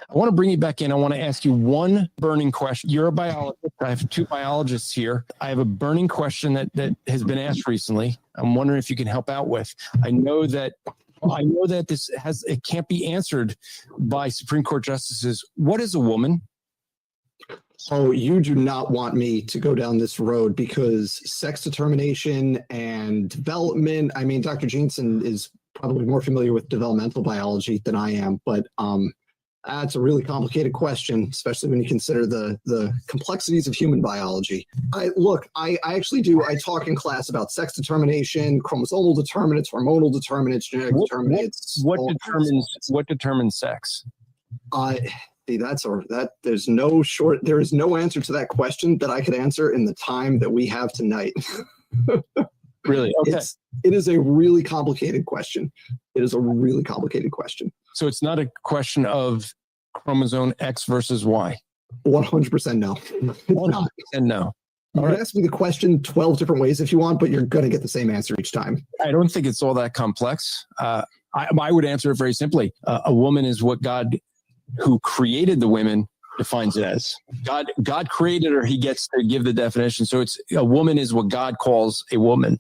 I want to bring you back in. I want to ask you one burning question. You're a biologist. I have two biologists here. I have a burning question that has been asked recently. I'm wondering if you can help out with. I know that it can't be answered by Supreme Court justices. What is a woman? So you do not want me to go down this road, because sex determination and development, I mean, Dr. Jeanson is probably more familiar with developmental biology than I am, but that's a really complicated question, especially when you consider the complexities of human biology. I talk in class about sex determination, chromosomal determinants, hormonal determinants, genetic determinants. What determines sex? There is no answer to that question that I could answer in the time that we have tonight. Really? Okay. It is a really complicated question. So it's not a question of chromosome X versus Y. 100% no. 100% no. You can ask me the question 12 different ways if you want, but you're going to get the same answer each time. I don't think it's all that complex. I would answer it very simply. A woman is what God, who created the women, defines it as. God created her. He gets to give the definition. So a woman is what God calls a woman.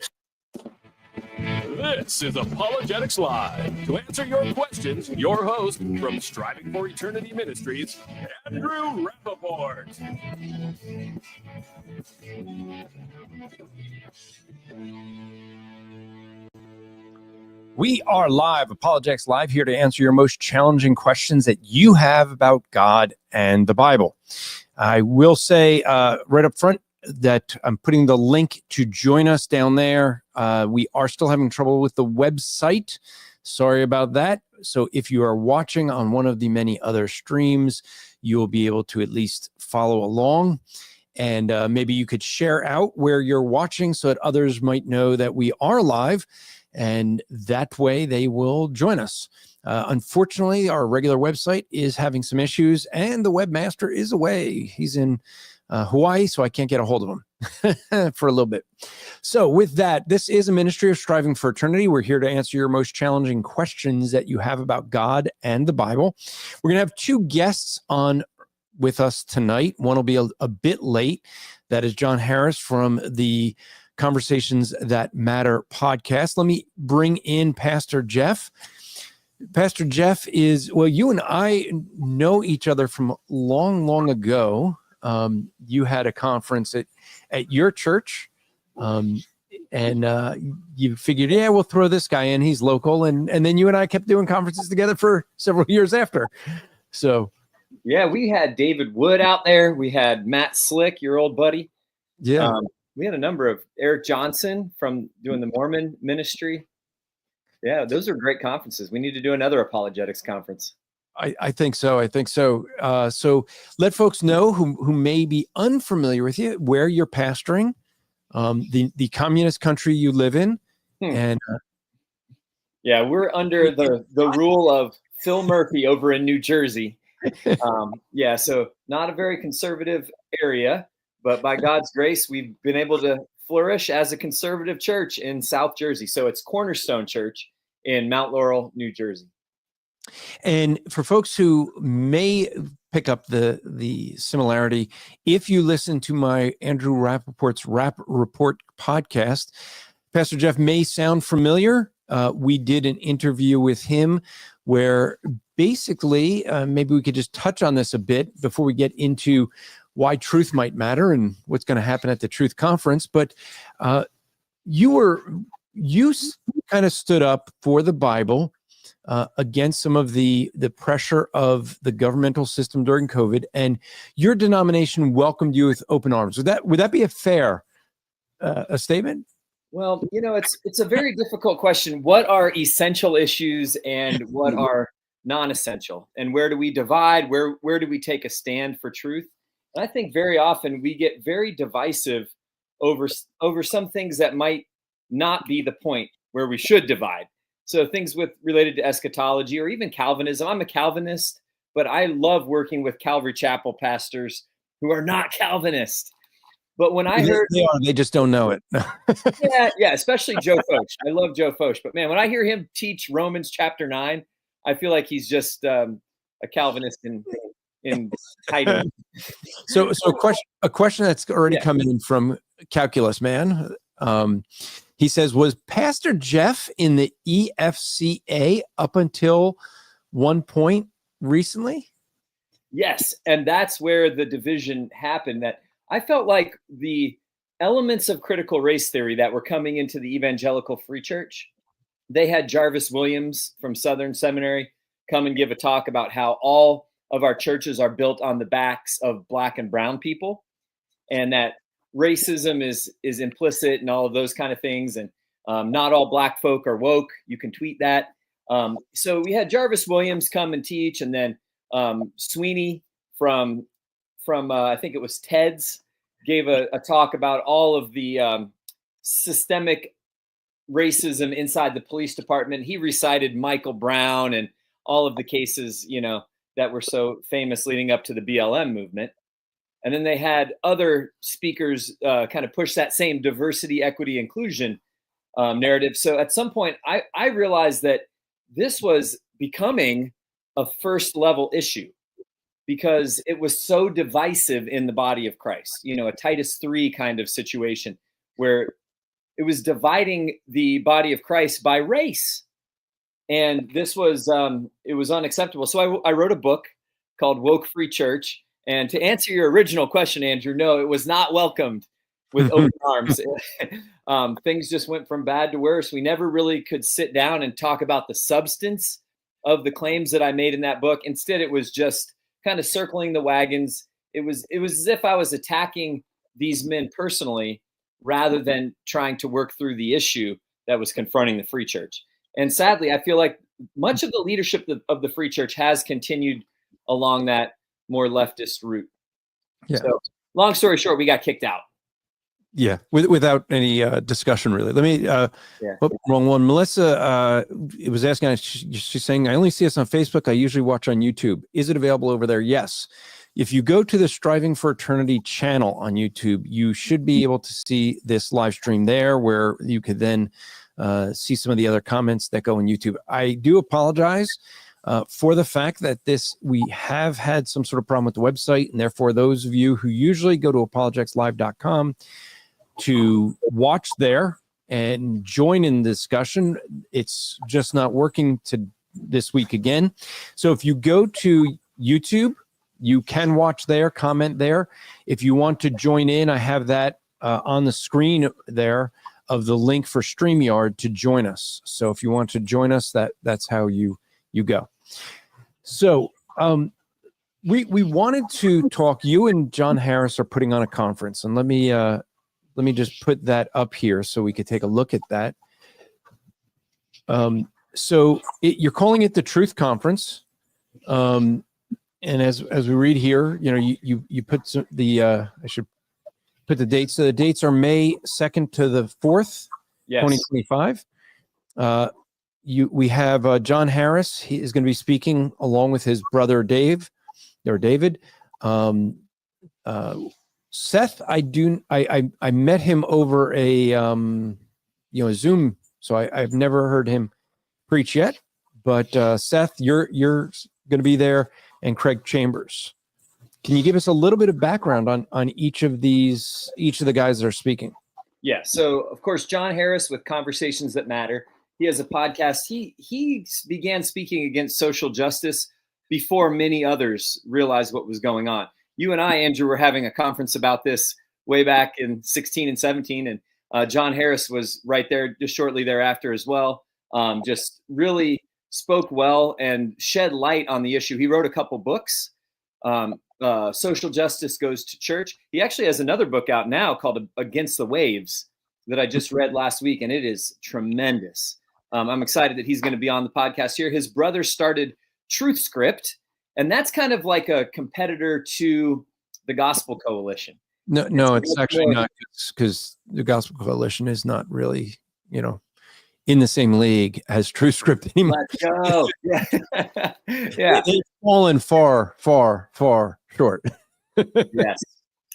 This is Apologetics Live. To answer your questions, your host from Striving for Eternity Ministries, Andrew Rappaport. We are live, Apologetics Live, here to answer your most challenging questions that you have about God and the Bible. I will say right up front that I'm putting the link to join us down there. We are still having trouble with the website. Sorry about that. So if you are watching on one of the many other streams, you will be able to at least follow along. And maybe you could share out where you're watching so that others might know that we are live. And that way they will join us. Unfortunately, our regular website is having some issues, and the webmaster is away. He's in Hawaii, so I can't get a hold of him for a little bit. So with that, this is a ministry of Striving for Eternity. We're here to answer your most challenging questions that you have about God and the Bible. We're going to have two guests on with us tonight. One will be a bit late. That is Jon Harris from the Conversations That Matter podcast. Let me bring in Pastor Jeff. Pastor Jeff you and I know each other from long ago. You had a conference at your church, and you figured, we'll throw this guy in. He's local. And then you and I kept doing conferences together for several years after. So, yeah, we had David Wood out there. We had Matt Slick, your old buddy. Yeah. We had a number of Eric Johnson from doing the Mormon ministry. Yeah, those are great conferences. We need to do another apologetics conference. I think so. So let folks know who may be unfamiliar with you, where you're pastoring, the communist country you live in. And yeah, we're under the rule of Phil Murphy over in New Jersey. So not a very conservative area. But by God's grace, we've been able to flourish as a conservative church in South Jersey. So it's Cornerstone Church in Mount Laurel, New Jersey. And for folks who may pick up the similarity, if you listen to my Andrew Rappaport's Rap Report podcast, Pastor Jeff may sound familiar. We did an interview with him where basically, maybe we could just touch on this a bit before we get into why truth might matter and what's going to happen at the Truth Conference. But you kind of stood up for the Bible against some of the pressure of the governmental system during COVID, and your denomination welcomed you with open arms. Would that be a fair a statement? Well, it's a very difficult question. What are essential issues and what are non-essential? And where do we divide? Where do we take a stand for truth? And I think very often we get very divisive over some things that might not be the point where we should divide. So things related to eschatology or even Calvinism. I'm a Calvinist, but I love working with Calvary Chapel pastors who are not Calvinist. But when I heard they just don't know it. yeah, especially Joe Focht. I love Joe Focht. But man, when I hear him teach Romans chapter 9, I feel like he's just a Calvinist in hiding. So a question that's already Yeah. come in from Calculus Man. He says, was Pastor Jeff in the EFCA up until one point recently? Yes, and that's where the division happened. That I felt like the elements of critical race theory that were coming into the evangelical free church, they had Jarvis Williams from Southern Seminary come and give a talk about how all of our churches are built on the backs of Black and brown people, and that racism is implicit and all of those kind of things. And not all Black folk are woke. You can tweet that. So we had Jarvis Williams come and teach, and then Sweeney from I think it was TEDS gave a talk about all of the systemic racism inside the police department. He recited Michael Brown and all of the cases, that were so famous leading up to the BLM movement. And then they had other speakers kind of push that same diversity, equity, inclusion narrative. So at some point, I realized that this was becoming a first level issue because it was so divisive in the body of Christ, a Titus 3 kind of situation where it was dividing the body of Christ by race. And this was, it was unacceptable. So I wrote a book called Woke Free Church. And to answer your original question, Andrew, no, it was not welcomed with open arms. Things just went from bad to worse. We never really could sit down and talk about the substance of the claims that I made in that book. Instead, it was just kind of circling the wagons. It was as if I was attacking these men personally rather than trying to work through the issue that was confronting the free church. And sadly, I feel like much of the leadership of the free church has continued along that more leftist route. Yeah. So long story short, we got kicked out. Yeah, without any discussion, really. Let me, wrong one. Melissa it was asking, she's saying, I only see us on Facebook. I usually watch on YouTube. Is it available over there? Yes. If you go to the Striving for Eternity channel on YouTube, you should be able to see this live stream there where you could then see some of the other comments that go on YouTube. I do apologize for the fact that we have had some sort of problem with the website, and therefore those of you who usually go to apologeticslive.com to watch there and join in the discussion, it's just not working this week again. So if you go to YouTube, you can watch there, comment there. If you want to join in, I have that on the screen there of the link for StreamYard to join us. So if you want to join us, that's how you go. So we wanted to talk. You and Jon Harris are putting on a conference, and let me just put that up here so we could take a look at that. So you're calling it the Truth Conference, and as we read here, you put I should put the dates. So the dates are May 2nd to the 4th, yes. 2025. We have Jon Harris. He is going to be speaking along with his brother David. Seth, I met him over a Zoom, so I've never heard him preach yet. But Seth, you're going to be there, and Craig Chambers. Can you give us a little bit of background on each of the guys that are speaking? Yeah. So of course, Jon Harris with Conversations That Matter. He has a podcast. He began speaking against social justice before many others realized what was going on. You and I, Andrew, were having a conference about this way back in 16 and 17, and Jon Harris was right there just shortly thereafter as well. Just really spoke well and shed light on the issue. He wrote a couple books. Social Justice Goes to Church. He actually has another book out now called Against the Waves that I just read last week, and it is tremendous. I'm excited that he's going to be on the podcast here. His brother started Truth Script, and that's kind of like a competitor to the Gospel Coalition. No, it's actually not, because the Gospel Coalition is not really, in the same league as Truth Script anymore. Let's go. Yeah. Yeah. It's fallen far, far, far short. Yes.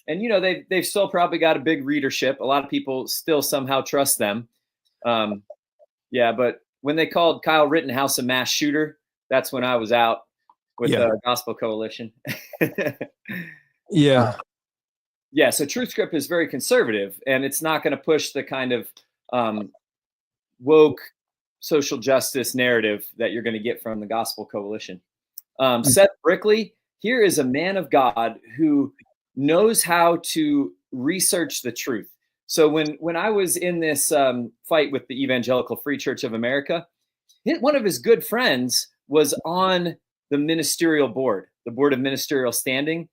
And, they've still probably got a big readership. A lot of people still somehow trust them. Yeah, but when they called Kyle Rittenhouse a mass shooter, that's when I was out. with the Gospel Coalition. Yeah. Yeah, so TruthScript is very conservative, and it's not going to push the kind of woke social justice narrative that you're going to get from the Gospel Coalition. Seth Brickley, here is a man of God who knows how to research the truth. So when I was in this fight with the Evangelical Free Church of America, one of his good friends was on the ministerial board, the board of ministerial standing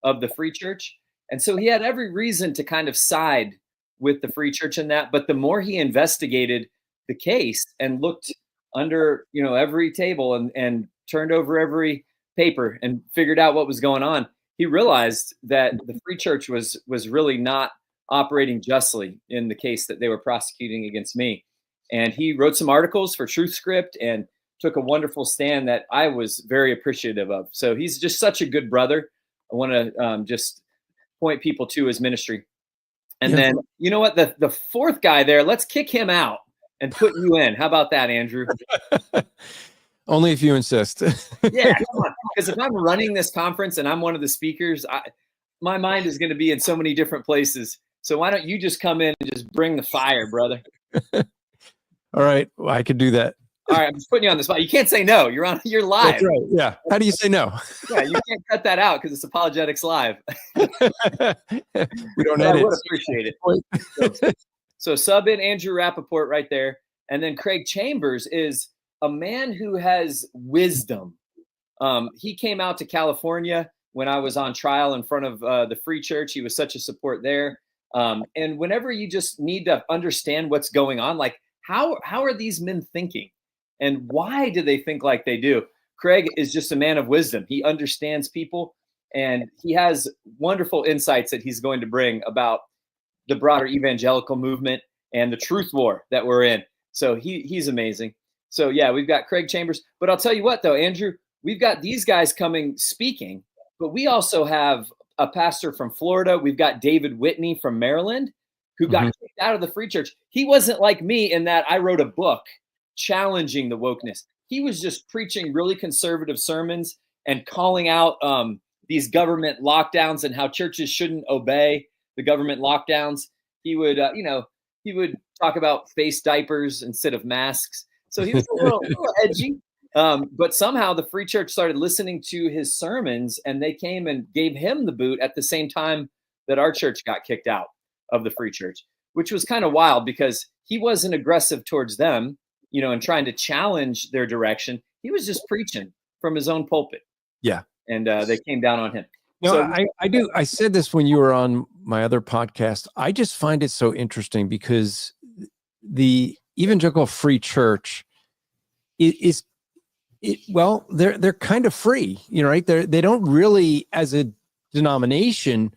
of the Free Church. And so he had every reason to kind of side with the Free Church in that. But the more he investigated the case and looked under, every table and turned over every paper and figured out what was going on, he realized that the Free Church was really not operating justly in the case that they were prosecuting against me. And he wrote some articles for TruthScript and took a wonderful stand that I was very appreciative of. So he's just such a good brother. I want to just point people to his ministry. And then, you know what, the fourth guy there, let's kick him out and put you in. How about that, Andrew? Only if you insist. Yeah, come on. Because if I'm running this conference and I'm one of the speakers, my mind is going to be in so many different places. So why don't you just come in and just bring the fire, brother? All right. Well, I could do that. All right. I'm just putting you on the spot. You can't say no. You're live. That's right. Yeah. How do you say no? Yeah, you can't cut that out because it's Apologetics Live. We don't I edit. would appreciate it. So sub in Andrew Rappaport right there. And then Craig Chambers is a man who has wisdom. He came out to California when I was on trial in front of the Free Church. He was such a support there. And whenever you just need to understand what's going on, like how are these men thinking? And why do they think like they do? Craig is just a man of wisdom. He understands people, and he has wonderful insights that he's going to bring about the broader evangelical movement and the truth war that we're in. So he's amazing. So yeah, we've got Craig Chambers. But I'll tell you what, though, Andrew, we've got these guys coming speaking, but we also have a pastor from Florida. We've got David Whitney from Maryland, who got kicked out of the Free Church. He wasn't like me in that I wrote a book challenging the wokeness. He was just preaching really conservative sermons and calling out these government lockdowns and how churches shouldn't obey the government lockdowns. He would, he would talk about face diapers instead of masks. So he was a little edgy. But somehow the Free Church started listening to his sermons, and they came and gave him the boot at the same time that our church got kicked out of the Free Church, which was kind of wild because he wasn't aggressive towards them, and trying to challenge their direction. He was just preaching from his own pulpit. Yeah. And they came down on him. No, So I do. I said this when you were on my other podcast. I just find it so interesting because the Evangelical Free Church they're kind of free, right? They don't really, as a denomination,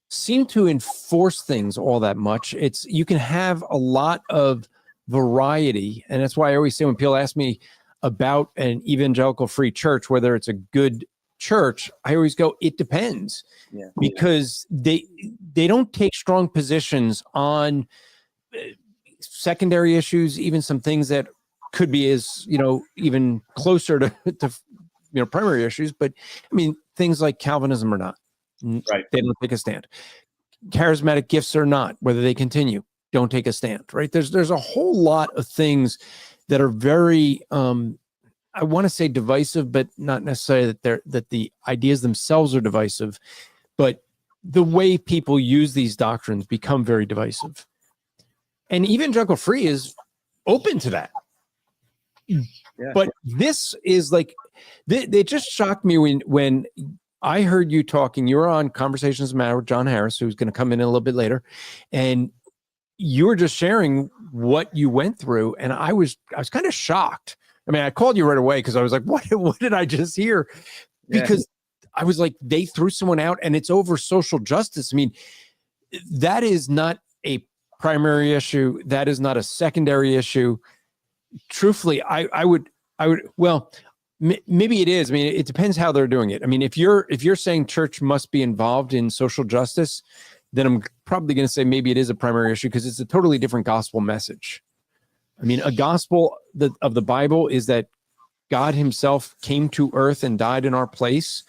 seem to enforce things all that much. You can have a lot of variety, and that's why I always say when people ask me about an Evangelical Free Church, whether it's a good church, I always go, it depends, because they don't take strong positions on secondary issues, even some things that could be as even closer to primary issues. But I mean, things like Calvinism or not, right? They don't take a stand. Charismatic gifts or not, whether they continue, don't take a stand, right? There's a whole lot of things that are very I want to say divisive, but not necessarily that the ideas themselves are divisive, but the way people use these doctrines become very divisive. And Evangelical Free is open to that. Yeah. But this is like, they just shocked me when I heard you talking. You were on Conversations Matter with Jon Harris, who's going to come in a little bit later, and you were just sharing what you went through, and I was kind of shocked. I mean, I called you right away because I was like, what did I just hear? Because I was like, they threw someone out and it's over social justice. I mean, that is not a primary issue. That is not a secondary issue. Truthfully, I would, well, maybe it is. I mean, it depends how they're doing it. I mean, if you're saying church must be involved in social justice, then I'm probably going to say maybe it is a primary issue because it's a totally different gospel message. I mean, a gospel of the Bible is that God himself came to earth and died in our place.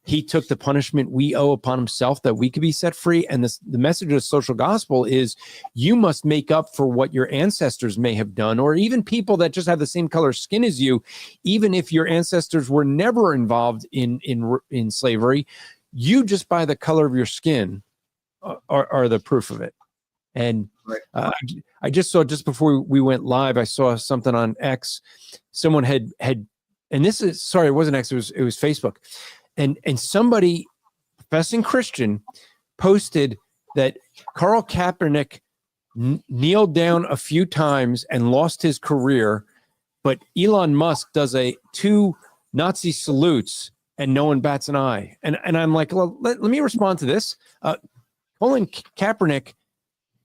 He took the punishment we owe upon himself that we could be set free. And the message of the social gospel is you must make up for what your ancestors may have done, or even people that just have the same color skin as you. Even if your ancestors were never involved in slavery, you just by the color of your skin are the proof of it. And I just saw, just before we went live, I saw something on X. Someone had, and this is, sorry, it wasn't X, it was Facebook. And somebody, professing Christian, posted that Karl Kaepernick kneeled down a few times and lost his career, but Elon Musk does 2 Nazi salutes and no one bats an eye. And I'm like, well, let me respond to this. Colin Kaepernick,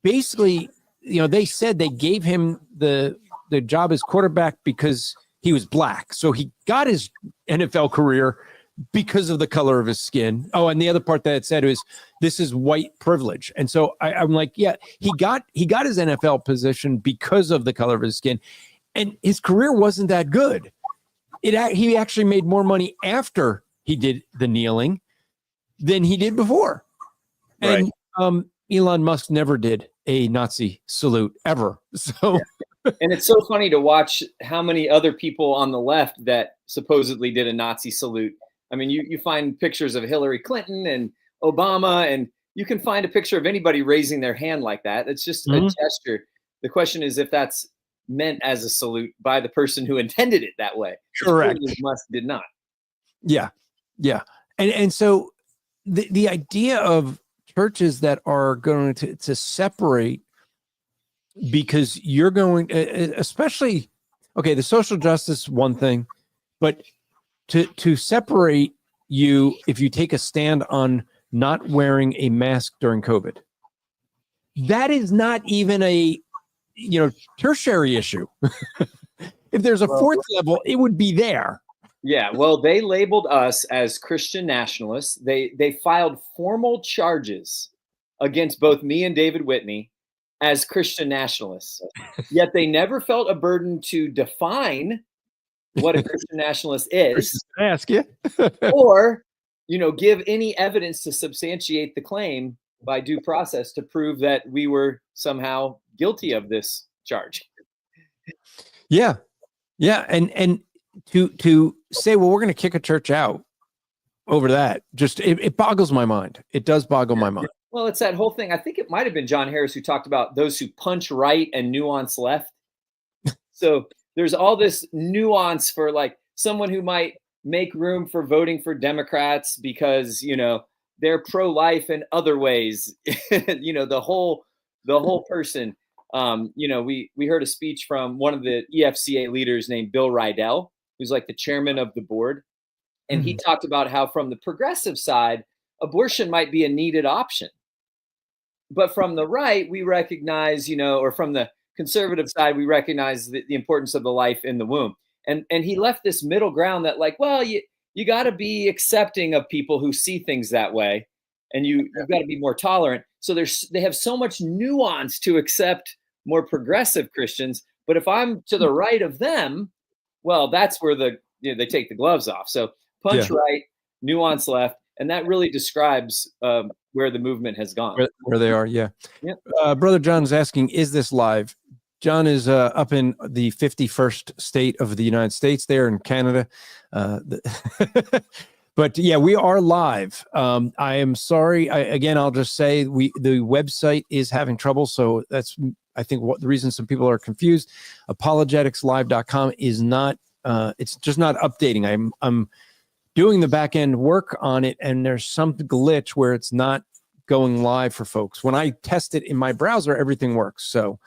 basically, they said they gave him the job as quarterback because he was black. So he got his NFL career because of the color of his skin. Oh, and the other part that it said was, this is white privilege. And so I'm like, yeah, he got his NFL position because of the color of his skin, and his career wasn't that good. He actually made more money after he did the kneeling than he did before. Right. And Elon Musk never did a Nazi salute ever. So, and it's so funny to watch how many other people on the left that supposedly did a Nazi salute. I mean, you find pictures of Hillary Clinton and Obama, and you can find a picture of anybody raising their hand like that. It's just a gesture. The question is if that's meant as a salute by the person who intended it that way. Correct. Musk did not. Yeah. Yeah. And so the idea of churches that are going to separate because you're going, especially, okay, the social justice, one thing, but to separate you if you take a stand on not wearing a mask during COVID, that is not even a tertiary issue. If there's a fourth level, it would be there. Yeah, well, they labeled us as Christian nationalists. They filed formal charges against both me and David Whitney as Christian nationalists. Yet they never felt a burden to define what a Christian nationalist is. Ask you. Or, give any evidence to substantiate the claim by due process to prove that we were somehow guilty of this charge. Yeah. Yeah. And to say, well, we're going to kick a church out over that, just it boggles my mind. It does boggle my mind. Well, it's that whole thing. I think it might have been Jon Harris who talked about those who punch right and nuance left. So there's all this nuance for like someone who might make room for voting for Democrats because, they're pro-life in other ways, the whole person. We heard a speech from one of the EFCA leaders named Bill Rydell, who's like the chairman of the board. And he talked about how from the progressive side, abortion might be a needed option. But from the right, we recognize, or from the conservative side, we recognize the importance of the life in the womb. And he left this middle ground that like, well, you got to be accepting of people who see things that way. And you've got to be more tolerant. So they have so much nuance to accept more progressive Christians. But if I'm to the right of them, well, that's where they take the gloves off. So punch right, nuance left. And that really describes where the movement has gone. Where they are, yeah. Brother John is asking, is this live? John is up in the 51st state of the United States there in Canada. But yeah, we are live. I am sorry. I'll just say the website is having trouble. So that's, I think, what the reason some people are confused. Apologeticslive.com is not, it's just not updating. I'm doing the back end work on it, and there's some glitch where it's not going live for folks. When I test it in my browser, everything works. So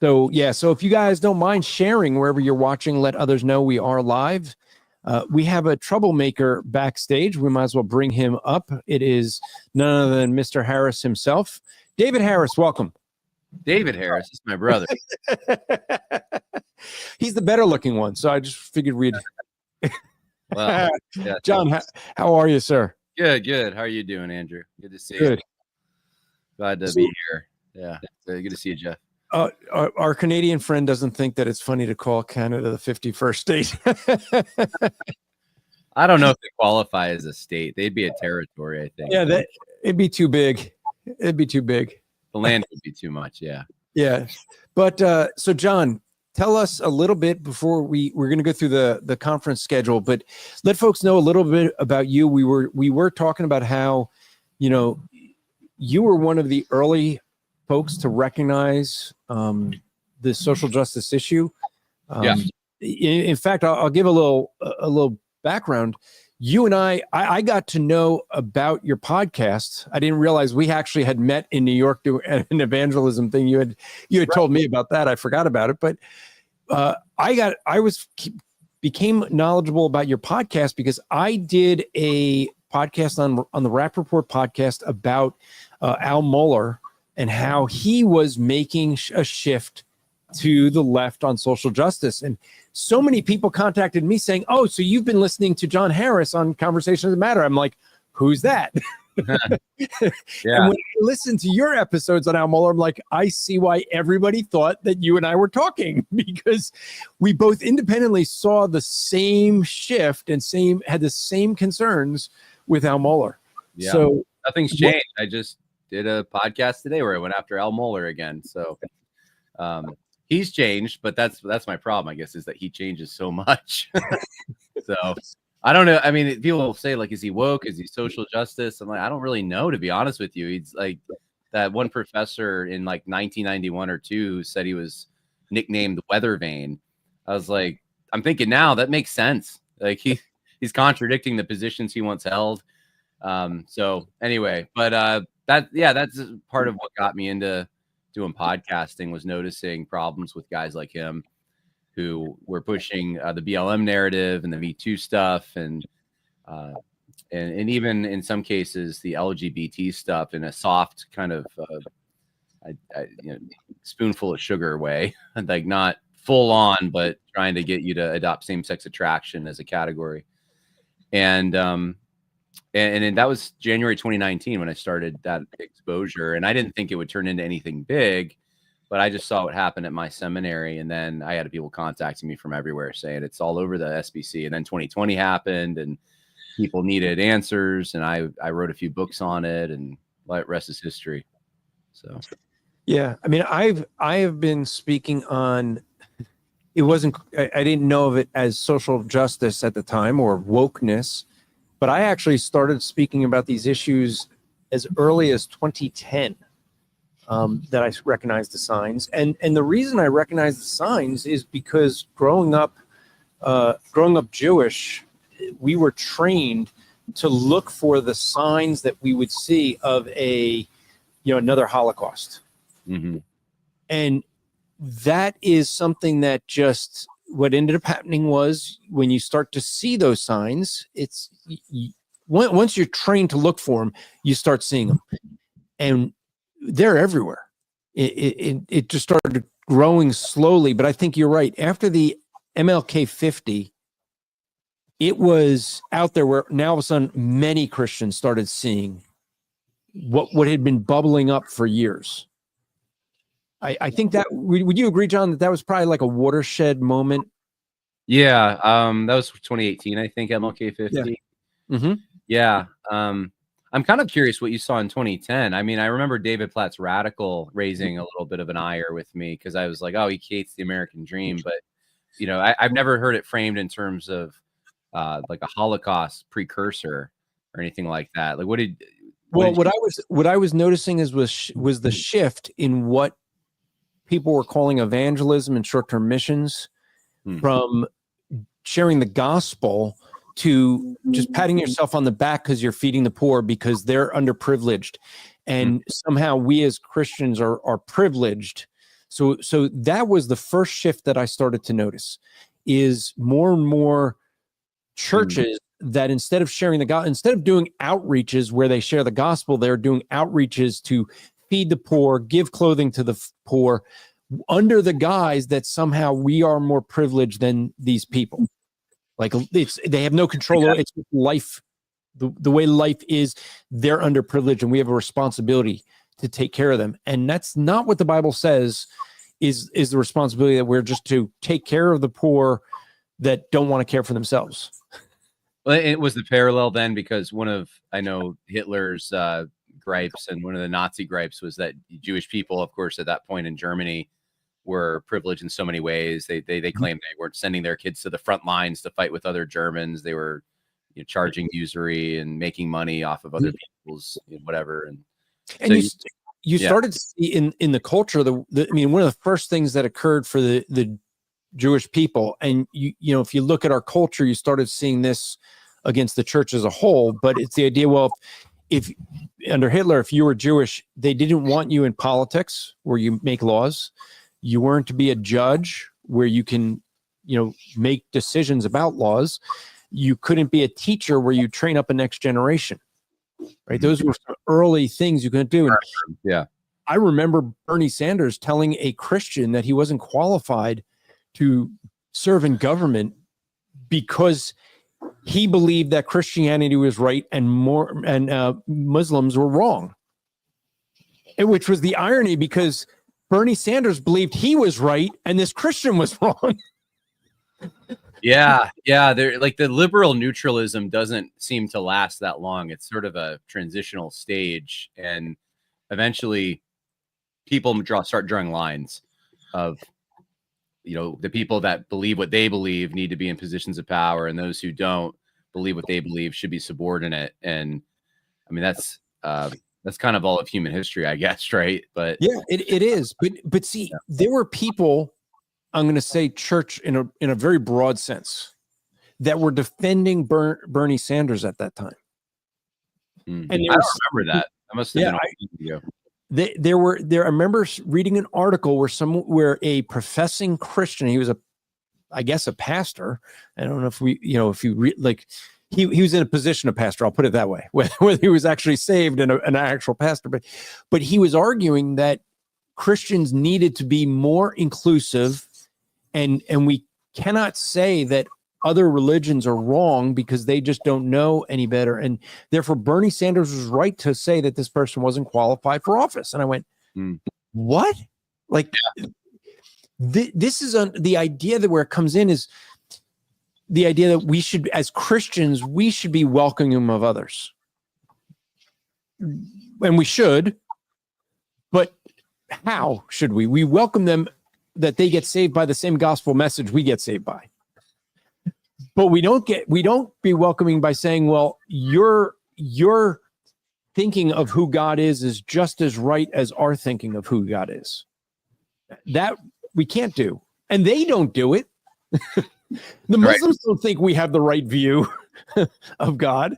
if you guys don't mind sharing wherever you're watching, let others know we are live. We have a troublemaker backstage. We might as well bring him up. It is none other than Mr. Harris himself. David Harris, welcome. David Harris is my brother. He's the better looking one, so I just figured we'd... Well, yeah, John, how are you, sir? Good. How are you doing, Andrew? Good to see you. Glad to be here. Yeah, good to see you, Jeff. Our Canadian friend doesn't think that it's funny to call Canada the 51st state. I don't know if they qualify as a state. They'd be a territory, I think. Yeah, it'd be too big. It'd be too big. The land would be too much. Yeah. Yeah. But so John, tell us a little bit before we're going to go through the conference schedule, but let folks know a little bit about you. We were talking about how, you were one of the early folks to recognize the social justice issue. Yeah. In fact, I'll give a little background. You and I got to know about your podcast. I didn't realize we actually had met in New York doing an evangelism thing. You had told me about that. I forgot about it, but became knowledgeable about your podcast because I did a podcast on the Rap Report podcast about Al Mohler and how he was making a shift to the left on social justice. And so many people contacted me saying, "Oh, so you've been listening to Jon Harris on Conversations That Matter." I'm like, "Who's that?" Yeah. And when I listened to your episodes on Al Mohler, I'm like, I see why everybody thought that you and I were talking, because we both independently saw the same shift and had the same concerns with Al Mohler. Yeah. So nothing's changed. I just did a podcast today where I went after Al Mohler again. So he's changed, but that's my problem, I guess, is that he changes so much. So I don't know. I mean, people say, like, is he woke? Is he social justice? I'm like, I don't really know, to be honest with you. He's like that one professor in like 1991 or 2 who said he was nicknamed Weather Vane. I was like, I'm thinking now that makes sense. Like he's contradicting the positions he once held. So anyway, but that's part of what got me into doing podcasting, was noticing problems with guys like him who were pushing the BLM narrative and the Me Too stuff, and even in some cases the LGBT stuff in a soft kind of spoonful of sugar way, like not full on, but trying to get you to adopt same-sex attraction as a category. And that was January 2019 when I started that exposure, and I didn't think it would turn into anything big. But I just saw what happened at my seminary, and then I had people contacting me from everywhere saying it's all over the SBC. And then 2020 happened, and people needed answers, and I wrote a few books on it, and the rest is history. So, yeah, I mean, I have been speaking on. It wasn't. I didn't know of it as social justice at the time or wokeness, but I actually started speaking about these issues as early as 2010. That I recognized the signs, and the reason I recognized the signs is because growing up Jewish, we were trained to look for the signs that we would see of another Holocaust, and that is something that just what ended up happening was when you start to see those signs, it's once you're trained to look for them, you start seeing them, and they're everywhere. It just started growing slowly, but I think you're right. After the MLK 50, it was out there where now all of a sudden many Christians started seeing what had been bubbling up for years. I think that would you agree, John, that was probably like a watershed moment? Yeah, that was 2018, I think, MLK 50. Yeah. Mm-hmm. Yeah. I'm kind of curious what you saw in 2010. I mean, I remember David Platt's Radical raising a little bit of an ire with me because I was like, oh, he hates the American dream. But, I've never heard it framed in terms of like a Holocaust precursor or anything like that. Like, what I was noticing was the shift in what people were calling evangelism and short-term missions from sharing the gospel to just patting yourself on the back because you're feeding the poor because they're underprivileged, and somehow we as Christians are privileged. So that was the first shift that I started to notice, is more and more churches that instead of sharing the gospel, instead of doing outreaches where they share the gospel, they're doing outreaches to feed the poor, give clothing to the poor, under the guise that somehow we are more privileged than these people. Like they have no control over it. It's life, the way life is. They're underprivileged, and we have a responsibility to take care of them. And that's not what the Bible says is the responsibility that we're just to take care of the poor that don't want to care for themselves. Well, it was the parallel then, because I know Hitler's gripes and one of the Nazi gripes was that Jewish people, of course, at that point in Germany, were privileged in so many ways. They claimed they weren't sending their kids to the front lines to fight with other Germans. They were charging usury and making money off of other people's whatever. And so you started to see in the culture, one of the first things that occurred for the Jewish people, and if you look at our culture, you started seeing this against the church as a whole, but it's the idea, well, if under Hitler, if you were Jewish, they didn't want you in politics where you make laws. You weren't to be a judge where you can, make decisions about laws. You couldn't be a teacher where you train up a next generation, right? Those were some early things you couldn't do. And yeah, I remember Bernie Sanders telling a Christian that he wasn't qualified to serve in government because he believed that Christianity was right and Muslims were wrong. Which was the irony, because Bernie Sanders believed he was right and this Christian was wrong. Yeah. They're like, the liberal neutralism doesn't seem to last that long. It's sort of a transitional stage, and eventually people start drawing lines of, the people that believe what they believe need to be in positions of power, and those who don't believe what they believe should be subordinate. And I mean, that's kind of all of human history, I guess, right? But yeah, it is. But see, there were people, I'm going to say church in a very broad sense, that were defending Bernie Sanders at that time. And I don't remember that. That must have been a while ago. I remember reading an article where a professing Christian, he was I guess a pastor. I don't know if he was in a position of pastor. I'll put it that way, whether he was actually saved and an actual pastor, but he was arguing that Christians needed to be more inclusive, and we cannot say that other religions are wrong because they just don't know any better. And therefore Bernie Sanders was right to say that this person wasn't qualified for office. And I went, what? Like, this is the idea that where it comes in is the idea that we should, as Christians, we should be welcoming of others. And we should, but how should we? We welcome them that they get saved by the same gospel message we get saved by. But we don't be welcoming by saying, well, your thinking of who God is just as right as our thinking of who God is. That we can't do. And they don't do it. The Muslims don't think we have the right view of God.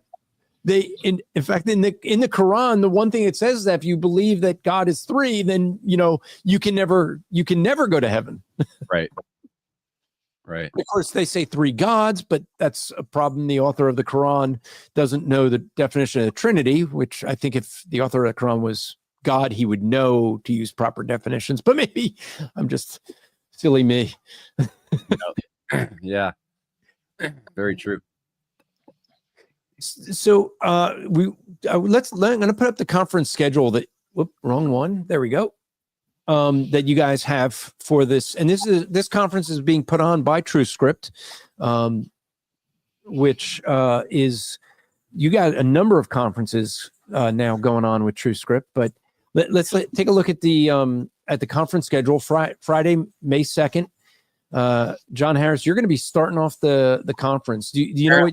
In fact, in the Quran, the one thing it says is that if you believe that God is three, then you can never go to heaven. Right. Of course, they say three gods, but that's a problem. The author of the Quran doesn't know the definition of the Trinity, which I think if the author of the Quran was God, he would know to use proper definitions. But maybe I'm just silly me. Yeah, very true. So I'm going to put up the conference schedule wrong one. There we go. That you guys have for this, and this conference is being put on by TrueScript, which is, you got a number of conferences now going on with TrueScript. But let's take a look at the conference schedule. Friday, May 2nd. Jon Harris, you're going to be starting off the conference. Do you know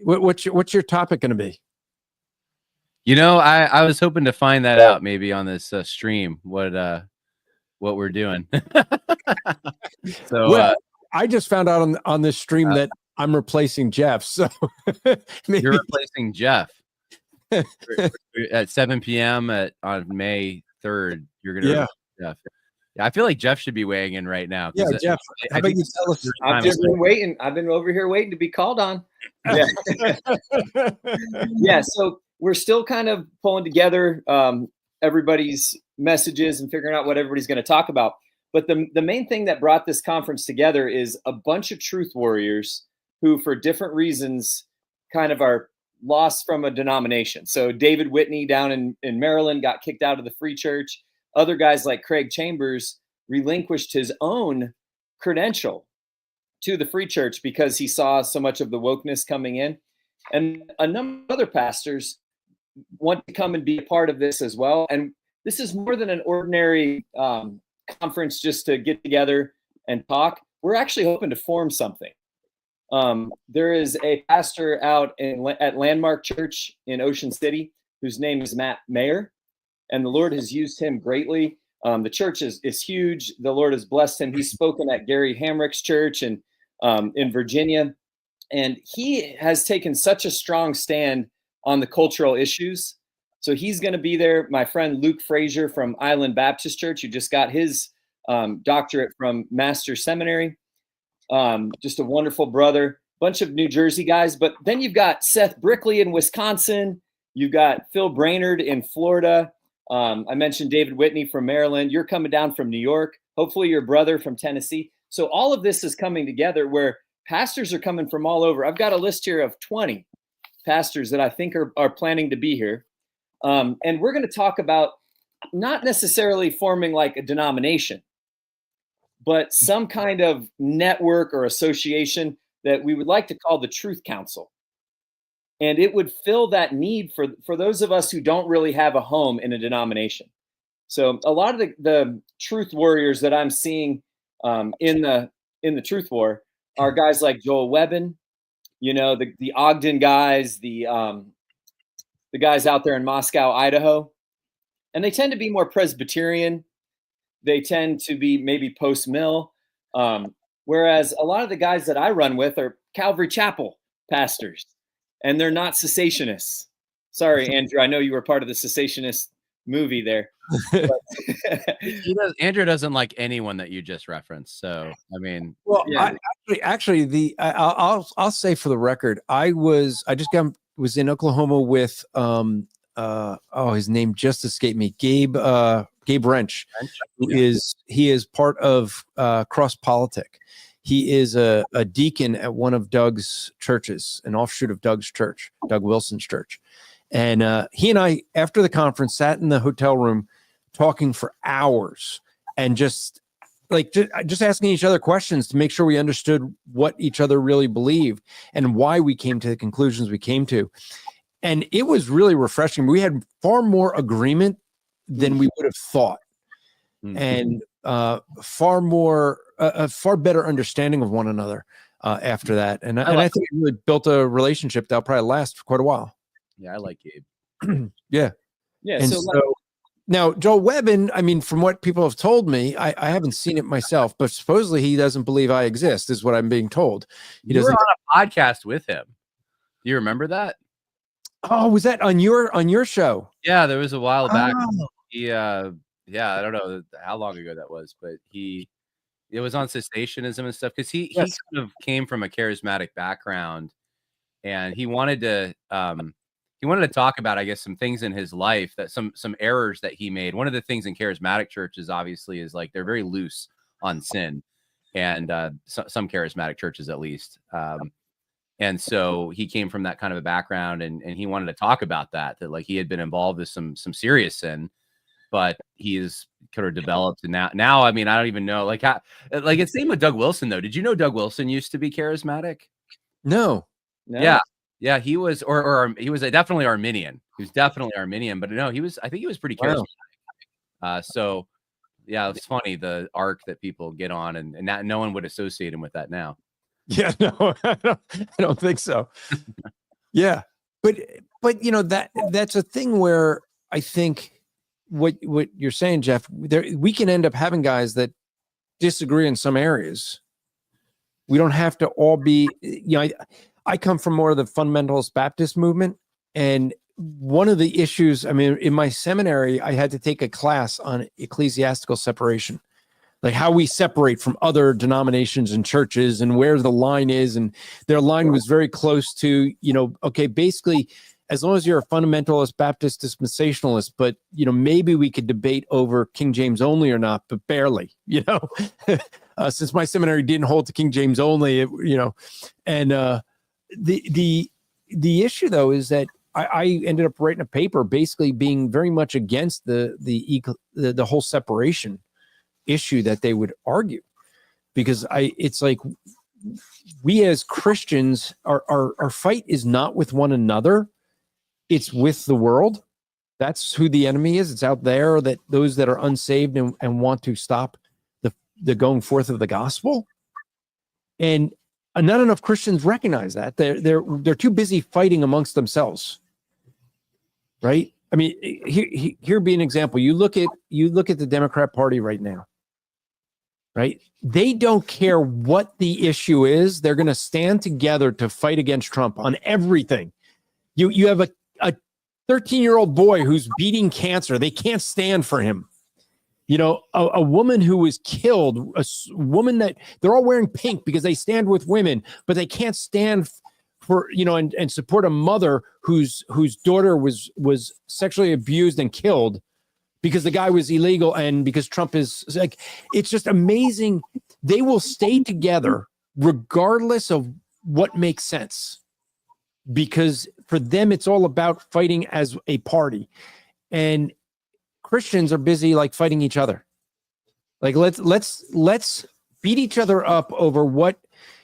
what's your topic going to be? I was hoping to find that out maybe on this stream, what we're doing. So I just found out on this stream that I'm replacing Jeff. So maybe you're replacing Jeff at 7 p.m. on May 3rd. You're going to replace Jeff. Yeah, I feel like Jeff should be weighing in right now. Yeah, Jeff, how about you tell us? I've just been waiting. I've been over here waiting to be called on. Yeah. Yeah. So we're still kind of pulling together everybody's messages and figuring out what everybody's going to talk about. But the main thing that brought this conference together is a bunch of truth warriors who, for different reasons, kind of are lost from a denomination. So David Whitney down in Maryland got kicked out of the Free Church. other guys like Craig Chambers relinquished his own credential to the Free Church because he saw so much of the wokeness coming in. And a number of other pastors want to come and be a part of this as well. And this is more than an ordinary conference just to get together and talk. We're actually hoping to form something. There is a pastor out at Landmark Church in Ocean City whose name is Matt Mayer, and the Lord has used him greatly. The church is huge. The Lord has blessed him. He's spoken at Gary Hamrick's church and in Virginia, and he has taken such a strong stand on the cultural issues. So he's going to be there. My friend Luke Frazier from Island Baptist Church, who just got his doctorate from Master's Seminary. Just a wonderful brother, bunch of New Jersey guys. But then you've got Seth Brickley in Wisconsin. You've got Phil Brainerd in Florida. I mentioned David Whitney from Maryland. You're coming down from New York. Hopefully your brother from Tennessee. So all of this is coming together where pastors are coming from all over. I've got a list here of 20 pastors that I think are planning to be here. And we're going to talk about not necessarily forming like a denomination, but some kind of network or association that we would like to call the Truth Council. And it would fill that need for those of us who don't really have a home in a denomination. So a lot of the truth warriors that I'm seeing in the truth war are guys like Joel Webbin, you know, the Ogden guys, the guys out there in Moscow, Idaho, and they tend to be more Presbyterian. They tend to be maybe post-mill, whereas a lot of the guys that I run with are Calvary Chapel pastors, and they're not cessationists. Sorry, Andrew, I know you were part of the cessationist movie there. Andrew doesn't like anyone that you just referenced. So, I mean, well, yeah. I'll say for the record, I was in Oklahoma with his name just escaped me, Gabe Wrench, who is part of Cross Politic. He is a deacon at one of Doug's churches, an offshoot of Doug's church, Doug Wilson's church. And he and I, after the conference, sat in the hotel room talking for hours and just asking each other questions to make sure we understood what each other really believed and why we came to the conclusions we came to. And it was really refreshing. We had far more agreement than we would have thought, and far better understanding of one another after that. And I think we built a relationship that'll probably last for quite a while. Yeah, I like Gabe. Yeah. Yeah. So now, Joel Webbin, I mean, from what people have told me, I haven't seen it myself, but supposedly he doesn't believe I exist, is what I'm being told. You were on a podcast with him. Do you remember that? Oh, was that on your show? Yeah, there was a while back. He, I don't know how long ago that was, but it was on cessationism and stuff because he kind of came from a charismatic background, and he wanted to talk about, I guess, some things in his life that some errors that he made. One of the things in charismatic churches, obviously, is like they're very loose on sin, and some charismatic churches at least. And so he came from that kind of a background, and he wanted to talk about that like he had been involved with some serious sin, but he is kind of developed. And now, I mean, I don't even know, like it's same with Doug Wilson though. Did you know Doug Wilson used to be charismatic? No. Yeah, he was, or he was definitely Arminian. He was definitely Arminian, but no, I think he was pretty charismatic. Wow. So yeah, it's funny the arc that people get on, and no one would associate him with that now. Yeah, no, I don't think so. Yeah, but you know that's a thing where I think what you're saying, Jeff, we can end up having guys that disagree in some areas. We don't have to all be, you know, I come from more of the fundamentalist Baptist movement, and one of the issues, I mean, in my seminary, I had to take a class on ecclesiastical separation. Like how we separate from other denominations and churches and where the line is. And their line was very close to, you know, okay, basically, as long as you're a fundamentalist Baptist dispensationalist, but, you know, maybe we could debate over King James only or not, but barely, you know, since my seminary didn't hold to King James only, you know, and the issue though, is that I ended up writing a paper basically being very much against the whole separation issue that they would argue, because it's like we as Christians, our fight is not with one another, it's with the world. That's who the enemy is. It's out there, that those that are unsaved and want to stop the going forth of the gospel. And not enough Christians recognize that. They're too busy fighting amongst themselves, right? I mean, here be an example. You look at the Democrat Party right now, right? They don't care what the issue is. They're going to stand together to fight against Trump on everything. You have a 13-year-old boy who's beating cancer. They can't stand for him. You know, a woman who was killed, a woman that they're all wearing pink because they stand with women, but they can't stand for, you know, and support a mother whose daughter was sexually abused and killed because the guy was illegal and because Trump is like, it's just amazing. They will stay together regardless of what makes sense, because for them, it's all about fighting as a party. And Christians are busy like fighting each other. Like let's beat each other up over what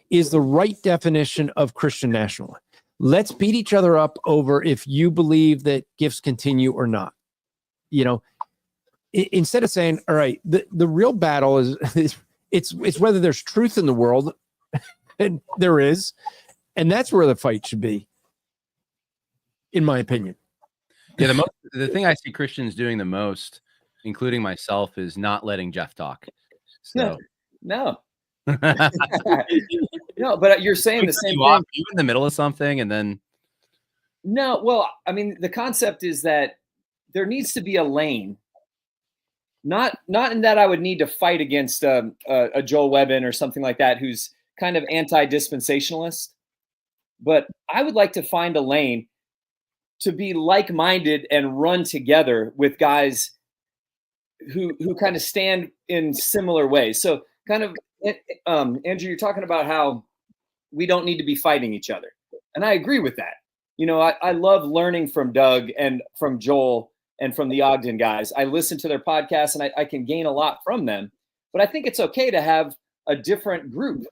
is the right definition of Christian nationalism. Let's beat each other up over if you believe that gifts continue or not. You know, instead of saying, all right, the real battle is it's whether there's truth in the world, and there is, and that's where the fight should be, in my opinion. Yeah, the thing I see Christians doing the most, including myself, is not letting Jeff talk. So no. No, but you're saying the same thing. You in the middle of something, and then no. Well, I mean, the concept is that there needs to be a lane. Not in that I would need to fight against a Joel Webbin or something like that, who's kind of anti-dispensationalist. But I would like to find a lane to be like-minded and run together with guys who kind of stand in similar ways. So kind of, Andrew, you're talking about how we don't need to be fighting each other. And I agree with that. You know, I love learning from Doug and from Joel and from the Ogden guys. I listen to their podcasts and I can gain a lot from them. But I think it's okay to have a different group,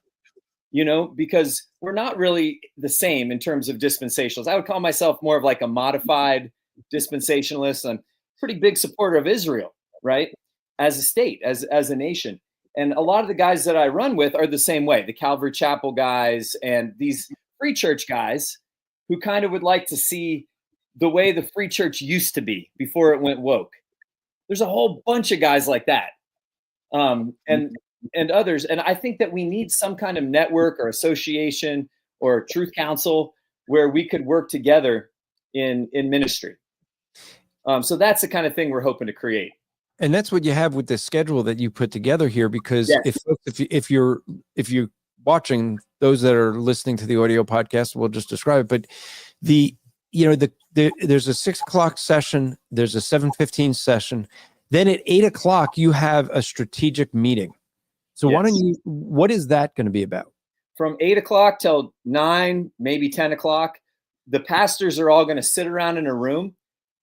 you know, because we're not really the same in terms of dispensationalists. I would call myself more of like a modified dispensationalist. I'm a pretty big supporter of Israel, right? As a state, as a nation. And a lot of the guys that I run with are the same way, the Calvary Chapel guys and these free church guys who kind of would like to see the way the free church used to be before it went woke. There's a whole bunch of guys like that. And others. And I think that we need some kind of network or association or truth council where we could work together in ministry. So that's the kind of thing we're hoping to create. And that's what you have with the schedule that you put together here, because Yes. if you're watching, those that are listening to the audio podcast, we'll just describe it. But there's a 6 o'clock session, there's a 7:15 session. Then at 8 o'clock, you have a strategic meeting. So what is that going to be about? From 8 o'clock till 9, maybe 10 o'clock, the pastors are all going to sit around in a room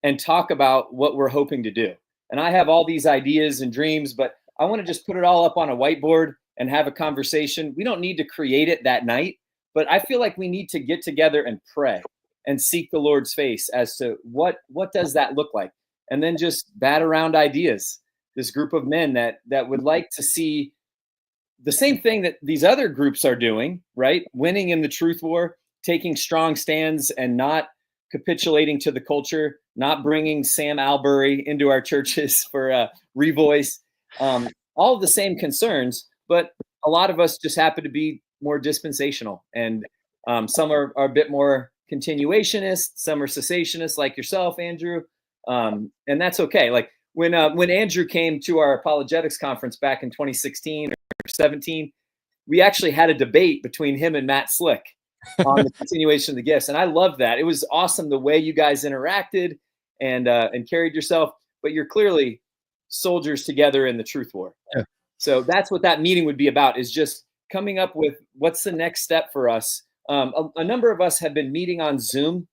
and talk about what we're hoping to do. And I have all these ideas and dreams, but I want to just put it all up on a whiteboard and have a conversation. We don't need to create it that night, but I feel like we need to get together and pray and seek the Lord's face as to what does that look like? And then just bat around ideas. This group of men that would like to see the same thing that these other groups are doing, right? Winning in the truth war, taking strong stands and not capitulating to the culture, not bringing Sam Albury into our churches for a revoice, all of the same concerns, but a lot of us just happen to be more dispensational. And some are a bit more continuationist, some are cessationist like yourself, Andrew. And that's okay. Like when Andrew came to our apologetics conference back in 2016 or 17, we actually had a debate between him and Matt Slick on the continuation of the gifts. And I loved that. It was awesome the way you guys interacted and carried yourself, but you're clearly soldiers together in the truth war. Yeah. So that's what that meeting would be about, is just coming up with what's the next step for us. A number of us have been meeting on Zoom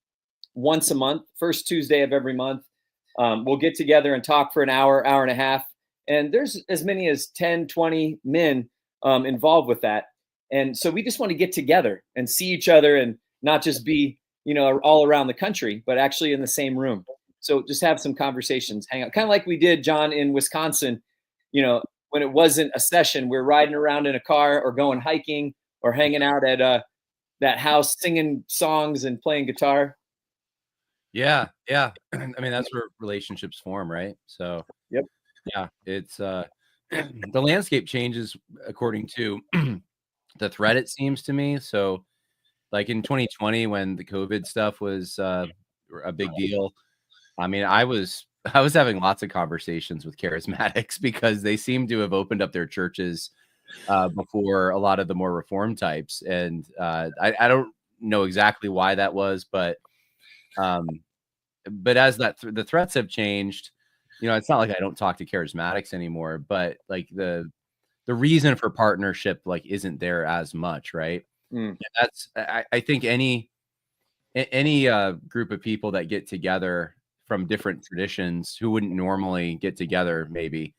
once a month, first Tuesday of every month. We'll get together and talk for an hour, hour and a half. And there's as many as 10, 20 men involved with that. And so we just want to get together and see each other and not just be, all around the country, but actually in the same room. So just have some conversations, hang out, kind of like we did, John, in Wisconsin, when it wasn't a session, we're riding around in a car or going hiking or hanging out at that house, singing songs and playing guitar. Yeah. I mean, that's where relationships form, right? So, yep. Yeah, it's the landscape changes according to the threat, it seems to me. So, like in 2020, when the COVID stuff was a big deal, I mean, I was having lots of conversations with charismatics because they seem to have opened up their churches before a lot of the more reformed types, and I don't know exactly why that was, but as the threats have changed, it's not like I don't talk to charismatics anymore, but like the reason for partnership like isn't there as much, right? And that's I think any group of people that get together from different traditions who wouldn't normally get together, maybe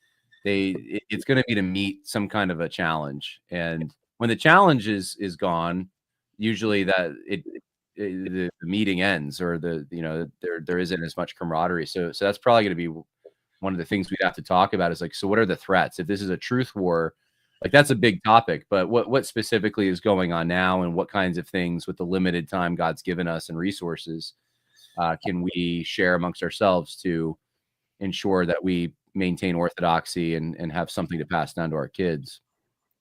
it's going to be to meet some kind of a challenge, and when the challenge is gone, usually that the meeting ends, or there isn't as much camaraderie. So that's probably going to be one of the things we'd have to talk about is like, so what are the threats? If this is a truth war, like that's a big topic, but what specifically is going on now, and what kinds of things with the limited time God's given us and resources can we share amongst ourselves to ensure that we maintain orthodoxy and have something to pass down to our kids?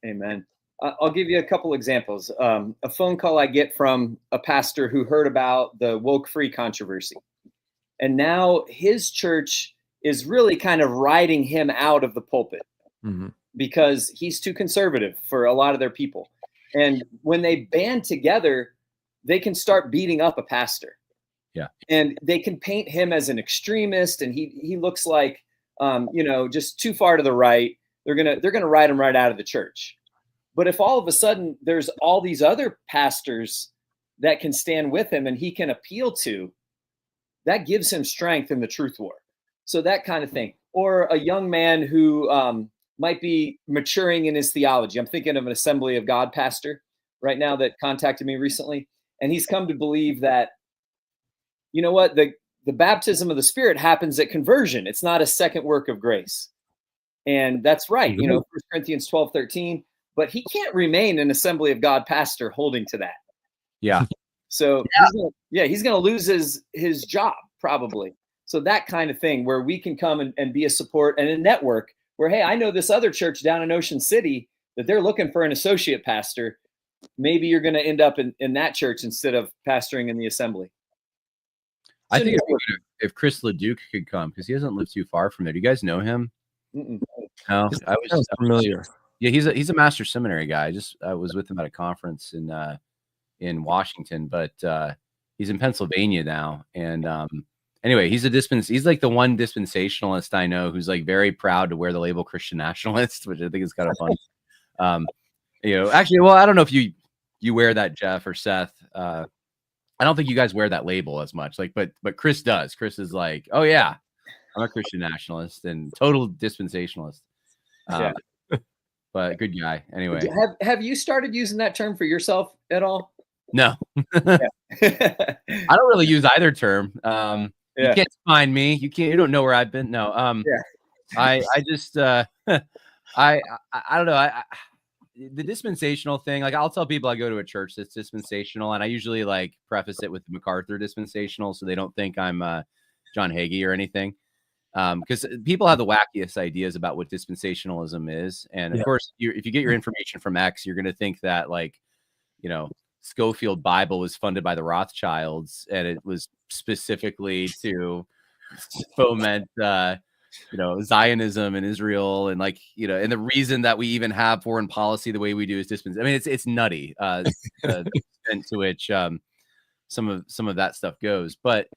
Amen. I'll give you a couple examples. A phone call I get from a pastor who heard about the woke-free controversy, and now his church is really kind of riding him out of the pulpit because he's too conservative for a lot of their people. And when they band together, they can start beating up a pastor. Yeah. And they can paint him as an extremist, and he looks like, just too far to the right. They're gonna ride him right out of the church. But if all of a sudden there's all these other pastors that can stand with him and he can appeal to, that gives him strength in the truth war. So that kind of thing. Or a young man who might be maturing in his theology. I'm thinking of an Assembly of God pastor right now that contacted me recently. And he's come to believe that, you know what, the baptism of the Spirit happens at conversion. It's not a second work of grace. And that's right. 1 Corinthians 12:13. But he can't remain an Assembly of God pastor holding to that. Yeah. So he's going to lose his job probably. So that kind of thing where we can come and be a support and a network where, hey, I know this other church down in Ocean City that they're looking for an associate pastor. Maybe you're going to end up in that church instead of pastoring in the assembly. I think if Chris LeDuc could come, because he doesn't live too far from there. Do you guys know him? Mm-mm. No, I was familiar. Yeah, he's a master seminary guy. I was with him at a conference in Washington, but he's in Pennsylvania now. And anyway, he's like the one dispensationalist I know who's like very proud to wear the label Christian nationalist, which I think is kind of fun. Actually, well, I don't know if you wear that, Jeff or Seth. I don't think you guys wear that label as much. Like, but Chris does. Chris is like, oh yeah, I'm a Christian nationalist and total dispensationalist. Yeah. But good guy. Anyway, have you started using that term for yourself at all? No. I don't really use either term. You can't find me. You don't know where I've been. No. I just I don't know. The dispensational thing, like I'll tell people I go to a church that's dispensational, and I usually like preface it with the MacArthur dispensational so they don't think I'm John Hagee or anything. Because people have the wackiest ideas about what dispensationalism is. And of course, if you get your information from X, you're going to think that like, Schofield Bible was funded by the Rothschilds and it was specifically to foment, Zionism in Israel. And like, and the reason that we even have foreign policy the way we do is dispensation. I mean, it's nutty, the extent to which some of that stuff goes. But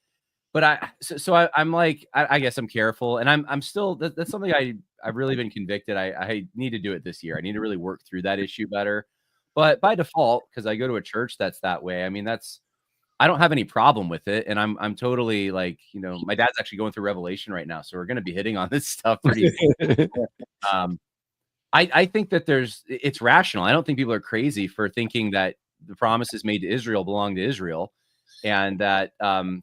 I'm like, I guess I'm careful, and I'm still, that's something I've really been convicted. I need to do it this year. I need to really work through that issue better. But by default, because I go to a church that's that way, I mean, that's I don't have any problem with it. And I'm totally like, my dad's actually going through Revelation right now. So we're going to be hitting on this stuff pretty I think that it's rational. I don't think people are crazy for thinking that the promises made to Israel belong to Israel, and that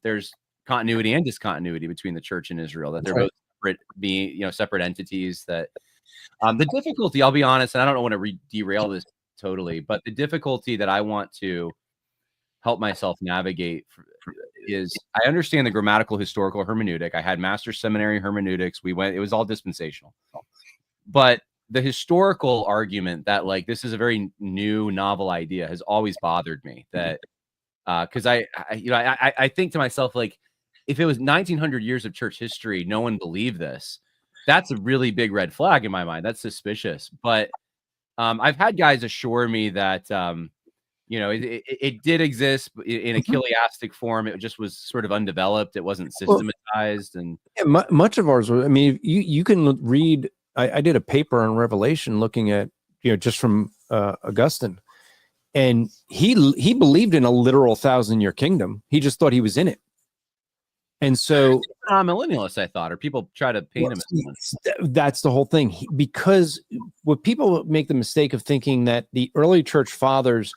there's continuity and discontinuity between the church and Israel, that they're both separate entities. That the difficulty, I'll be honest, and I don't want to derail this totally, but the difficulty that I want to help myself navigate is I understand the grammatical historical hermeneutic. I had master's seminary hermeneutics. It was all dispensational, but the historical argument that like this is a very new novel idea has always bothered me. That because I think to myself, like, if it was 1900 years of church history, no one believed this. That's a really big red flag in my mind. That's suspicious. But I've had guys assure me that it did exist in a chiliastic form. It just was sort of undeveloped. It wasn't systematized. And much of ours, I mean, you can read. I did a paper on Revelation looking at, just from Augustine, and he believed in a literal 1,000-year kingdom. He just thought he was in it. And so millennialists, I thought, or people try to paint him as that's the whole thing. Because what people make the mistake of thinking that the early church fathers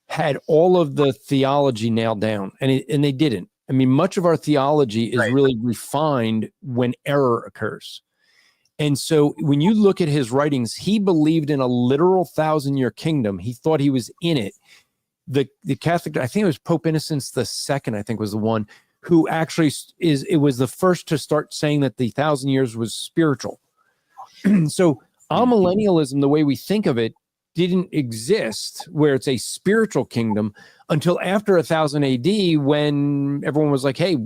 had all of the theology nailed down, and they didn't. I mean, much of our theology is really refined when error occurs. And so when you look at his writings, he believed in a literal 1,000-year kingdom. He thought he was in it. The Catholic, I think it was Pope Innocent II, I think was the one who actually it was the first to start saying that the 1,000 years was spiritual. So amillennialism, the way we think of it, didn't exist where it's a spiritual kingdom until after 1000 AD, when everyone was like, hey,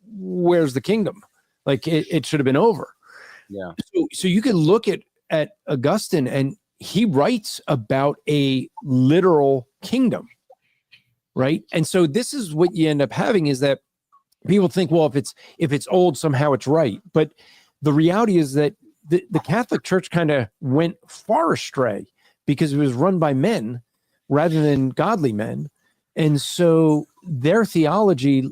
where's the kingdom? Like it should have been over. Yeah. So you can look at Augustine, and he writes about a literal kingdom, right? And so this is what you end up having, is that people think, well, if it's old, somehow it's right. But the reality is that the Catholic Church kind of went far astray because it was run by men rather than godly men. And so their theology,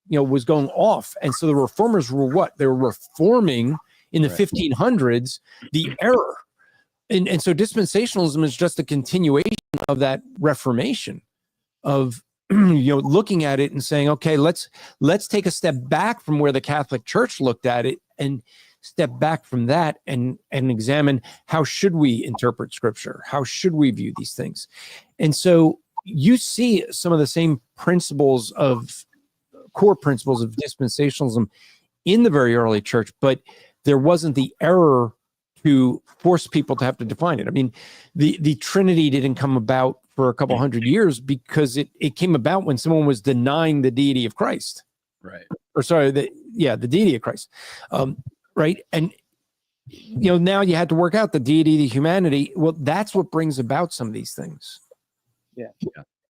was going off. And so the reformers were what? They were reforming in the 1500s, the error. And so dispensationalism is just a continuation of that reformation of, looking at it and saying, okay, let's take a step back from where the Catholic Church looked at it and step back from that and examine how should we interpret Scripture? How should we view these things? And so you see some of the same core principles of dispensationalism in the very early church, but there wasn't the error to force people to have to define it. I mean, the Trinity didn't come about for a couple hundred years because it came about when someone was denying the deity of Christ. Right. Or sorry, the deity of Christ. Right. And, now you had to work out the deity, the humanity. Well, that's what brings about some of these things. Yeah.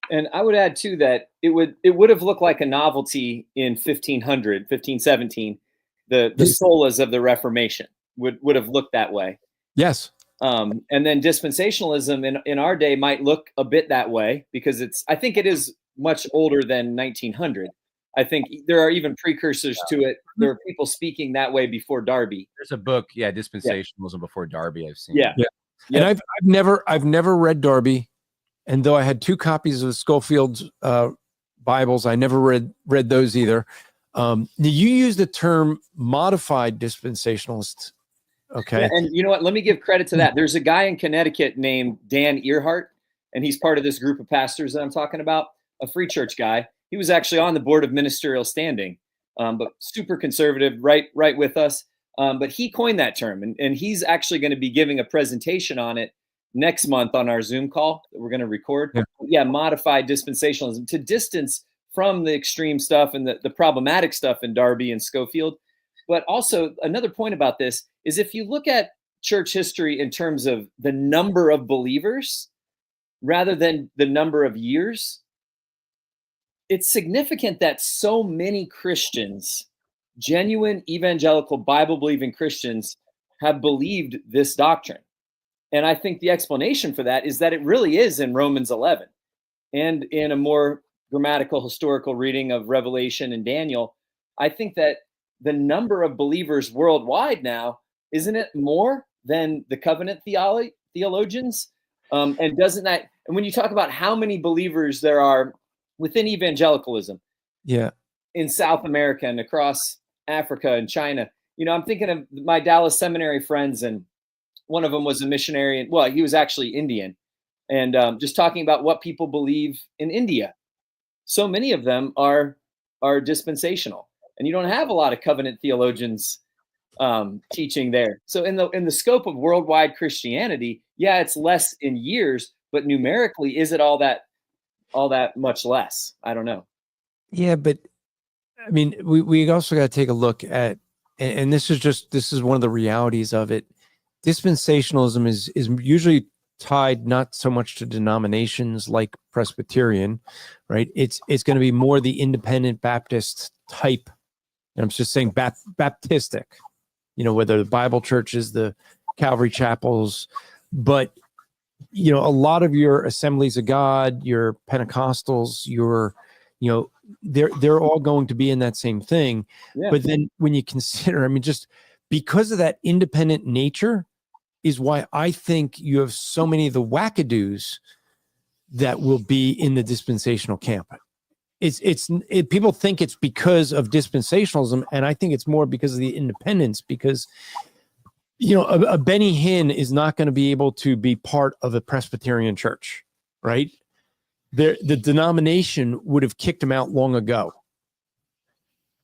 And I would add too that it would have looked like a novelty in 1517. The solas of the Reformation would have looked that way. Yes. And then dispensationalism in our day might look a bit that way because I think it is much older than 1900. I think there are even precursors to it. There are people speaking that way before Darby. There's a book, Dispensationalism Before Darby, I've seen. Yeah. And I've never read Darby, and though I had 2 copies of Schofield's Bibles, I never read those either. You use the term modified dispensationalist. Okay. Yeah, and you know what? Let me give credit to that. There's a guy in Connecticut named Dan Earhart, and he's part of this group of pastors that I'm talking about, a free church guy. He was actually on the board of ministerial standing, but super conservative, right with us. But he coined that term, and he's actually going to be giving a presentation on it next month on our Zoom call that we're going to record. Yeah, modified dispensationalism, to distance from the extreme stuff and the problematic stuff in Darby and Schofield. But also another point about this is if you look at church history in terms of the number of believers rather than the number of years, it's significant that so many Christians, genuine evangelical Bible-believing Christians, have believed this doctrine. And I think the explanation for that is that it really is in Romans 11 and in a more grammatical, historical reading of Revelation and Daniel, I think that the number of believers worldwide now, isn't it more than the covenant theologians? And doesn't that, and when you talk about how many believers there are within evangelicalism, Yeah. in South America and across Africa and China, I'm thinking of my Dallas seminary friends, and one of them was a missionary, and well, he was actually Indian, and just talking about what people believe in India. So many of them are dispensational, and you don't have a lot of covenant theologians teaching there. So in the scope of worldwide Christianity, yeah, it's less in years, but numerically, is it all that much less? I don't know. Yeah, but I mean, we also got to take a look at, and this is one of the realities of it. Dispensationalism is usually tied not so much to denominations like Presbyterian, right? It's going to be more the independent Baptist type. And I'm just saying Baptistic, whether the Bible churches, the Calvary chapels, but a lot of your Assemblies of God, your Pentecostals, they're all going to be in that same thing. Yeah. But then when you consider, just because of that independent nature is why I think you have so many of the wackadoos that will be in the dispensational camp. People think it's because of dispensationalism, and I think it's more because of the independence, because a Benny Hinn is not going to be able to be part of a Presbyterian church, right? The denomination would have kicked him out long ago.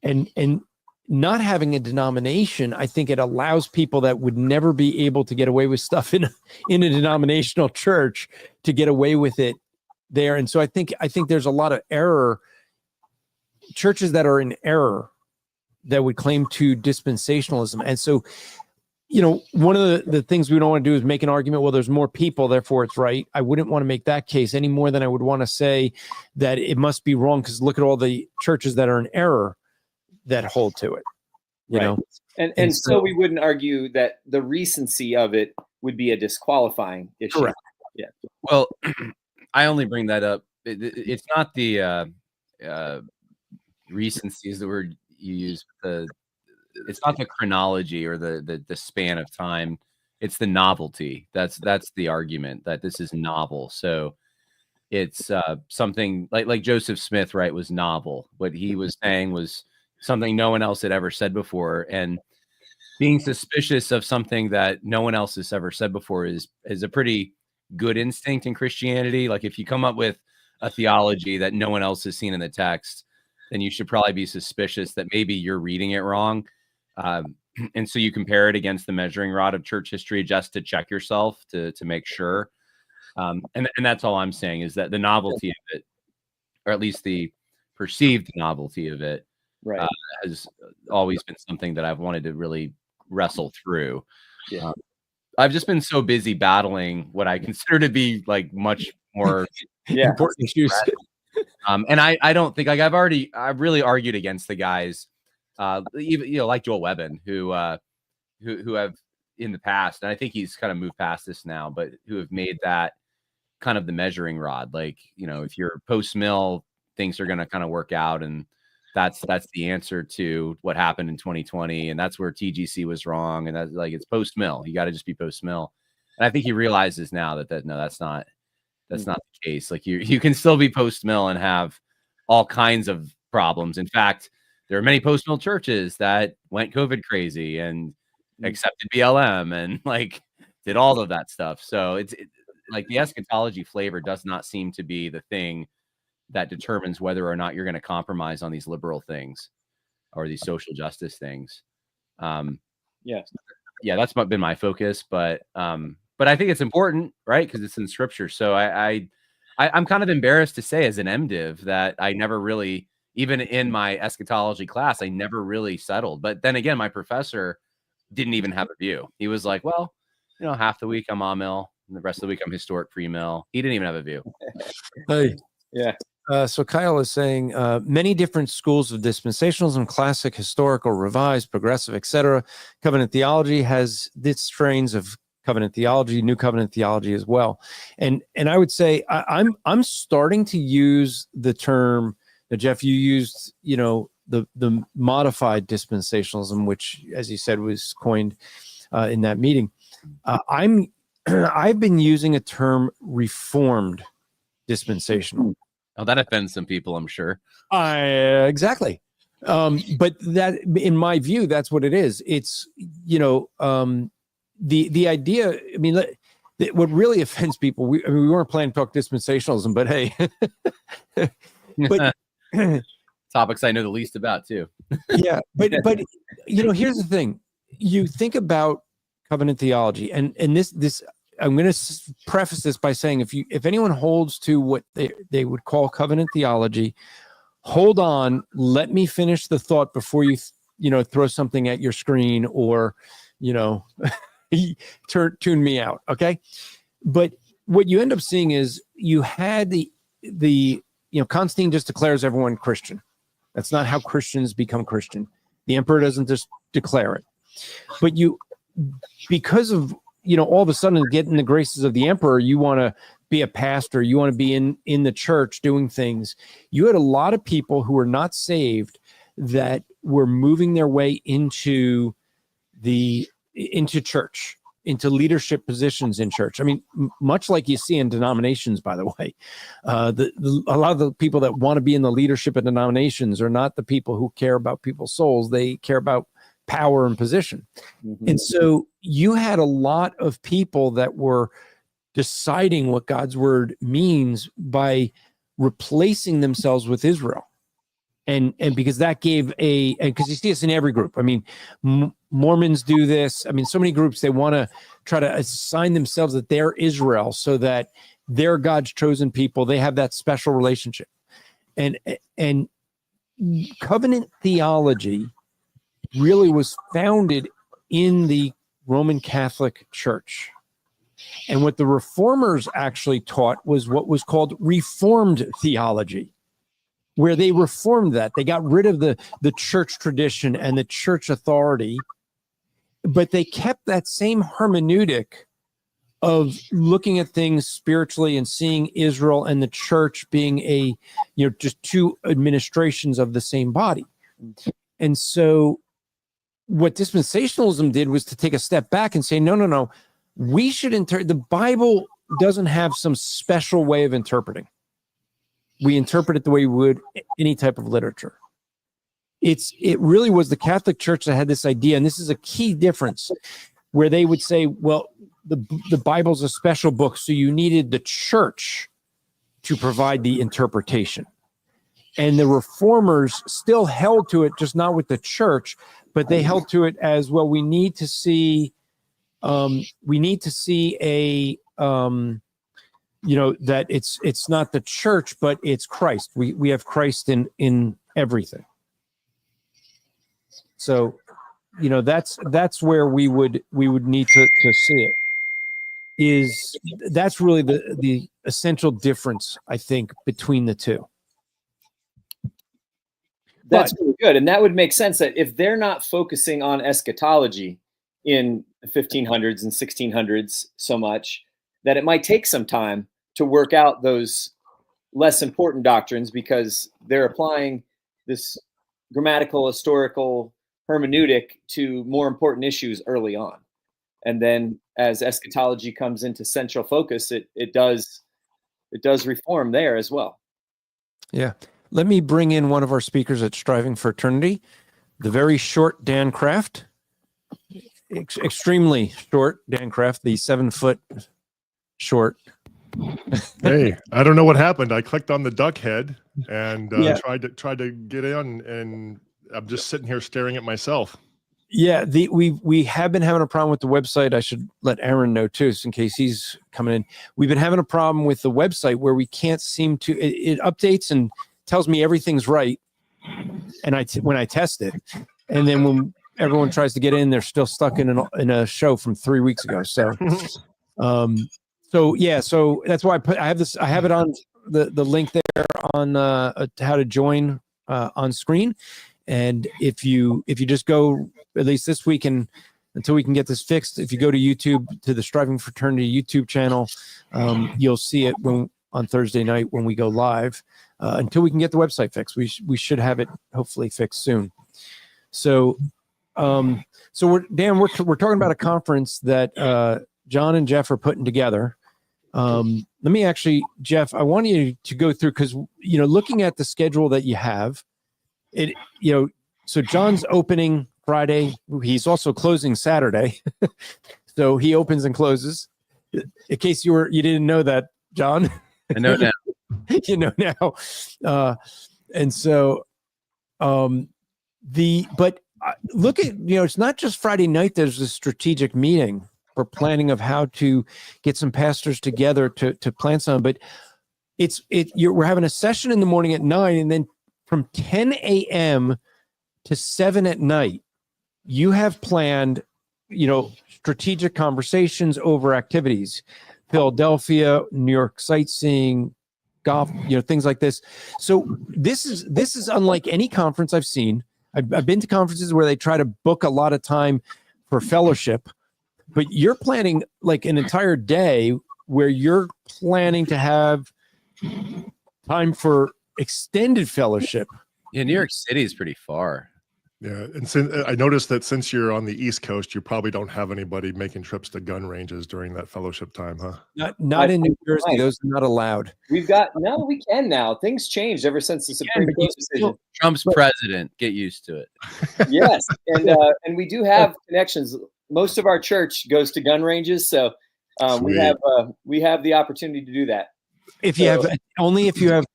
And not having a denomination, I think it allows people that would never be able to get away with stuff in a denominational church to get away with it there. And so I think there's a lot of error, churches that are in error that would claim to dispensationalism. And so, one of the things we don't want to do is make an argument, well, there's more people, therefore it's right. I wouldn't want to make that case any more than I would want to say that it must be wrong because look at all the churches that are in error that hold to it, you know? And so we wouldn't argue that the recency of it would be a disqualifying issue. Correct. Yeah. Well, I only bring that up. It's not the recency is the word you use. It's not the chronology or the span of time. It's the novelty. That's the argument, that this is novel. So it's something like Joseph Smith, right, was novel. What he was saying was something no one else had ever said before. And being suspicious of something that no one else has ever said before is a pretty good instinct in Christianity. Like if you come up with a theology that no one else has seen in the text, then you should probably be suspicious that maybe you're reading it wrong. And so you compare it against the measuring rod of church history just to check yourself to make sure. And that's all I'm saying, is that the novelty of it, or at least the perceived novelty of it, has always been something that I've wanted to really wrestle through. Yeah. I've just been so busy battling what I consider to be like much more important issues. And I don't think, like, I've really argued against the guys, even like Joel Webbon, who have in the past, and I think he's kind of moved past this now, but who have made that kind of the measuring rod. Like, if you're post-mill, things are going to kind of work out, and that's the answer to what happened in 2020, and that's where TGC was wrong, and that's like, it's post-mill. You got to just be post-mill. And I think he realizes now that no, that's not the case. Like you can still be post-mill and have all kinds of problems. In fact, there are many post-mill churches that went COVID crazy and accepted BLM and like did all of that stuff. So it's like the eschatology flavor does not seem to be the thing that determines whether or not you're going to compromise on these liberal things or these social justice things. Yeah, that's been my focus, but I think it's important, right? Because it's in scripture. So I'm kind of embarrassed to say as an MDiv that I never really, even in my eschatology class, I never really settled. But then again, my professor didn't even have a view. He was like, well, half the week I'm on-mill, and the rest of the week I'm historic pre-mill. He didn't even have a view. Hey. Yeah. So Kyle is saying many different schools of dispensationalism, classic, historical, revised, progressive, etc. Covenant theology has its strains of covenant theology, new covenant theology as well. And I would say I'm starting to use the term that Jeff, you used, the modified dispensationalism, which, as you said, was coined in that meeting. I've been using a term reformed dispensational. Oh, that offends some people, I'm sure. Exactly. But that, in my view, that's what it is. It's, the idea, I mean, what really offends people, we weren't planning to talk dispensationalism, but hey. But topics I know the least about too. Yeah, but here's the thing. You think about covenant theology, and this I'm going to preface this by saying if anyone holds to what they would call covenant theology, hold on, let me finish the thought before you throw something at your screen or tune me out, okay? But what you end up seeing is you had the Constantine just declares everyone Christian. That's not how Christians become Christian. The emperor doesn't just declare it. But because of, all of a sudden getting the graces of the emperor, you want to be a pastor, you want to be in the church doing things. You had a lot of people who were not saved that were moving their way into church, into leadership positions in church. I mean, much like you see in denominations, by the way, a lot of the people that want to be in the leadership of denominations are not the people who care about people's souls. They care about power and position. Mm-hmm. And so you had a lot of people that were deciding what God's word means by replacing themselves with Israel. And because that gave because you see this in every group. I mean, Mormons do this. I mean, so many groups, they want to try to assign themselves that they're Israel so that they're God's chosen people. They have that special relationship. And covenant theology really was founded in the Roman Catholic Church. And what the reformers actually taught was what was called Reformed theology, where they reformed that. They got rid of the church tradition and the church authority, but they kept that same hermeneutic of looking at things spiritually and seeing Israel and the church being just two administrations of the same body. And so what dispensationalism did was to take a step back and say, no, we should the Bible doesn't have some special way of interpreting. We interpret it the way we would any type of literature. It really was the Catholic Church that had this idea, and this is a key difference, where they would say, well, the Bible's a special book, so you needed the church to provide the interpretation. And the reformers still held to it, just not with the church, but they held to it as, well, we need to see that it's not the church, but it's Christ. We have Christ in everything. So, that's where we would need to see it. That's really the essential difference, I think, between the two. That's really good. And that would make sense that if they're not focusing on eschatology in the 1500s and 1600s so much, that it might take some time to work out those less important doctrines, because they're applying this grammatical, historical hermeneutic to more important issues early on. And then as eschatology comes into central focus, it does reform there as well. Yeah. Let me bring in one of our speakers at Striving for Eternity, the very short Dan Kraft, extremely short Dan Kraft, the 7-foot short. Hey, I don't know what happened. I clicked on the duck head and tried to get in, and I'm just sitting here staring at myself. Yeah, we have been having a problem with the website. I should let Aaron know too, in case he's coming in. We've been having a problem with the website where we can't seem to. It updates and tells me everything's right, and when I test it, and then when everyone tries to get in, they're still stuck in a show from 3 weeks ago. So, so that's why I have it on the link there on how to join on screen, and if you just go at least this week and until we can get this fixed. If you go to YouTube, to the Striving Fraternity YouTube channel, you'll see it on Thursday night when we go live. Until we can get the website fixed, we should have it hopefully fixed soon. So, we're talking about a conference that Jon and Jeff are putting together. Let me actually, Jeff, I want you to go through, because looking at the schedule that you have, so Jon's opening Friday. He's also closing Saturday. So he opens and closes. In case you didn't know that, Jon. I know now. You know now. And so look at, it's not just Friday night. There's a strategic meeting for planning of how to get some pastors together to plan something. But we're having a session in the morning at 9, and then from 10 a.m. to 7 at night, you have planned, strategic conversations over activities, Philadelphia, New York sightseeing, golf, things like this. So this is unlike any conference I've seen. I've been to conferences where they try to book a lot of time for fellowship, but you're planning like an entire day where you're planning to have time for extended fellowship. Yeah, New York City is pretty far. Yeah, and I noticed that since you're on the East Coast, you probably don't have anybody making trips to gun ranges during that fellowship time, huh? Not in New Jersey; those are not allowed. We can now. Things changed ever since the Supreme Court decision. Trump's president. Get used to it. Yes, and we do have connections. Most of our church goes to gun ranges, so we have the opportunity to do that. If you have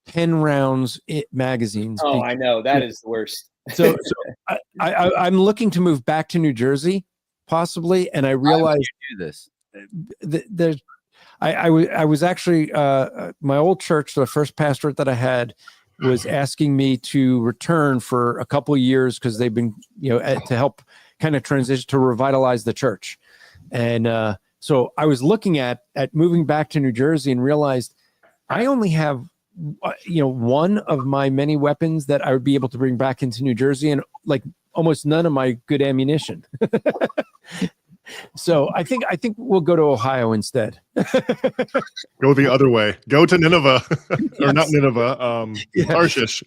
10 rounds magazines. Oh, I know that is the worst. So I'm looking to move back to New Jersey, possibly, and I realized do this. I was actually my old church, the first pastorate that I had, was asking me to return for a couple of years because they've been to help kind of transition to revitalize the church, and so I was looking at moving back to New Jersey and realized I only have one of my many weapons that I would be able to bring back into New Jersey, and like almost none of my good ammunition. So I think we'll go to Ohio instead. Go the other way. Go to Nineveh, or not Nineveh, Tarshish.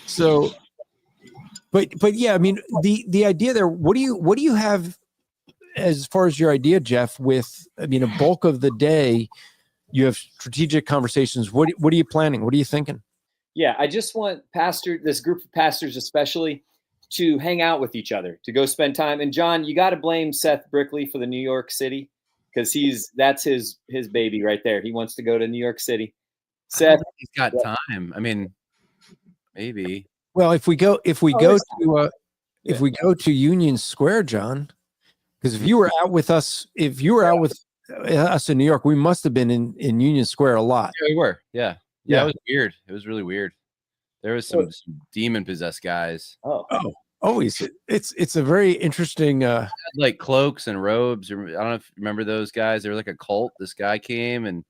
So, but yeah, I mean the idea there. What do you have as far as your idea, Jeff? With a bulk of the day, you have strategic conversations. What are you planning? What are you thinking? Yeah, I just want this group of pastors especially, to hang out with each other, to go spend time. And Jon, you got to blame Seth Brickley for the New York City, because that's his baby right there. He wants to go to New York City. Seth, he's got time. I mean, maybe. Well, if we go to Union Square, Jon, because if you were out with us in New York, we must have been in Union Square a lot. Yeah, we were. Yeah. It was weird. It was really weird. There was some demon possessed guys. Always. It's a very interesting. Like cloaks and robes. I don't know if you remember those guys. They were like a cult. This guy came and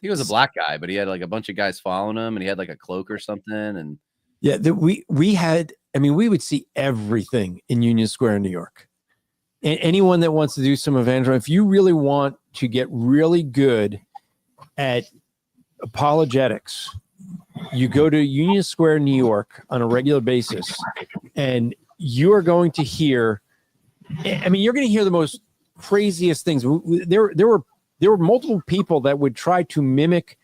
he was a black guy, but he had like a bunch of guys following him, and he had like a cloak or something. And yeah, we would see everything in Union Square in New York. Anyone that wants to do some evangelism, if you really want to get really good at apologetics, you go to Union Square, New York on a regular basis, and you are going to hear, you're going to hear the most craziest things. There were multiple people that would try to mimic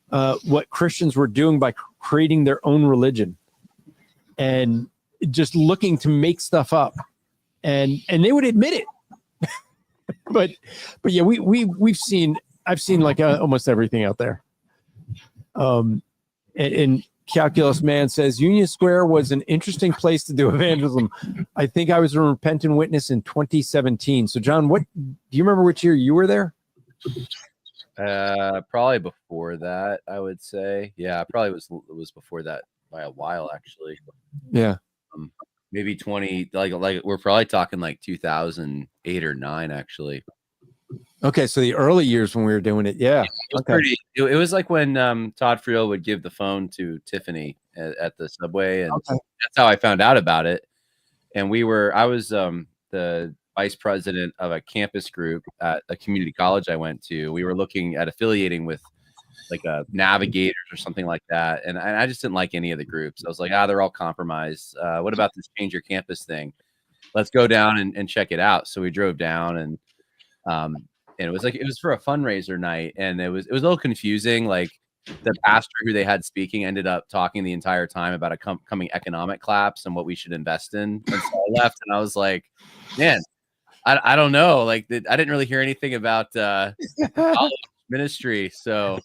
what Christians were doing by creating their own religion and just looking to make stuff up. And they would admit it, but yeah, I've seen like almost everything out there. And Calculus Man says Union Square was an interesting place to do evangelism. I think I was a repentant witness in 2017. So Jon, do you remember which year you were there? Probably before that, I would say. Yeah, probably it was before that by a while, actually. Yeah. Maybe 20, like we're probably talking like 2008 or 9, actually. Okay, so the early years when we were doing it, yeah. It was like when Todd Friel would give the phone to Tiffany at the subway, and that's how I found out about it. and I was the vice president of a campus group at a community college I went to. We were looking at affiliating with like a Navigators or something like that. And I just didn't like any of the groups. I was like, they're all compromised. What about this Change Your Campus thing? Let's go down and check it out. So we drove down and it was for a fundraiser night. And it was a little confusing. Like the pastor who they had speaking ended up talking the entire time about a coming economic collapse and what we should invest in. And so I left and I was like, man, I don't know. Like I didn't really hear anything about college ministry. So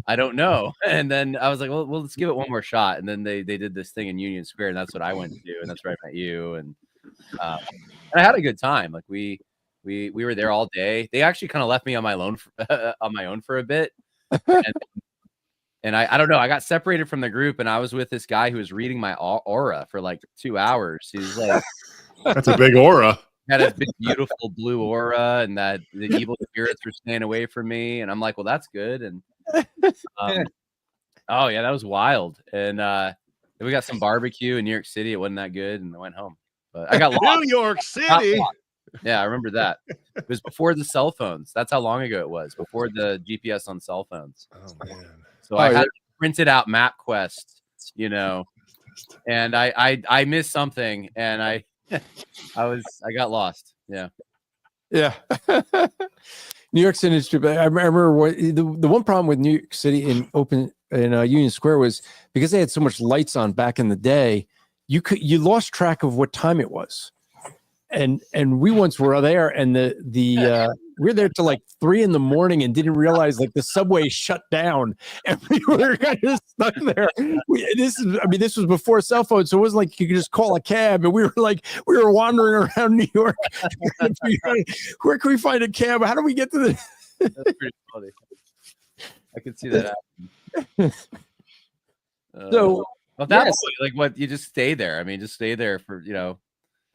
I don't know. And then I was like, well, let's give it one more shot. And then they did this thing in Union Square, and that's what I went to do. And that's where I met you. And I had a good time. Like we were there all day. They actually kind of left me on my own for a bit. And I don't know. I got separated from the group, and I was with this guy who was reading my aura for like 2 hours. He's like, that's a big aura. Had a big, beautiful blue aura, and that the evil spirits were staying away from me. And I'm like, well, that's good. And oh yeah, that was wild. And we got some barbecue in New York City. It wasn't that good, and I went home. But I got lost. New York City. Yeah, I remember that. It was before the cell phones. That's how long ago it was. Before the GPS on cell phones. Oh man. So I had printed out MapQuest, and I missed something, and I got lost. Yeah. Yeah. New York City is true, but I remember the one problem with New York City in Union Square was because they had so much lights on back in the day, you lost track of what time it was. And we once were there, and we were there till like 3 a.m. and didn't realize like the subway shut down, and we were kind of stuck there. This was before cell phones, so it wasn't like you could just call a cab. And we were wandering around New York. Where can we find a cab? How do we get to the? That's pretty funny. I could see that happening. So at that point, like, what, you just stay there? I mean, just stay there for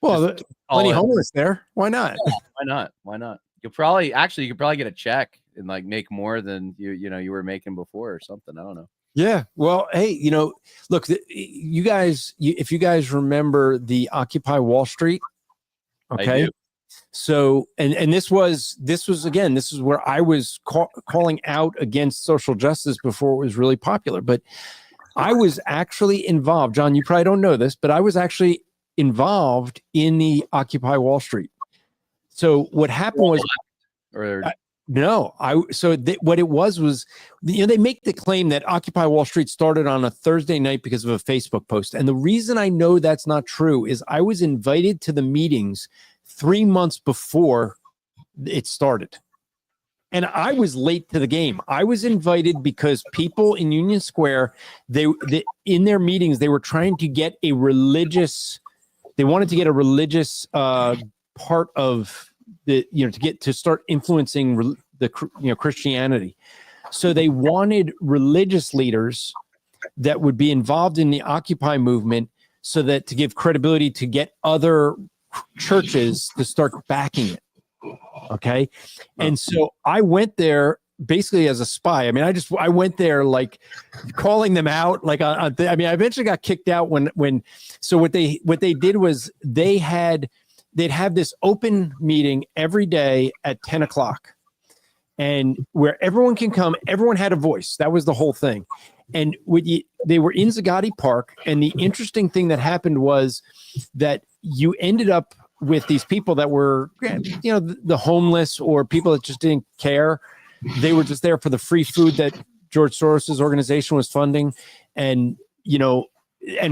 Well, plenty homeless there. Why not? Yeah, why not? You could probably get a check and like make more than you were making before or something. I don't know. Yeah. Well, hey, look, you guys, if you guys remember the Occupy Wall Street, okay. So, and this was where I was calling out against social justice before it was really popular. But I was actually involved. John, you probably don't know this, but I was actually involved in the Occupy Wall Street. So what happened was, what it was they make the claim that Occupy Wall Street started on a Thursday night because of a Facebook post. And the reason I know that's not true is I was invited to the meetings 3 months before it started. And I was late to the game. I was invited because people in Union Square, they in their meetings, they were trying to get a religious, they wanted to get a religious part of the, to start influencing Christianity. So they wanted religious leaders that would be involved in the Occupy movement, so that to give credibility to get other churches to start backing it. Okay. And so I went there basically as a spy. I mean, I went there like calling them out. Like, I eventually got kicked out so what they did was they'd have this open meeting every day at 10 o'clock, and where everyone can come, everyone had a voice. That was the whole thing. And they were in Zagati Park. And the interesting thing that happened was that you ended up with these people that were, the homeless or people that just didn't care. They were just there for the free food that George Soros's organization was funding, and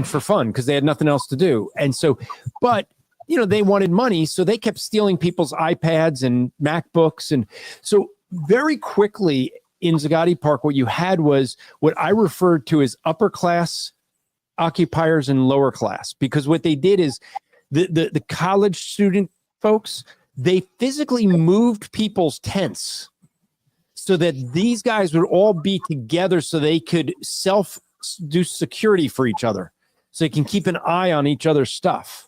for fun because they had nothing else to do. And so, but they wanted money, so they kept stealing people's iPads and MacBooks. And so very quickly in Zagati Park, what you had was what I referred to as upper class occupiers and lower class, because what they did is the college student folks, they physically moved people's tents so that these guys would all be together so they could do security for each other, so they can keep an eye on each other's stuff.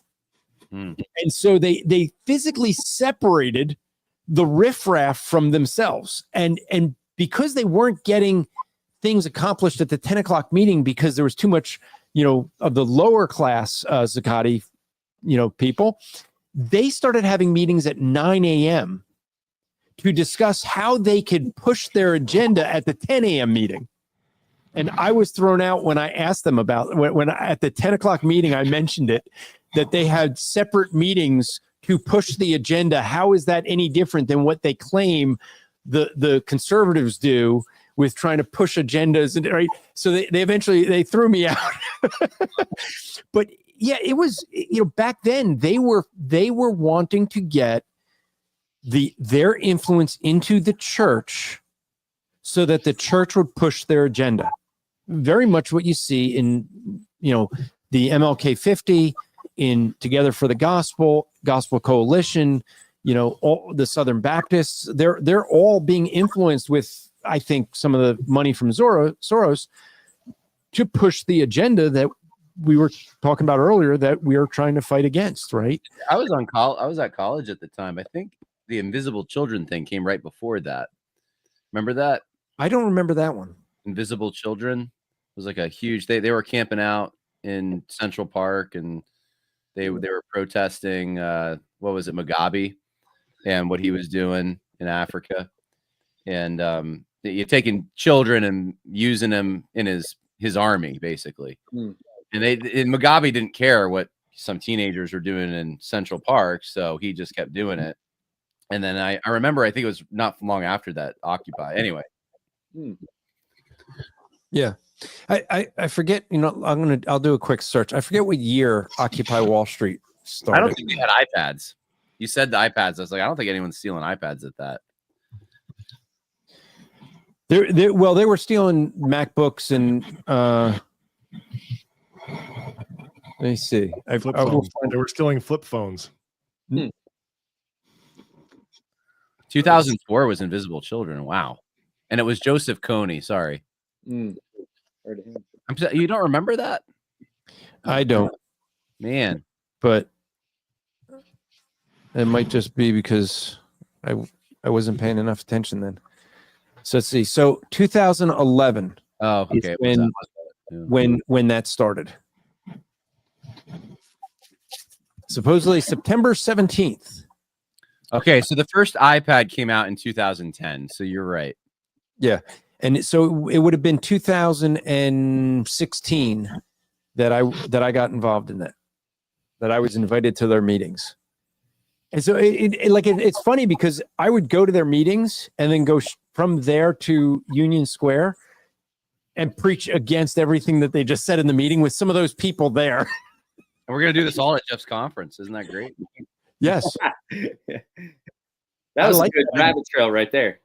And so they physically separated the riffraff from themselves. And because they weren't getting things accomplished at the 10 o'clock meeting because there was too much, of the lower class Zagati people, they started having meetings at 9 a.m. to discuss how they could push their agenda at the 10 a.m. meeting. And I was thrown out when I asked them about when at the 10 o'clock meeting, I mentioned it, that they had separate meetings to push the agenda. How is that any different than what they claim the conservatives do with trying to push agendas? And right. So they eventually threw me out. But yeah, it was, back then they were wanting to get their influence into the church so that the church would push their agenda. Very much what you see in, the MLK 50, in Together for the Gospel Coalition, all the Southern Baptists, they're all being influenced with, I think, some of the money from Soros to push the agenda that we were talking about earlier that we are trying to fight against, right? I was at college at the time. I think the Invisible Children thing came right before that. Remember that? I don't remember that one. Invisible Children was like a huge. They were camping out in Central Park, and they were protesting. What was it, Mugabe, and what he was doing in Africa, and you're taking children and using them in his army, basically. And Mugabe didn't care what some teenagers were doing in Central Park, so he just kept doing it. And then I remember, I think it was not long after that, Occupy. Anyway. Yeah. I forget, I'll do a quick search. I forget what year Occupy Wall Street started. I don't think they had iPads. You said the iPads. I was like, I don't think anyone's stealing iPads at that. They were stealing MacBooks and let me see. They were stealing flip phones. 2004 was Invisible Children. Wow. And it was Joseph Kony. Sorry. You don't remember that? I don't. Man. But it might just be because I wasn't paying enough attention then. So let's see. So 2011. Oh, okay. When that started. Supposedly September 17th. Okay, so the first iPad came out in 2010. So you're right. Yeah. And so it would have been 2016 that I got involved in that I was invited to their meetings. And so it's funny because I would go to their meetings and then go from there to Union Square and preach against everything that they just said in the meeting with some of those people there. And we're going to do this all at Jeff's conference. Isn't that great? Yes. That was a good rabbit trail right there.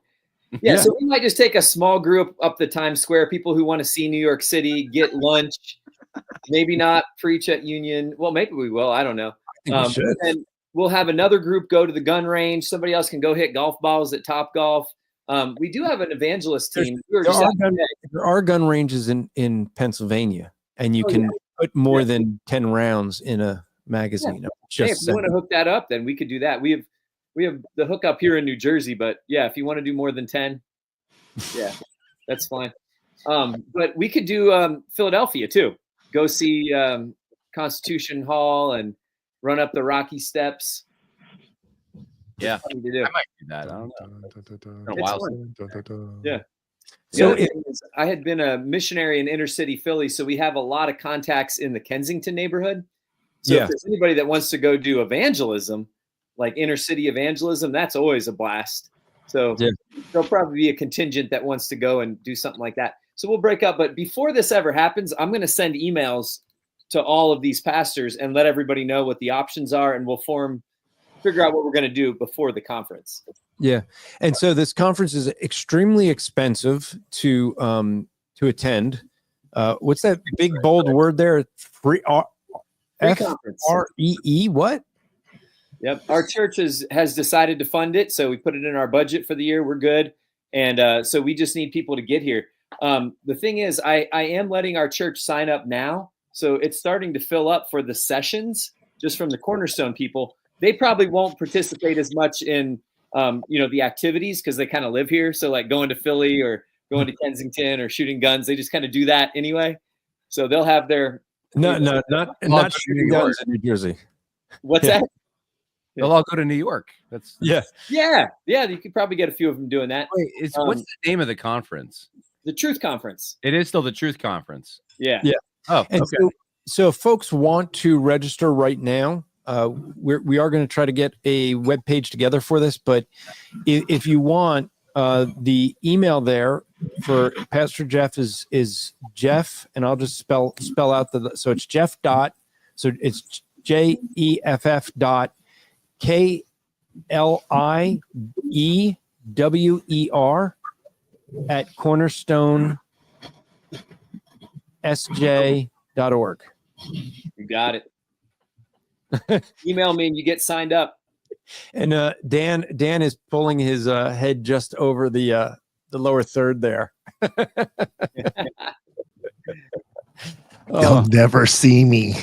Yeah, so we might just take a small group up the Times Square, people who want to see New York City, get lunch, maybe not preach at Union. Well, maybe we will. I don't know. And we'll have another group go to the gun range. Somebody else can go hit golf balls at Top Golf. We do have an evangelist team. There are gun ranges in Pennsylvania, and you can put more than 10 rounds in a magazine. Yeah. Hey, if you want to hook that up, then we could do that. We have the hookup here in New Jersey, but yeah, if you want to do more than 10, yeah, that's fine. But we could do Philadelphia too. Go see Constitution Hall and run up the Rocky Steps. Yeah, I might do that. I don't know. Yeah. So I had been a missionary in inner city Philly, so we have a lot of contacts in the Kensington neighborhood. So if there's anybody that wants to go do evangelism, like inner city evangelism, that's always a blast. So there'll probably be a contingent that wants to go and do something like that. So we'll break up. But before this ever happens, I'm going to send emails to all of these pastors and let everybody know what the options are, and we'll figure out what we're going to do before the conference. Yeah. And so this conference is extremely expensive to attend. What's that big bold word there? Free conference. FREE what? Yep. Our church has decided to fund it. So we put it in our budget for the year. We're good. And so we just need people to get here. The thing is, I am letting our church sign up now. So it's starting to fill up for the sessions just from the Cornerstone people. They probably won't participate as much in, the activities because they kind of live here. So like going to Philly or going to Kensington or shooting guns, they just kind of do that anyway. So they'll have their not shooting guns in New Jersey. What's Yeah. that? They'll all go to New York. Yeah. Yeah. You could probably get a few of them doing that. Wait, what's the name of the conference? The Truth Conference. It is still the Truth Conference. Yeah. Yeah. Oh, And okay. so if folks want to register right now, we are going to try to get a web page together for this. But if you want, the email there for Pastor Jeff is Jeff, and I'll just spell out so it's Jeff dot, so it's JEFF dot KLIEWER at cornerstonesj.org. You got it. Email me and you get signed up. And Dan is pulling his head just over the lower third there. They'll never see me.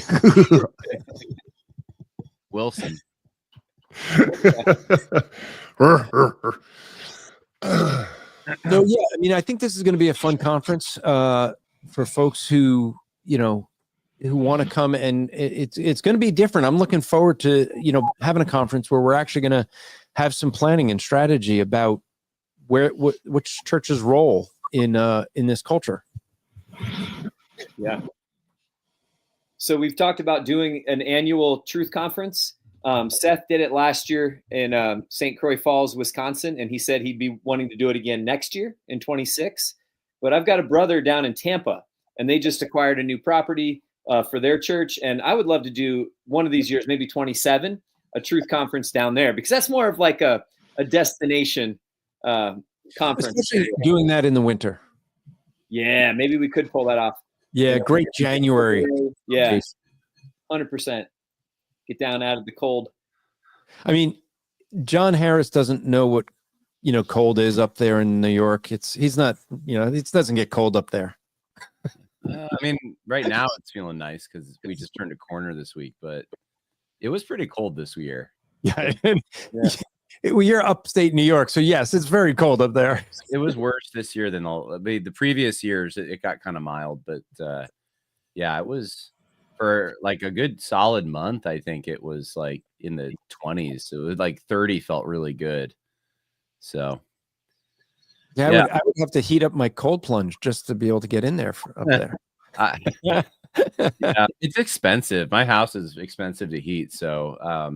Wilson. So yeah, I mean, I think this is going to be a fun conference for folks who want to come, and it's going to be different. I'm looking forward to having a conference where we're actually going to have some planning and strategy about which church's role in this culture. Yeah. So we've talked about doing an annual Truth Conference. Seth did it last year in St. Croix Falls, Wisconsin, and he said he'd be wanting to do it again next year in 26. But I've got a brother down in Tampa, and they just acquired a new property for their church, and I would love to do one of these years, maybe 27, a Truth Conference down there, because that's more of like a destination conference. Especially doing that in the winter. Yeah, maybe we could pull that off. Yeah, great January. Yeah, 100%. Get down out of the cold. I mean, Jon Harris doesn't know what cold is up there in New York. He's not, it doesn't get cold up there. I mean, right now it's feeling nice because we just turned a corner this week, but it was pretty cold this year. Yeah. Well, you're upstate New York, so yes, it's very cold up there. It was worse this year than the previous years. It got kind of mild, but yeah, it was for like a good solid month. I think it was like in the 20s. So it was like 30 felt really good. So yeah, I would have to heat up my cold plunge just to be able to get in there up there. Yeah, it's expensive. My house is expensive to heat, so I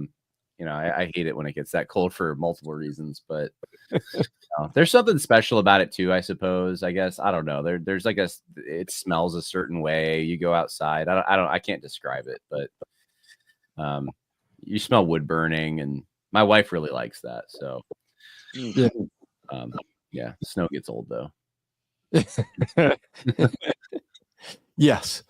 hate it when it gets that cold for multiple reasons. But there's something special about it too, I suppose. I guess I don't know. There's like it smells a certain way. You go outside. I can't describe it, but you smell wood burning, and my wife really likes that. So yeah, snow gets old though. Yes.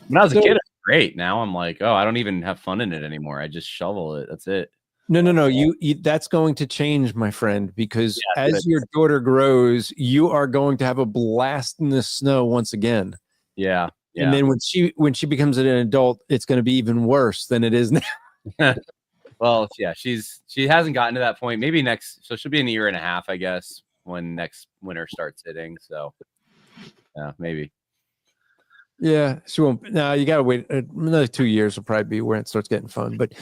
When I was a kid, it was great. Now I'm like, I don't even have fun in it anymore. I just shovel it. That's it. No. You that's going to change, my friend, because as your daughter grows, you are going to have a blast in the snow once again. Yeah. And then when she becomes an adult, it's going to be even worse than it is now. Well, yeah, she hasn't gotten to that point. Maybe so she'll be in a year and a half, I guess, when next winter starts hitting. So yeah, maybe. Yeah, she won't. No, you got to wait another 2 years will probably be where it starts getting fun. But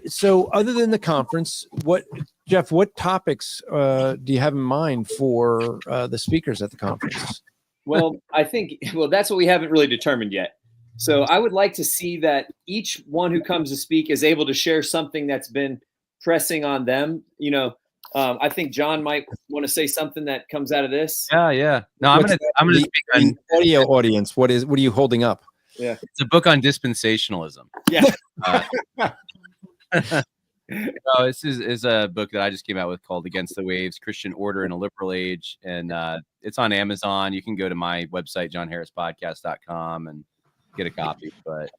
so other than the conference, what topics do you have in mind for the speakers at the conference? Well, I think that's what we haven't really determined yet. So I would like to see that each one who comes to speak is able to share something that's been pressing on them. I think Jon might want to say something that comes out of this. Yeah. No, I'm gonna speak on audio audience. What are you holding up? Yeah, it's a book on dispensationalism. Yeah. No, this is a book that I just came out with called Against the Waves: Christian Order in a Liberal Age, and it's on Amazon. You can go to my website, johnharrispodcast.com, and get a copy. But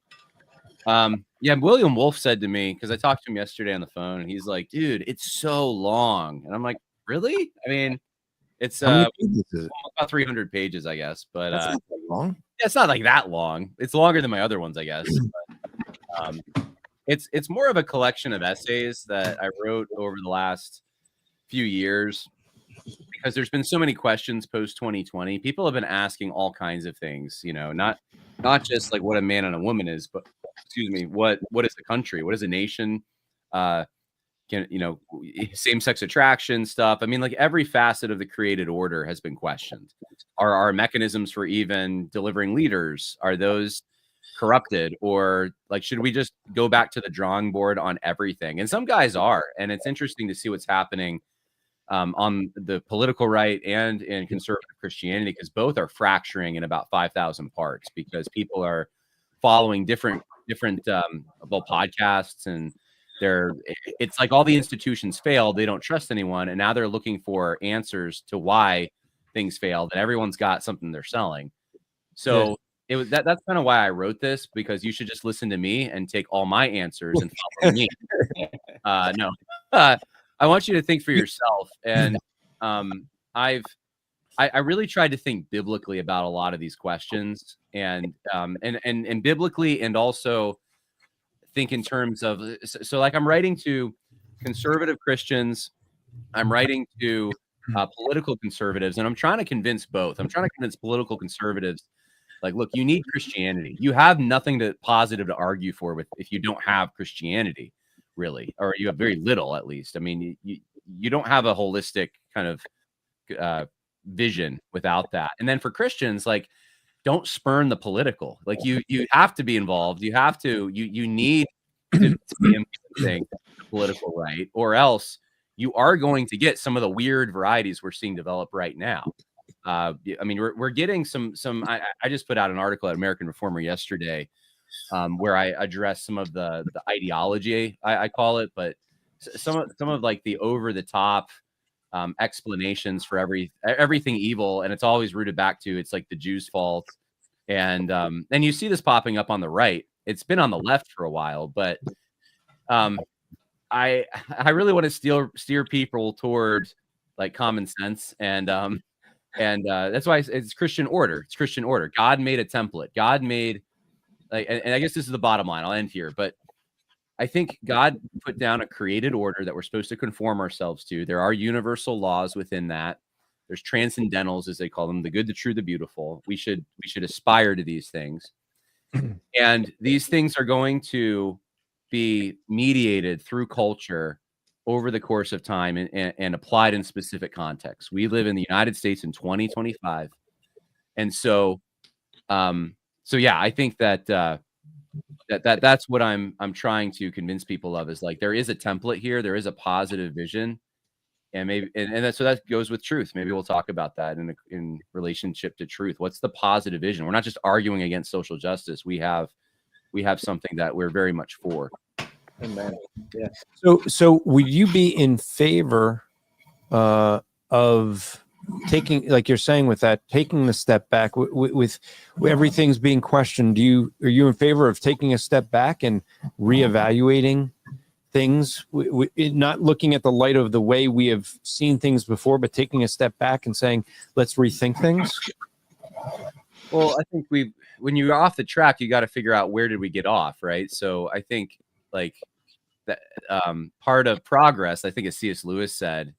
William Wolf said to me, because I talked to him yesterday on the phone, and he's like, dude, it's so long. And I'm like, really? I mean, it's about 300 pages, I guess. But that's not that long. Yeah, it's not like that long. It's longer than my other ones, I guess. But, it's more of a collection of essays that I wrote over the last few years, because there's been so many questions post 2020. People have been asking all kinds of things, not just like what a man and a woman is, but excuse me, what is a country? What is a nation? Same-sex attraction stuff. I mean, like every facet of the created order has been questioned. Are our mechanisms for even delivering leaders, are those corrupted? Or like, should we just go back to the drawing board on everything? And some guys are, and it's interesting to see what's happening on the political right and in conservative Christianity, because both are fracturing in about 5,000 parts, because people are following different podcasts, and it's like all the institutions failed. They don't trust anyone. And now they're looking for answers to why things failed. And everyone's got something they're selling. So that's kind of why I wrote this, because you should just listen to me and take all my answers and follow me. I want you to think for yourself. And I really tried to think biblically about a lot of these questions, and biblically, and also think in terms of, so like I'm writing to conservative Christians, I'm writing to political conservatives, and I'm trying to convince both. I'm trying to convince political conservatives, like, look, you need Christianity. You have nothing positive to argue for if you don't have Christianity, really, or you have very little, at least. I mean, you don't have a holistic kind of vision without that. And then for Christians, like, don't spurn the political. Like, you have to be involved. You have to, you need to be influencing the political right, or else you are going to get some of the weird varieties we're seeing develop right now. I mean, we're getting some. I just put out an article at American Reformer yesterday, where I address some of the ideology, I call it, but some of like the over the top explanations for everything evil, and it's always rooted back to, it's like the Jews' fault, and you see this popping up on the right. It's been on the left for a while, but I really want to steer people towards like common sense, and that's why it's Christian order. It's Christian order. God made a template. God made, like, and I guess this is the bottom line. I'll end here, but I think God put down a created order that we're supposed to conform ourselves to. There are universal laws within that. There's transcendentals, as they call them, the good, the true, the beautiful. We should aspire to these things. And these things are going to be mediated through culture over the course of time, and applied in specific contexts. We live in the United States in 2025. And so yeah, I think that that's what I'm trying to convince people of, is like, there is a template here, there is a positive vision, and maybe so that goes with truth. Maybe we'll talk about that in relationship to truth. What's the positive vision? We're not just arguing against social justice. We have something that we're very much for. Amen. Yeah. So would you be in favor of taking, like you're saying, with that, taking the step back with everything's being questioned? Are you in favor of taking a step back and reevaluating things, not looking at the light of the way we have seen things before, but taking a step back and saying, let's rethink things? Well, I think when you're off the track, you got to figure out, where did we get off, right? So I think, like, that part of progress, I think, as C.S. Lewis said,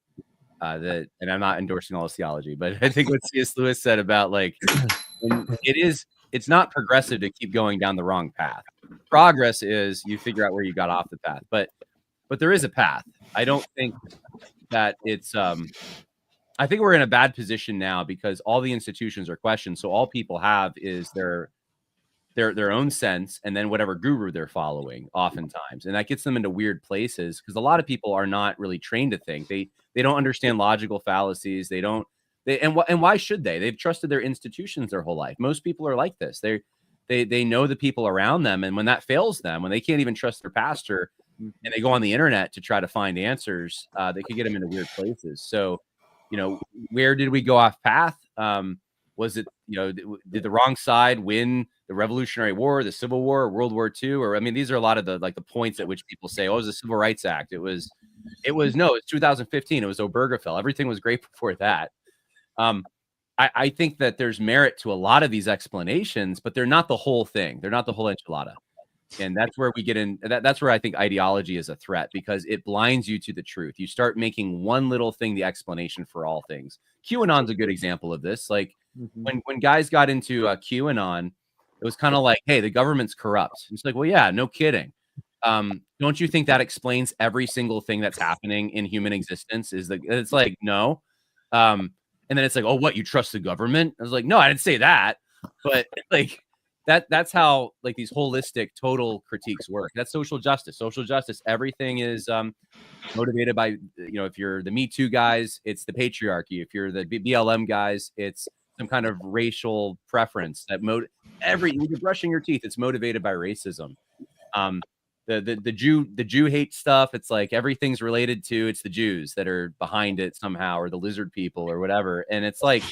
that, and I'm not endorsing all his theology, but I think what C.S. Lewis said about, like, it's not progressive to keep going down the wrong path. Progress is you figure out where you got off the path, but there is a path. I don't think that it's I think we're in a bad position now, because all the institutions are questioned. So all people have is their own sense, and then whatever guru they're following, oftentimes, and that gets them into weird places, because a lot of people are not really trained to think. They don't understand logical fallacies. And why should they? They've trusted their institutions their whole life. Most people are like this. They know the people around them, and when that fails them, when they can't even trust their pastor, and they go on the internet to try to find answers, they could get them into weird places. So, where did we go off path? Was it, did the wrong side win the Revolutionary War, the Civil War, or World War II? Or, I mean, these are a lot of the points at which people say, oh, it was the Civil Rights Act. It was 2015. It was Obergefell. Everything was great before that. I think that there's merit to a lot of these explanations, but they're not the whole thing. They're not the whole enchilada. And that's where we get in. That's where I think ideology is a threat, because it blinds you to the truth. You start making one little thing the explanation for all things. QAnon's a good example of this. Like, when guys got into QAnon, It was kind of like, hey, the government's corrupt. It's like, well, yeah, no kidding. Don't you think that explains every single thing that's happening in human existence? It's like, no. And then it's like, oh, what, you trust the government? I was like, no, I didn't say that. But like that's how like these holistic total critiques work. That's social justice. Social justice, everything is motivated by, if you're the Me Too guys, it's the patriarchy. If you're the BLM guys, it's some kind of racial preference that when you're brushing your teeth, it's motivated by racism. The Jew hate stuff, it's like everything's related to, it's the Jews that are behind it somehow, or the lizard people or whatever. And it's like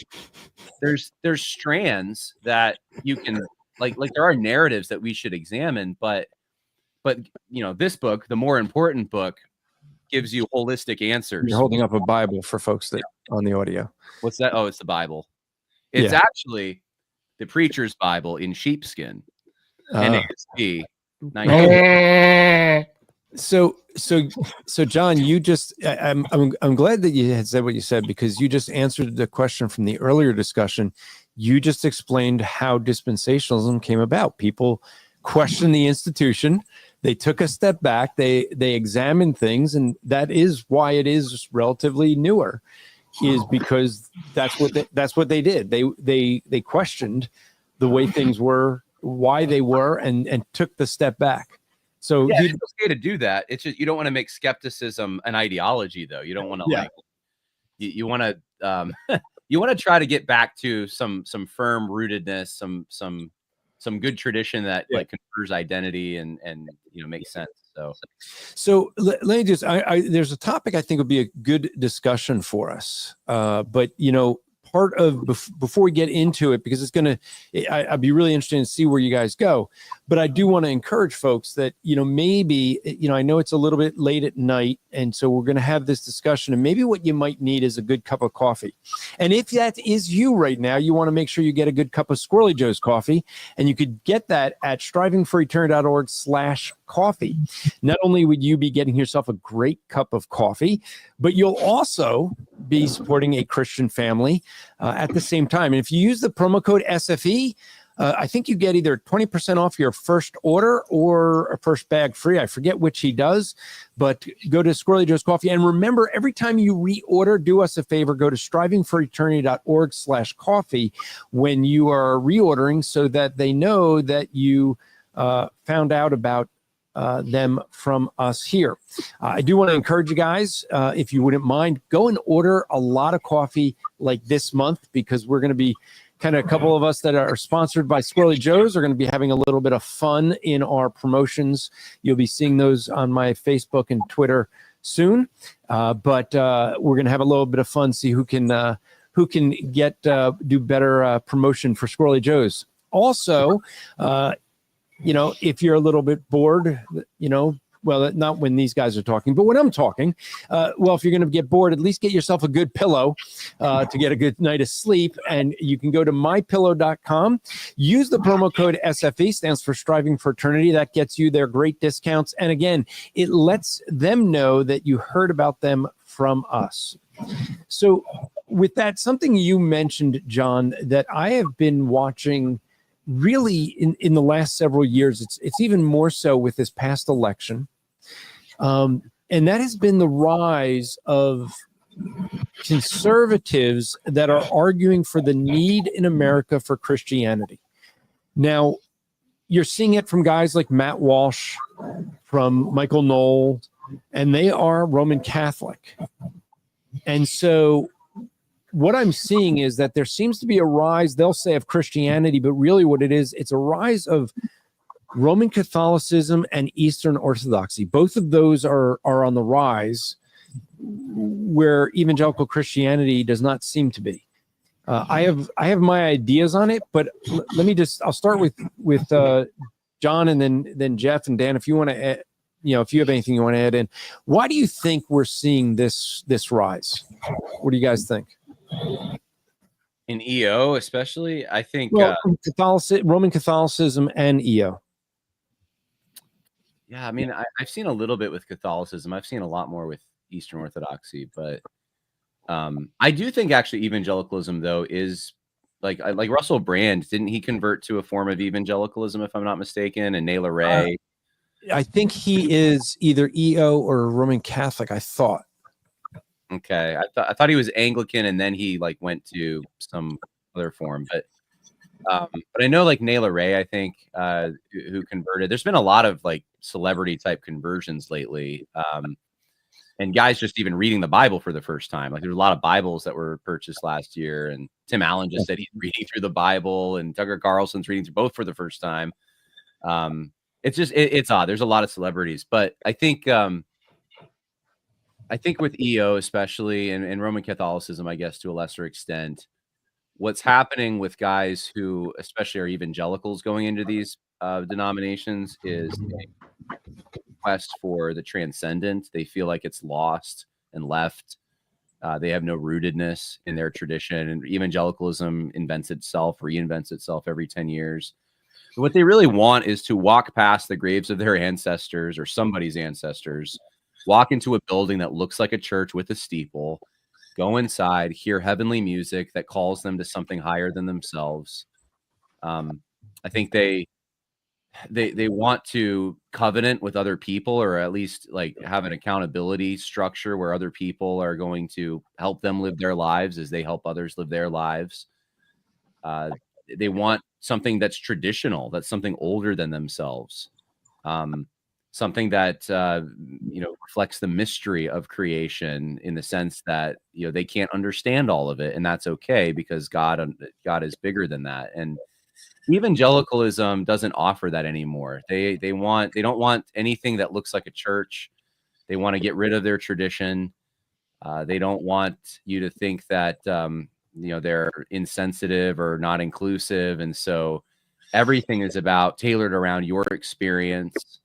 there's strands that you can like there are narratives that we should examine, but this book, the more important book, gives you holistic answers. You're holding up a Bible for folks that on the audio. What's that? Oh, it's the Bible. It's actually the preacher's Bible in sheepskin. NASB. So John, you just I'm glad that you had said what you said, because you just answered the question from the earlier discussion. You just explained how dispensationalism came about. People questioned the institution. They took a step back. They examined things, and that is why it is relatively newer, is because that's what they did. They questioned the way things were, why they were, and took the step back. So it's okay to do that. It's just, you don't want to make skepticism an ideology, though. You don't want to you want to you want to try to get back to some firm rootedness, some good tradition that like confers identity and makes sense. So let me just there's a topic I think would be a good discussion for us, but part of before we get into it, because I'd be really interested to see where you guys go, but I do want to encourage folks that maybe I know it's a little bit late at night, and so we're going to have this discussion, and maybe what you might need is a good cup of coffee. And if that is you right now, you want to make sure you get a good cup of Squirrely Joe's coffee, and you could get that at strivingforeternity.org/coffee. Not only would you be getting yourself a great cup of coffee, but you'll also be supporting a Christian family at the same time. And if you use the promo code SFE, I think you get either 20% off your first order or a first bag free. I forget which he does, but go to Squirrely Joe's Coffee. And remember, every time you reorder, do us a favor, go to strivingforeternity.org/coffee when you are reordering, so that they know that you found out about them from us here. I do want to encourage you guys, if you wouldn't mind, go and order a lot of coffee like this month, because we're going to be a couple of us that are sponsored by Squirrely Joe's are going to be having a little bit of fun in our promotions. You'll be seeing those on my Facebook and Twitter soon. But we're going to have a little bit of fun, see who can get do better promotion for Squirrely Joe's. Also, if you're a little bit bored, well, not when these guys are talking, but when I'm talking, if you're going to get bored, at least get yourself a good pillow to get a good night of sleep. And you can go to mypillow.com, use the promo code SFE, stands for Striving for Eternity. That gets you their great discounts. And again, it lets them know that you heard about them from us. So with that, something you mentioned, John, that I have been watching really in the last several years, it's even more so with this past election. And that has been the rise of conservatives that are arguing for the need in America for Christianity. Now, you're seeing it from guys like Matt Walsh, from Michael Knoll, and they are Roman Catholic. And so what I'm seeing is that there seems to be a rise, they'll say, of Christianity, but really what it is, it's a rise of Roman Catholicism and Eastern Orthodoxy. Both of those are on the rise, where evangelical Christianity does not seem to be. I have my ideas on it, but I'll start with John, and then Jeff and Dan, if you want to add, if you have anything you want to add in. Why do you think we're seeing this rise? What do you guys think? In EO, especially, I think Roman Catholicism and EO. Yeah, I mean, I've seen a little bit with Catholicism. I've seen a lot more with Eastern Orthodoxy, but I do think actually evangelicalism, though, is like Russell Brand, didn't he convert to a form of evangelicalism, if I'm not mistaken? And Naylor Ray. I think he is either EO or Roman Catholic, I thought. Okay. I thought he was Anglican and then he like went to some other form, but I know like Naylor Ray, I think, who converted. There's been a lot of like celebrity type conversions lately. And guys just even reading the Bible for the first time. Like there's a lot of Bibles that were purchased last year, and Tim Allen just said he's reading through the Bible, and Tucker Carlson's reading through both for the first time. It's just it's odd. There's a lot of celebrities, but I think with EO especially, and Roman Catholicism, I guess to a lesser extent, what's happening with guys who especially are evangelicals going into these denominations is a quest for the transcendent. They feel like it's lost and left. They have no rootedness in their tradition, and evangelicalism reinvents itself every 10 years. But what they really want is to walk past the graves of their ancestors or somebody's ancestors, walk into a building that looks like a church with a steeple, go inside, hear heavenly music that calls them to something higher than themselves. I think they want to covenant with other people, or at least like have an accountability structure where other people are going to help them live their lives as they help others live their lives. They want something that's traditional, that's something older than themselves, something that reflects the mystery of creation in the sense that they can't understand all of it, and that's okay because God is bigger than that. And evangelicalism doesn't offer that anymore. They don't want anything that looks like a church. They want to get rid of their tradition. They don't want you to think that they're insensitive or not inclusive, and so everything is tailored around your experience.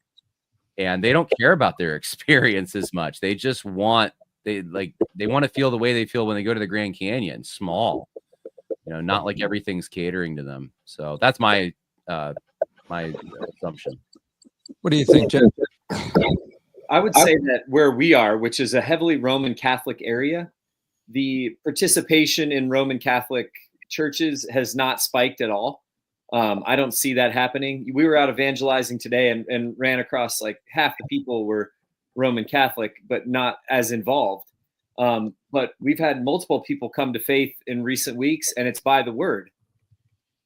And they don't care about their experience as much. They just want they want to feel the way they feel when they go to the Grand Canyon, small. Not like everything's catering to them. So that's my assumption. What do you think, Jeff? I would say that where we are, which is a heavily Roman Catholic area, the participation in Roman Catholic churches has not spiked at all. I don't see that happening. We were out evangelizing today and ran across like half the people were Roman Catholic, but not as involved. But we've had multiple people come to faith in recent weeks, and it's by the word.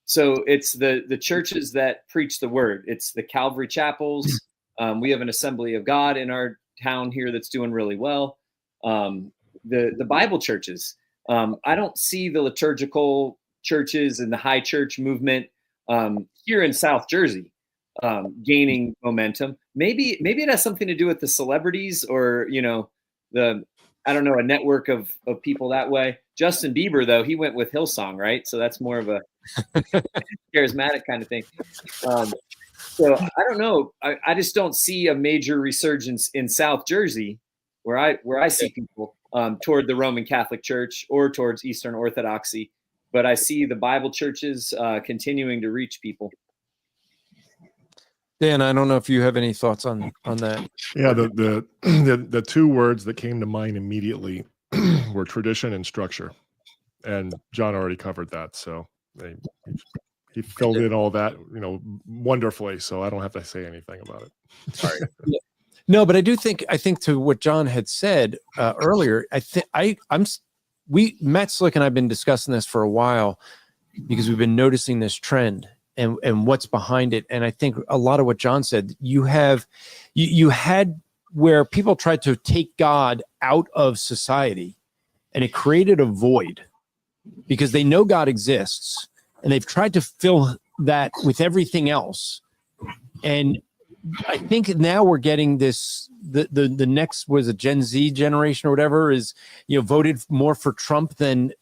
So it's the churches that preach the word. It's the Calvary chapels. We have an Assembly of God in our town here that's doing really well. The Bible churches. I don't see the liturgical churches and the high church movement here in South Jersey gaining momentum. Maybe it has something to do with the celebrities or a network of people that way. Justin Bieber, though, he went with Hillsong, right? So that's more of a charismatic kind of thing. So I don't know. I just don't see a major resurgence in South Jersey where I see people toward the Roman Catholic Church or towards Eastern Orthodoxy. But I see the Bible churches continuing to reach people. Dan, I don't know if you have any thoughts on that. Yeah, the two words that came to mind immediately were tradition and structure, and John already covered that. So he filled in all that wonderfully. So I don't have to say anything about it. Sorry. No, but I think to what John had said earlier, Matt Slick and I've been discussing this for a while because we've been noticing this trend and what's behind it. And I think a lot of what John said, you had where people tried to take God out of society, and it created a void because they know God exists and they've tried to fill that with everything else. And I think now we're getting this, the next was a Gen Z generation or whatever is, voted more for Trump than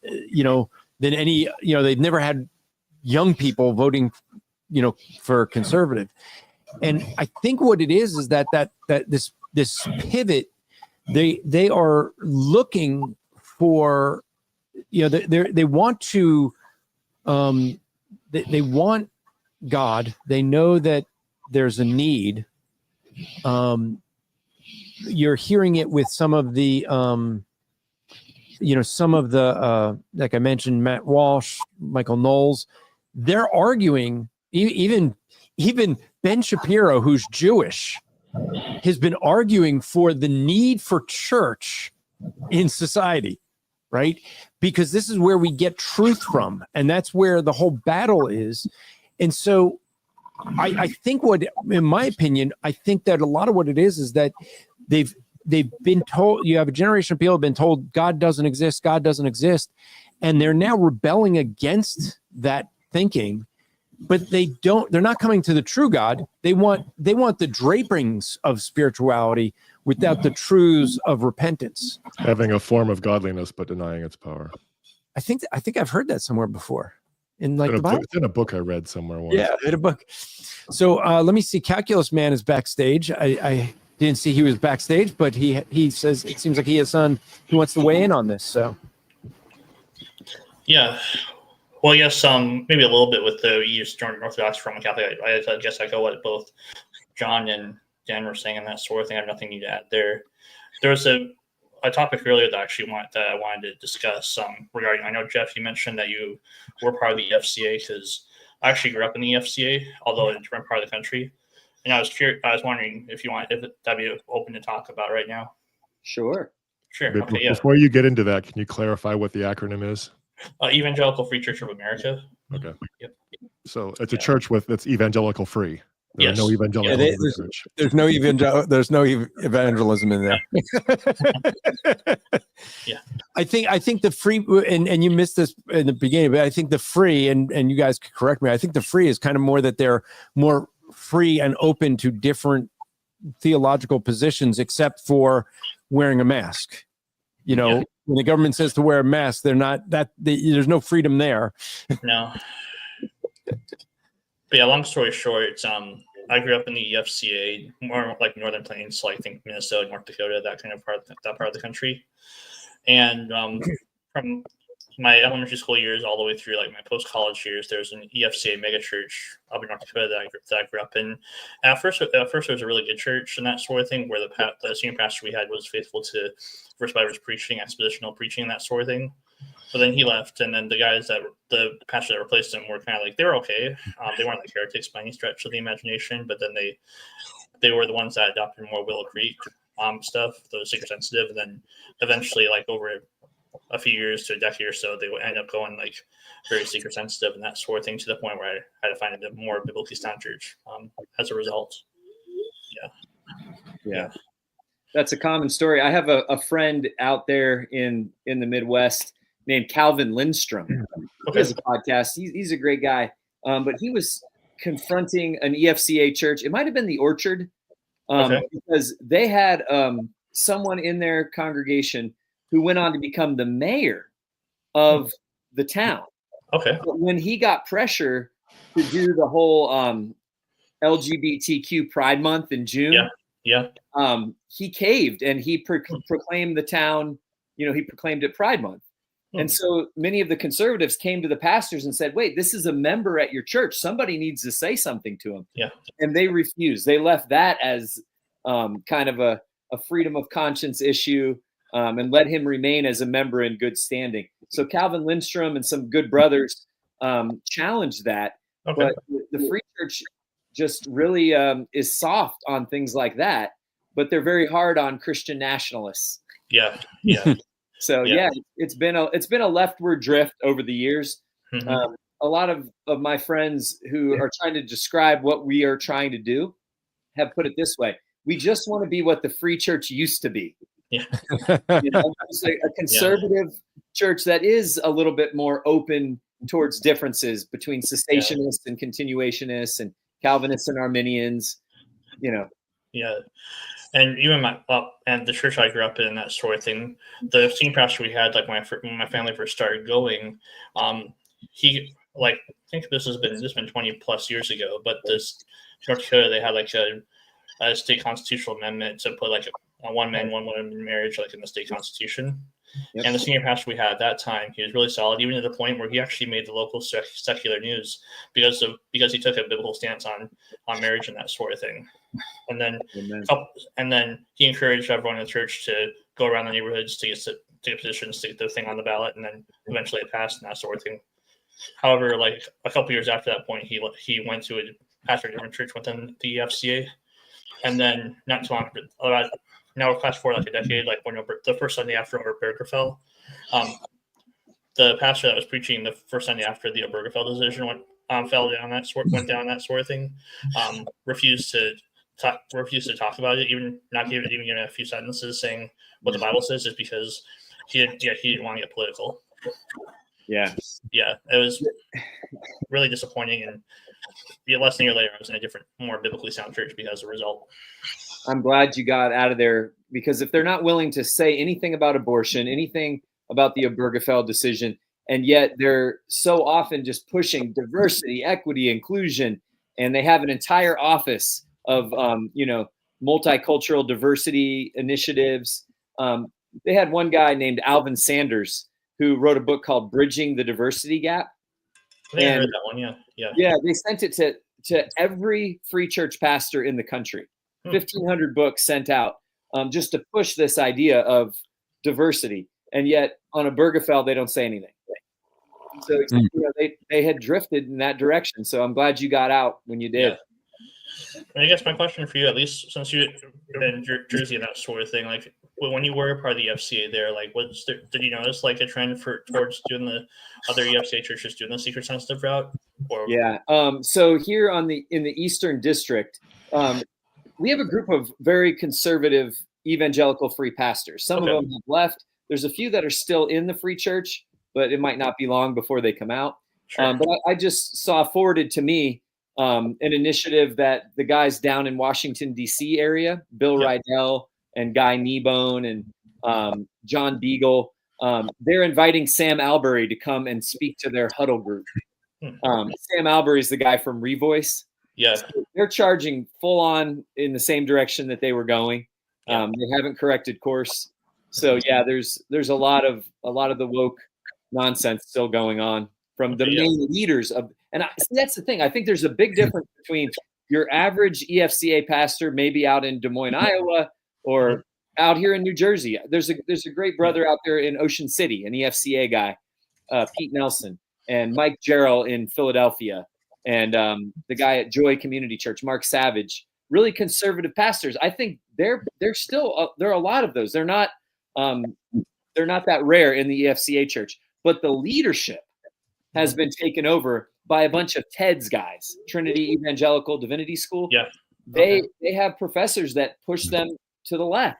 any, they've never had young people voting, for conservative. And I think what it is that this pivot, they are looking for, they want to, they want God. They know that there's a need. You're hearing it with some of the some of the, like I mentioned, Matt Walsh, Michael Knowles, they're arguing, even Ben Shapiro, who's Jewish, has been arguing for the need for church in society, right? Because this is where we get truth from, and that's where the whole battle is. And so I think in my opinion, I think that a lot of what it is that they've been told, you have a generation of people have been told God doesn't exist, and they're now rebelling against that thinking, but they're not coming to the true God. They want the drapings of spirituality without the truths of repentance. Having a form of godliness, but denying its power. I think I've heard that somewhere before. In like the Bible? It's in a book I read somewhere once. Yeah, in a book. So let me see. Calculus Man is backstage. I didn't see he was backstage, but he says it seems like he has someone who wants to weigh in on this. So yeah, well, yes, maybe a little bit with the Eastern Orthodox Roman Catholic. I guess I go what both John and Dan were saying and that sort of thing. I have nothing new to add there. There was a topic earlier that I wanted to discuss regarding. I know, Jeff, you mentioned that you were part of the EFCA because I actually grew up in the EFCA, although in a different part of the country. And I was wondering if that'd be open to talk about right now. Sure. Okay, yeah. Before you get into that, can you clarify what the acronym is? Evangelical Free Church of America. Okay. Yep. So it's a church that's evangelical free. There are no evangelical church. There's no evangelism in there. Yeah. I think the free, and you missed this in the beginning, but I think the free, and you guys could correct me, I think the free is kind of more that they're more free and open to different theological positions, except for wearing a mask. When the government says to wear a mask, they're not there's no freedom there. No. But yeah, long story short, I grew up in the EFCA, more like Northern Plains, so I think Minnesota, North Dakota, that part of the country. And from my elementary school years all the way through like my post-college years, there's an EFCA megachurch up in North Dakota that I grew up in. And at first it was a really good church and that sort of thing, where the senior pastor we had was faithful to verse by verse preaching, expositional preaching, that sort of thing. But then he left, and then the pastor that replaced him were kind of like, they were okay. They weren't like heretics by any stretch of the imagination, but then they were the ones that adopted more Willow Creek stuff, the seeker sensitive, and then eventually, like over a few years to a decade or so, they would end up going like very seeker sensitive and that sort of thing, to the point where I had to find a more biblically sound church as a result. Yeah. That's a common story. I have a friend out there in the Midwest named Calvin Lindstrom. He has a podcast. He's a great guy. But he was confronting an EFCA church. It might have been the Orchard, because they had someone in their congregation who went on to become the mayor of the town. Okay. But when he got pressure to do the whole LGBTQ Pride Month in June, he caved and he proclaimed the town, he proclaimed it Pride Month. And so many of the conservatives came to the pastors and said, wait, this is a member at your church. Somebody needs to say something to him. Yeah. And they refused. They left that as kind of a freedom of conscience issue, and let him remain as a member in good standing. So Calvin Lindstrom and some good brothers challenged that. Okay. But the Free Church just really is soft on things like that, but they're very hard on Christian nationalists. Yeah. So it's been a leftward drift over the years. Mm-hmm. A lot of my friends who are trying to describe what we are trying to do have put it this way: we just want to be what the Free Church used to be. Yeah. It's like a conservative church that is a little bit more open towards differences between cessationists and continuationists and Calvinists and Arminians. Yeah. And even and the church I grew up in, that sort of thing, the senior pastor we had, like when my family first started going, he, like, I think this has been 20 plus years ago, but this North Dakota, they had like a state constitutional amendment to put like a one man, one woman marriage, like in the state constitution. Yep. And the senior pastor we had at that time, he was really solid, even to the point where he actually made the local secular news because he took a biblical stance on marriage and that sort of thing. And then he encouraged everyone in the church to go around the neighborhoods to take a position, stick the thing on the ballot, and then eventually it passed and that sort of thing. However, like a couple years after that point, he went to a pastor different church within the FCA, and then not too long about now we're fast forward like a decade, like when the first Sunday after Obergefell, the pastor that was preaching the first Sunday after the Obergefell decision went down that sort of thing, refused to talk about it, even giving a few sentences saying what the Bible says, just because he didn't want to get political. Yeah, it was really disappointing, and less than a year later, I was in a different, more biblically sound church because of the result. I'm glad you got out of there, because if they're not willing to say anything about abortion, anything about the Obergefell decision, and yet they're so often just pushing diversity, equity, inclusion, and they have an entire office of multicultural diversity initiatives. They had one guy named Alvin Sanders who wrote a book called Bridging the Diversity Gap. I think I heard that one. Yeah. They sent it to every free church pastor in the country. 1,500 books sent out just to push this idea of diversity. And yet on Obergefell, they don't say anything. So they had drifted in that direction. So I'm glad you got out when you did. Yeah. And I guess my question for you, at least since you're in Jersey and that sort of thing, like when you were a part of the FCA there, like did you notice like a trend towards doing the other EFCA churches doing the seeker sensitive route? Or? Yeah. So here in the Eastern District, we have a group of very conservative evangelical free pastors. Some of them have left. There's a few that are still in the free church, but it might not be long before they come out. Sure. But I just saw forwarded to me an initiative that the guys down in Washington, D.C. area, Bill Rydell and Guy Kneebone and John Beagle, they're inviting Sam Albury to come and speak to their huddle group. Sam Albury is the guy from Revoice. Yeah. So they're charging full on in the same direction that they were going. They haven't corrected course. So there's a lot of the woke nonsense still going on from the main leaders of, and that's the thing. I think there's a big difference between your average EFCA pastor, maybe out in Des Moines, Iowa, or out here in New Jersey. There's a great brother out there in Ocean City, an EFCA guy, Pete Nelson, and Mike Jarrell in Philadelphia, and the guy at Joy Community Church, Mark Savage. Really conservative pastors. I think they're still there are a lot of those. They're not that rare in the EFCA church, but the leadership has been taken over by a bunch of TEDS guys, Trinity Evangelical Divinity School. Yeah. They have professors that push them to the left.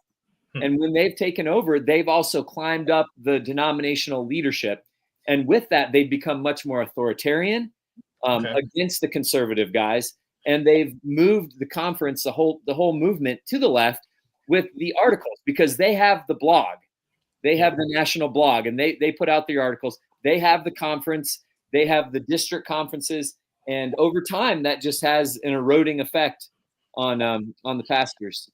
And when they've taken over, they've also climbed up the denominational leadership. And with that, they've become much more authoritarian against the conservative guys. And they've moved the conference, the whole movement to the left with the articles, because they have the blog. They have the national blog, and they put out the articles. They have the conference. They have the district conferences. And over time, that just has an eroding effect on the pastors.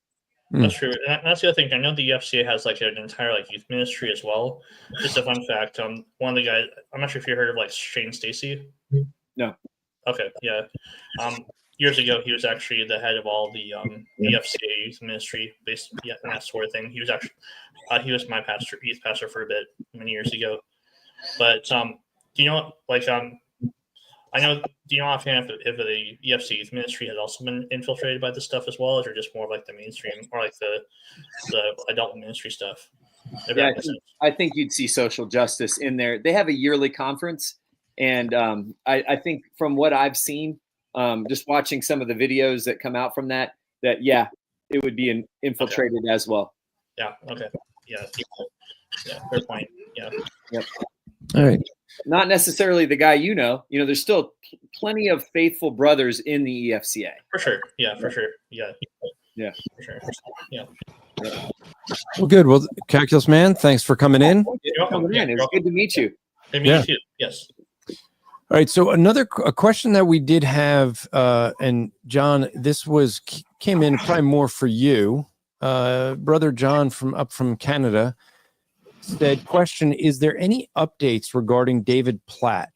That's true. And that's the other thing. I know the FCA has like an entire like youth ministry as well. Just a fun fact. One of the guys, I'm not sure if you heard of like Shane Stacy. No. Okay. Yeah. Years ago, he was actually the head of all the FCA youth ministry, and that sort of thing. He was actually he was my youth pastor for a bit many years ago. But do you know, like I know, do you know offhand if the EFC youth ministry has also been infiltrated by this stuff as well, or just more like the mainstream or like the adult ministry stuff? Yeah, I think you'd see social justice in there. They have a yearly conference, and I think from what I've seen, just watching some of the videos that come out from that it would be infiltrated as well. Yeah. Okay. Yeah. Fair point. Yeah. Yep. All right. Not necessarily the guy there's still plenty of faithful brothers in the EFCA. For sure. Yeah. For sure. Yeah. Yeah. For sure. Yeah. Well, good. Well, Calculus Man, thanks for coming in. You're welcome. It was good to meet you. Hey, me too. Yes. All right. So a question that we did have, and John, this came in probably more for you, Brother John from Canada. Said, question, is there any updates regarding David Platt?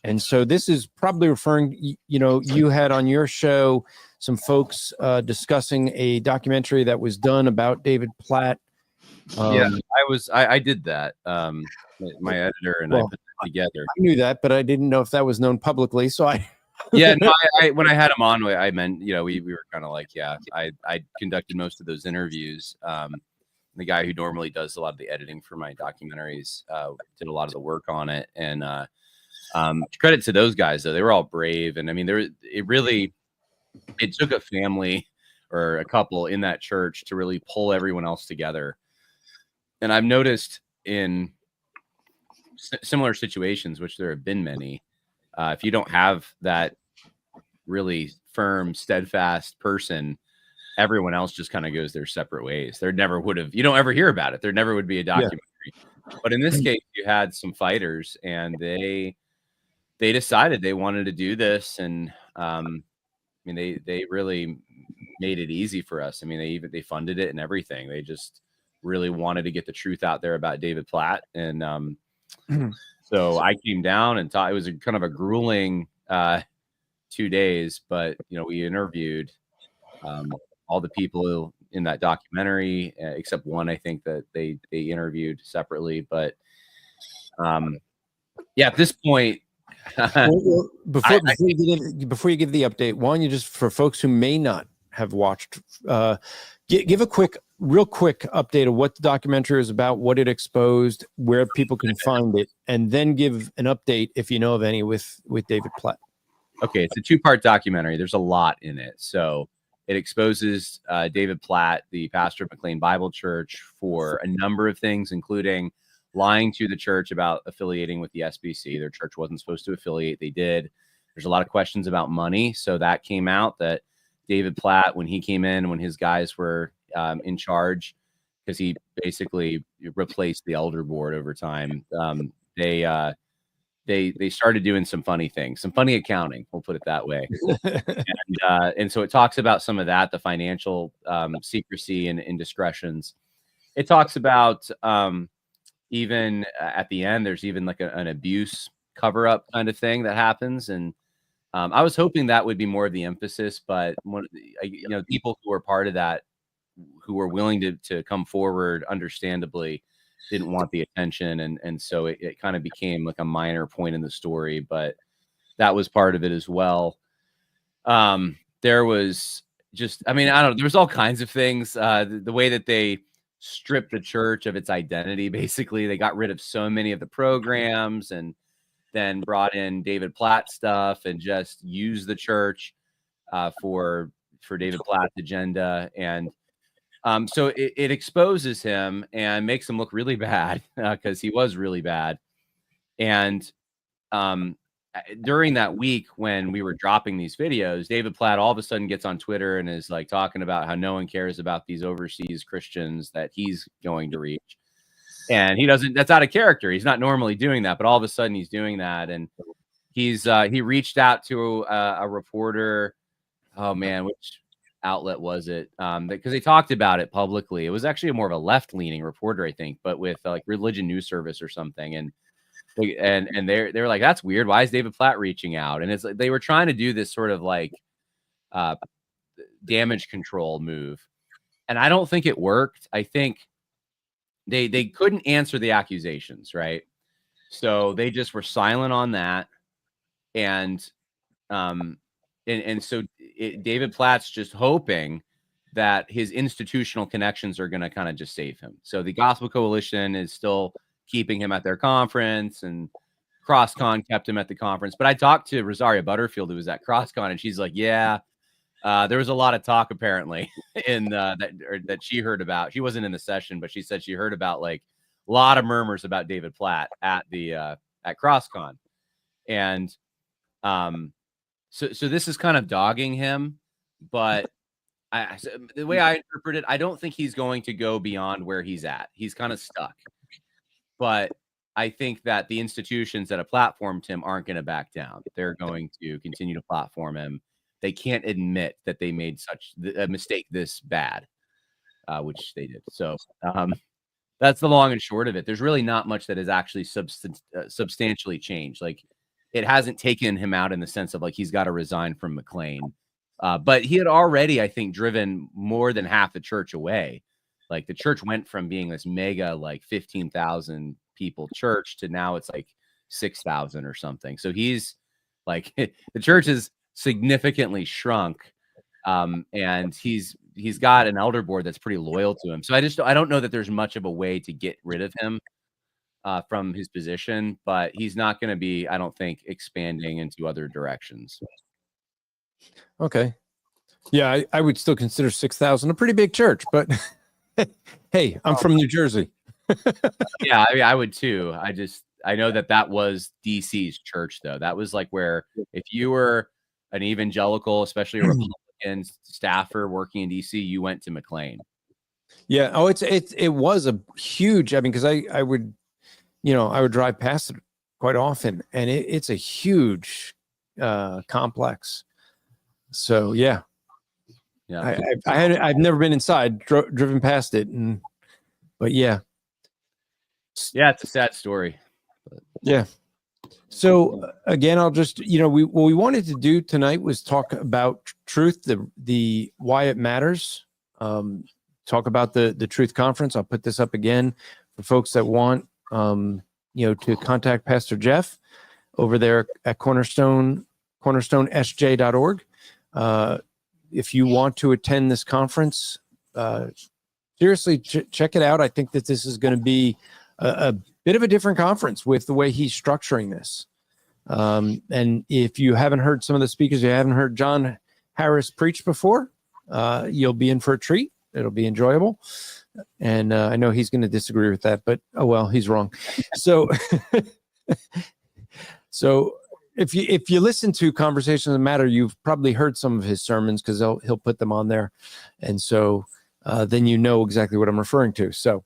And so this is probably referring, you had on your show some folks discussing a documentary that was done about David Platt Yeah, I did that. My editor and I Well, put that together. I knew that, but I didn't know if that was known publicly. So Yeah, no, I when I had him on, I meant, we were kind of like, yeah, I conducted most of those interviews. The guy who normally does a lot of the editing for my documentaries did a lot of the work on it. And credit to those guys, though. They were all brave. And I mean, it took a family or a couple in that church to really pull everyone else together. And I've noticed in similar situations, which there have been many, if you don't have that really firm, steadfast person, everyone else just kind of goes their separate ways. There never would have, you don't ever hear about it. There never would be a documentary. Yeah. But in this case, you had some fighters, and they decided they wanted to do this. And I mean, they really made it easy for us. I mean, they funded it and everything. They just really wanted to get the truth out there about David Platt. And so I came down and thought it was kind of a grueling 2 days, but we interviewed all the people in that documentary, except one, I think, that they interviewed separately. But yeah, at this point, before you give the update, why don't you just, for folks who may not have watched, give a real quick update of what the documentary is about, what it exposed, where people can find it, and then give an update, if you know of any, with David Platt. Okay, it's a 2-part documentary. There's a lot in it. So it exposes David Platt, the pastor of McLean Bible Church, for a number of things, including lying to the church about affiliating with the SBC. Their church wasn't supposed to affiliate. They did. There's a lot of questions about money. So that came out that David Platt, when he came in, when his guys were in charge, because he basically replaced the elder board over time, they started doing some funny things, some funny accounting, we'll put it that way. And so it talks about some of that, the financial secrecy and indiscretions. It talks about even at the end, there's even like an abuse cover-up kind of thing that happens. And I was hoping that would be more of the emphasis, but people who were part of that, who were willing to come forward, understandably didn't want the attention. And so it kind of became like a minor point in the story, but that was part of it as well. There was just, I mean, I don't know, there was all kinds of things. The way that they stripped the church of its identity, basically, they got rid of so many of the programs and then brought in David Platt stuff and just used the church for David Platt's agenda. And so it exposes him and makes him look really bad because he was really bad. And during that week when we were dropping these videos, David Platt all of a sudden gets on Twitter and is like talking about how no one cares about these overseas Christians that he's going to reach. And he doesn't, that's out of character. He's not normally doing that, but all of a sudden he's doing that. And he reached out to a reporter. Oh man, which outlet was it? Because they talked about it publicly. It was actually more of a left-leaning reporter, I think, but with like Religion News Service or something. And they were like, that's weird. Why is David Platt reaching out? And it's like they were trying to do this sort of like damage control move. And I don't think it worked. I think they couldn't answer the accusations, right? So they just were silent on that. And so David Platt's just hoping that his institutional connections are going to kind of just save him. So the Gospel Coalition is still keeping him at their conference, and CrossCon kept him at the conference. But I talked to Rosaria Butterfield, who was at CrossCon, and she's like, yeah, there was a lot of talk apparently in that she heard about. She wasn't in the session, but she said she heard about like a lot of murmurs about David Platt at CrossCon. And so this is kind of dogging him, but the way I interpret it, I don't think he's going to go beyond where he's at. He's kind of stuck. But I think that the institutions that have platformed him aren't going to back down. They're going to continue to platform him. They can't admit that they made such a mistake this bad, which they did. So that's the long and short of it. There's really not much that has actually substantially changed. Like, it hasn't taken him out in the sense of like he's got to resign from McLean. But he had already, I think, driven more than half the church away. Like the church went from being this mega, like 15,000 people church to now it's like 6,000 or something. So he's like, the church is significantly shrunk. And he's got an elder board that's pretty loyal to him. So I don't know that there's much of a way to get rid of him from his position, but he's not going to be, I don't think, expanding into other directions. Okay. Yeah, I would still consider 6,000 a pretty big church, but hey, I'm from New Jersey. Yeah, I mean, I would too. I know that was DC's church, though. That was like where if you were an evangelical, especially a Republican staffer working in DC, you went to McLean. Yeah. Oh, it was a huge. I mean, because I would, I would drive past it quite often, and it's a huge complex. So yeah. I've never been inside, driven past it, but yeah. Yeah, it's a sad story. Yeah. So again, I'll just, what we wanted to do tonight was talk about truth, the why it matters. Talk about the Truth Conference. I'll put this up again for folks that want, to contact Pastor Jeff over there at cornerston.sj.org. If you want to attend this conference, seriously, check it out. I think that this is going to be a bit of a different conference with the way he's structuring this. And if you haven't heard some of the speakers, you haven't heard Jon Harris preach before, you'll be in for a treat. It'll be enjoyable. And I know he's going to disagree with that, but oh well, he's wrong. So, if you listen to Conversations That Matter, you've probably heard some of his sermons because he'll put them on there, and so then you know exactly what I'm referring to. So,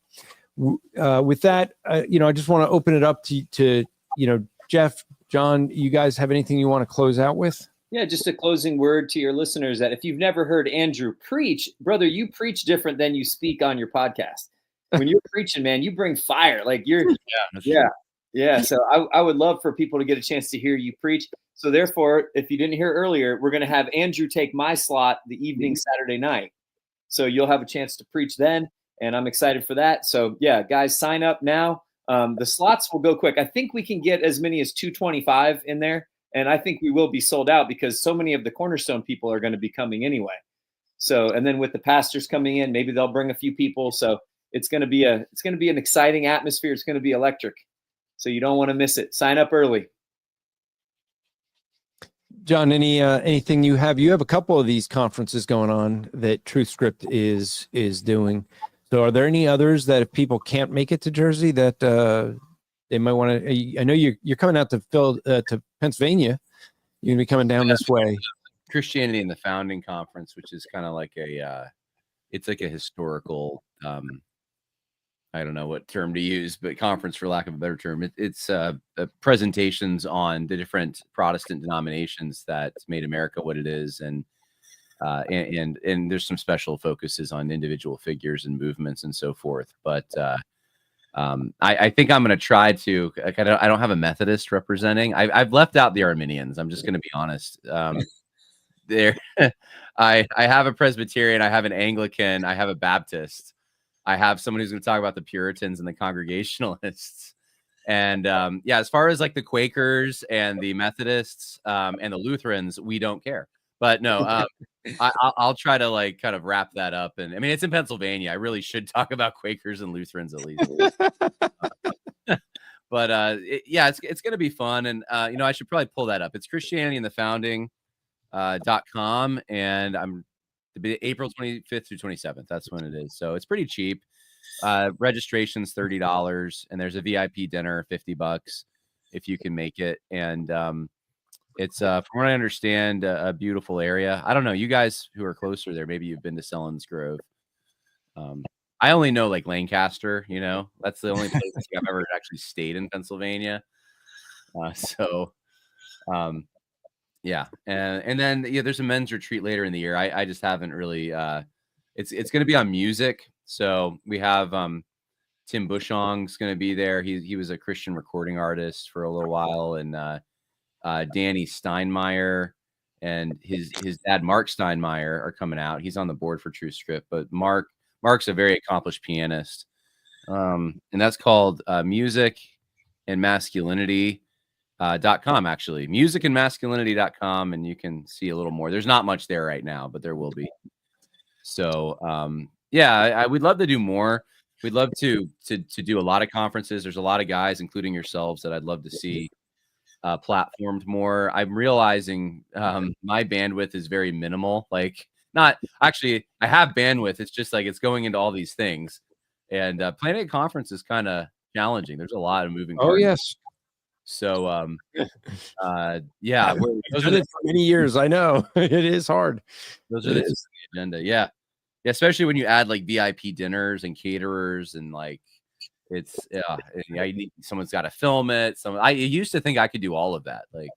with that, I just want to open it up to Jeff, John. You guys have anything you want to close out with? Yeah, just a closing word to your listeners that if you've never heard Andrew preach, brother, you preach different than you speak on your podcast. When you're preaching, man, you bring fire. Like yeah. So I would love for people to get a chance to hear you preach. So therefore, if you didn't hear earlier, we're going to have Andrew take my slot the evening Saturday night. So you'll have a chance to preach then, and I'm excited for that. So yeah, guys, sign up now. The slots will go quick. I think we can get as many as 225 in there. And I think we will be sold out because so many of the Cornerstone people are going to be coming anyway. So, and then with the pastors coming in, maybe they'll bring a few people. So it's going to be an exciting atmosphere. It's going to be electric. So you don't want to miss it. Sign up early. John, anything you have? You have a couple of these conferences going on that TruthScript is doing. So are there any others that if people can't make it to Jersey that they might want to? I know you're coming out to Pennsylvania. You're gonna be coming down this way. Christianity in the Founding Conference, which is kind of like it's like a historical, I don't know what term to use, but conference for lack of a better term. It's presentations on the different Protestant denominations that made America what it is, and there's some special focuses on individual figures and movements and so forth. But I think I'm going to try to. I don't have a Methodist representing. I've left out the Arminians. I'm just going to be honest. There, I have a Presbyterian. I have an Anglican. I have a Baptist. I have someone who's going to talk about the Puritans and the Congregationalists. And as far as like the Quakers and the Methodists and the Lutherans, we don't care. But no, I'll try to like kind of wrap that up. And I mean, it's in Pennsylvania. I really should talk about Quakers and Lutherans at least. But it's going to be fun. And, I should probably pull that up. It's ChristianityInTheFounding.com. And I'm April 25th through 27th. That's when it is. So it's pretty cheap. Registration's $30. And there's a VIP dinner, $50 if you can make it. And, it's from what I understand, a beautiful area. I don't know. You guys who are closer there, maybe you've been to Selinsgrove. I only know like Lancaster. That's the only place I've ever actually stayed in Pennsylvania. And then there's a men's retreat later in the year. I just haven't really. It's going to be on music. So we have Tim Bushong's going to be there. He was a Christian recording artist for a little while, and Danny Steinmeier and his dad Mark Steinmeier are coming out. He's on the board for TruthScript, but Mark Mark's a very accomplished pianist. And that's called Music and Masculinity. .com actually, musicandmasculinity.com, and you can see a little more. There's not much there right now, but there will be. So yeah, I would love to do more. We'd love to do a lot of conferences. There's a lot of guys, including yourselves, that I'd love to see platformed more. I'm realizing my bandwidth is very minimal. Like, not actually, I have bandwidth. It's just like it's going into all these things, and planning a conference is kind of challenging. There's a lot of moving parts. Oh yes. So, yeah, those are for many years. I know it is hard. Those are the agenda. Yeah. Especially when you add like VIP dinners and caterers and like it's someone's got to film it. I used to think I could do all of that. Like,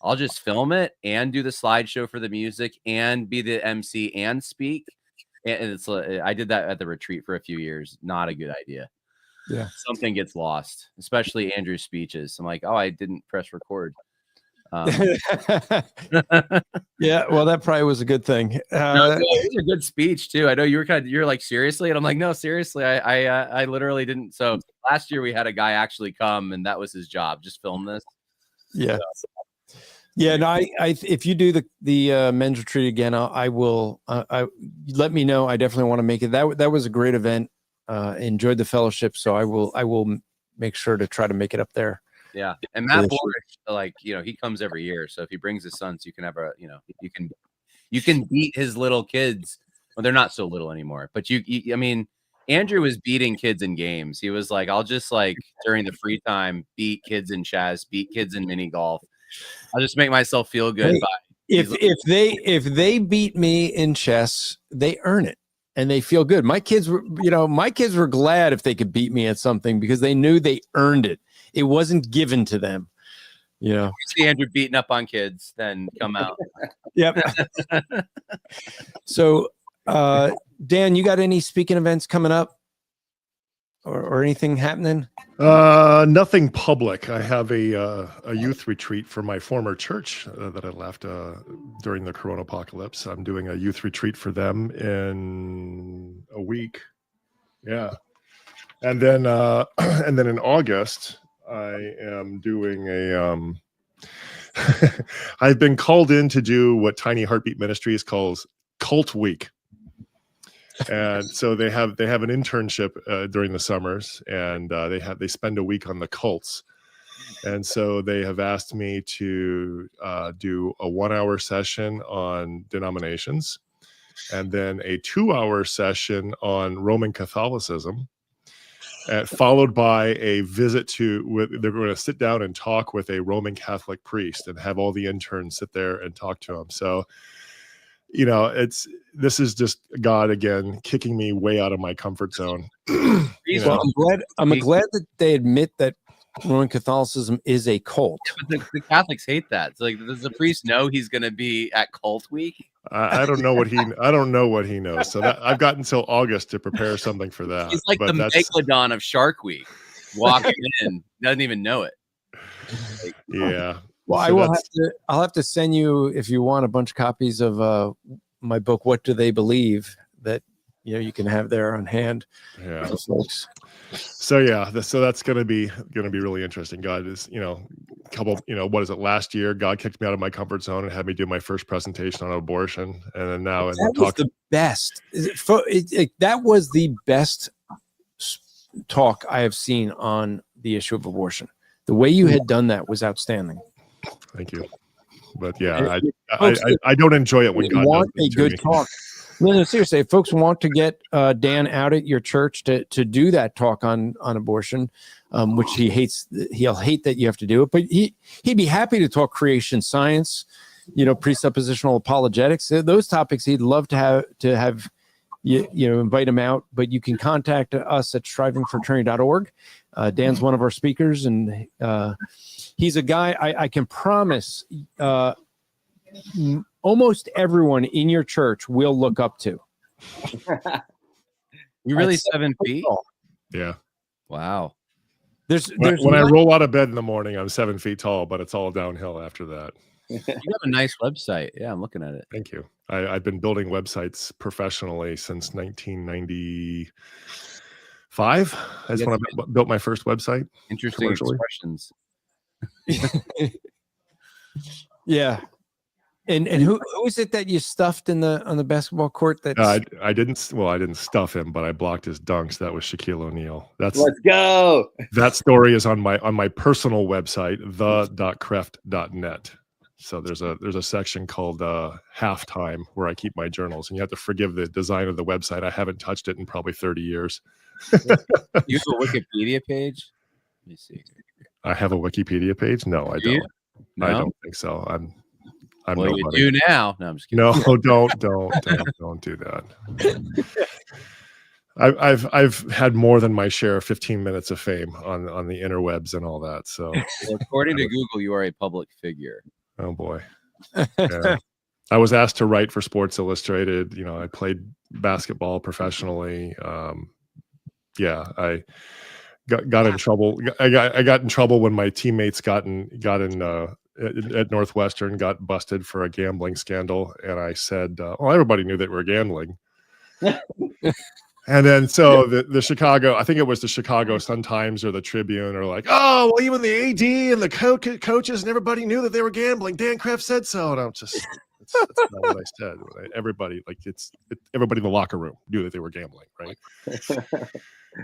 I'll just film it and do the slideshow for the music and be the MC and speak. And I did that at the retreat for a few years. Not a good idea. Yeah, something gets lost, especially Andrew's speeches. I'm like, oh, I didn't press record. Yeah, well, that probably was a good thing. No, it was a good speech too. I know you're like, seriously, and I'm like, no, seriously, I literally didn't. So last year we had a guy actually come, and that was his job, just film this. Yeah. So. Yeah, no, I if you do the men's retreat again, I will. Let me know. I definitely want to make it. That was a great event. Enjoyed the fellowship, so I will make sure to try to make it up there. Yeah, and Matt Borich, like, he comes every year, so if he brings his sons, you can have you can beat his little kids. Well, they're not so little anymore, but I mean, Andrew was beating kids in games. He was like, I'll just like during the free time beat kids in chess, beat kids in mini golf. I'll just make myself feel good. Hey, if they beat me in chess, they earn it. And they feel good. My kids were glad if they could beat me at something because they knew they earned it. It wasn't given to them. You see Andrew beating up on kids, then come out. Yep. So, Dan, you got any speaking events coming up or anything happening? Nothing public. I have a youth retreat for my former church that I left during the Corona apocalypse. I'm doing a youth retreat for them in a week. Yeah, and then in August I am doing a. I've been called in to do what Tiny Heartbeat Ministries calls Cult Week. And so they have an internship during the summers, and they spend a week on the cults. And so they have asked me to do a 1-hour session on denominations, and then a 2-hour session on Roman Catholicism, followed by a visit they're going to sit down and talk with a Roman Catholic priest and have all the interns sit there and talk to him. So, this is just God again kicking me way out of my comfort zone. Well, I'm glad that they admit that Roman Catholicism is a cult. Yeah, but the Catholics hate that. It's like, does the priest know he's going to be at Cult Week? I don't know what he knows. So I've got until August to prepare something for that. He's like the Megalodon of Shark Week, walking in, doesn't even know it. Yeah. Well, so I'll have to send you, if you want, a bunch of copies of my book, What Do They Believe, that you can have there on hand. Yeah, for folks. So so that's gonna be really interesting. God is, what is it? Last year, God kicked me out of my comfort zone and had me do my first presentation on abortion, and then now that was the best. That was the best talk I have seen on the issue of abortion. The way you had done that was outstanding. Thank you. But yeah, I don't enjoy it when God want does a good talk. No, seriously, if folks want to get Dan out at your church to do that talk on abortion, which he hates, he'll hate that you have to do it, but he'd be happy to talk creation science, presuppositional apologetics, those topics he'd love to have invite him out. But you can contact us at strivingfortrinity.org. Dan's one of our speakers, and he's a guy I can promise almost everyone in your church will look up to. You really 7 feet? Yeah. Wow. When I roll out of bed in the morning, I'm 7 feet tall, but it's all downhill after that. You have a nice website. Yeah, I'm looking at it. Thank you. I've been building websites professionally since 1995. That's when I built my first website. Interesting expressions. Yeah. And who is it that you stuffed on the basketball court? That I didn't stuff him, but I blocked his dunks. That was Shaquille O'Neal. Let's go. That story is on my personal website, the.creft.net. So there's a section called Halftime where I keep my journals, and you have to forgive the design of the website. I haven't touched it in probably 30 years. You have a Wikipedia page? Let me see. I have a Wikipedia page? No, I don't. No? I don't think so. I'm well, nobody. You do now. No, I'm just kidding. No, don't do that. I've had more than my share of 15 minutes of fame on the interwebs and all that. So according to Google, you are a public figure. Oh boy. Yeah. I was asked to write for Sports Illustrated. I played basketball professionally. I got in trouble. I got in trouble when my teammates got in at Northwestern, got busted for a gambling scandal, and I said, "Well, everybody knew that we were gambling." And then so the Chicago, I think it was the Chicago Sun-Times or the Tribune, are like, "Oh, well, even the AD and the coaches and everybody knew that they were gambling. Dan Kraft said so." And I'm just, that's not what I said. Everybody, everybody in the locker room knew that they were gambling, right?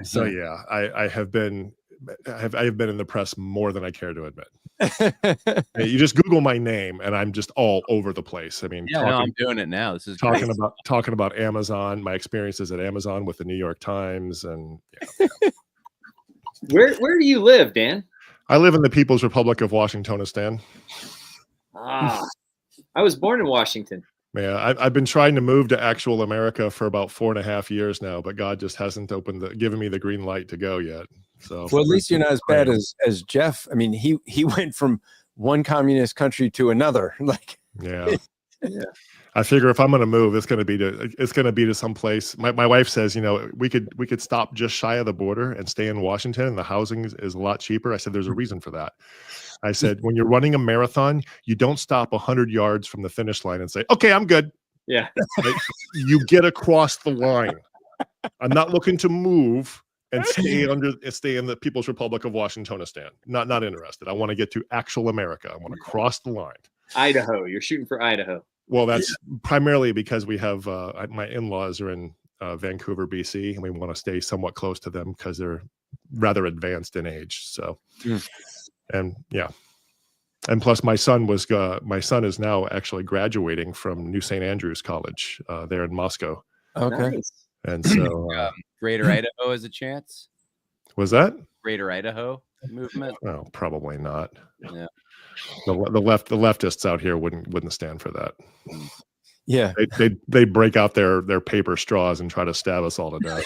So yeah, I have been in the press more than I care to admit. You just Google my name, and I'm just all over the place. I mean, I'm doing it now. This is talking about Amazon, my experiences at Amazon with the New York Times, and Where do you live, Dan? I live in the People's Republic of Washingtonistan. I was born in Washington. Yeah, I've been trying to move to actual America for about 4.5 years now, but God just hasn't given me the green light to go yet. So, well, at least you're not as bad as Jeff. I mean, he went from one communist country to another. Yeah. I figure if I'm going to move, it's going to be to some place. My wife says, we could stop just shy of the border and stay in Washington, and the housing is a lot cheaper. I said, there's a reason for that. I said, when you're running a marathon, you don't stop 100 yards from the finish line and say, "Okay, I'm good." Yeah. You get across the line. I'm not looking to move and stay in the People's Republic of Washingtonistan. Not interested. I want to get to actual America. I want to cross the line. Idaho. You're shooting for Idaho. Well, that's primarily because we have my in-laws are in Vancouver, BC, and we want to stay somewhat close to them because they're rather advanced in age. So, and plus my son is now actually graduating from New St. Andrews College there in Moscow. Okay. Nice. And so Greater Idaho has a chance. Was that Greater Idaho movement? Oh, probably not. Yeah. The leftists out here wouldn't stand for that. Yeah. They break out their paper straws and try to stab us all to death.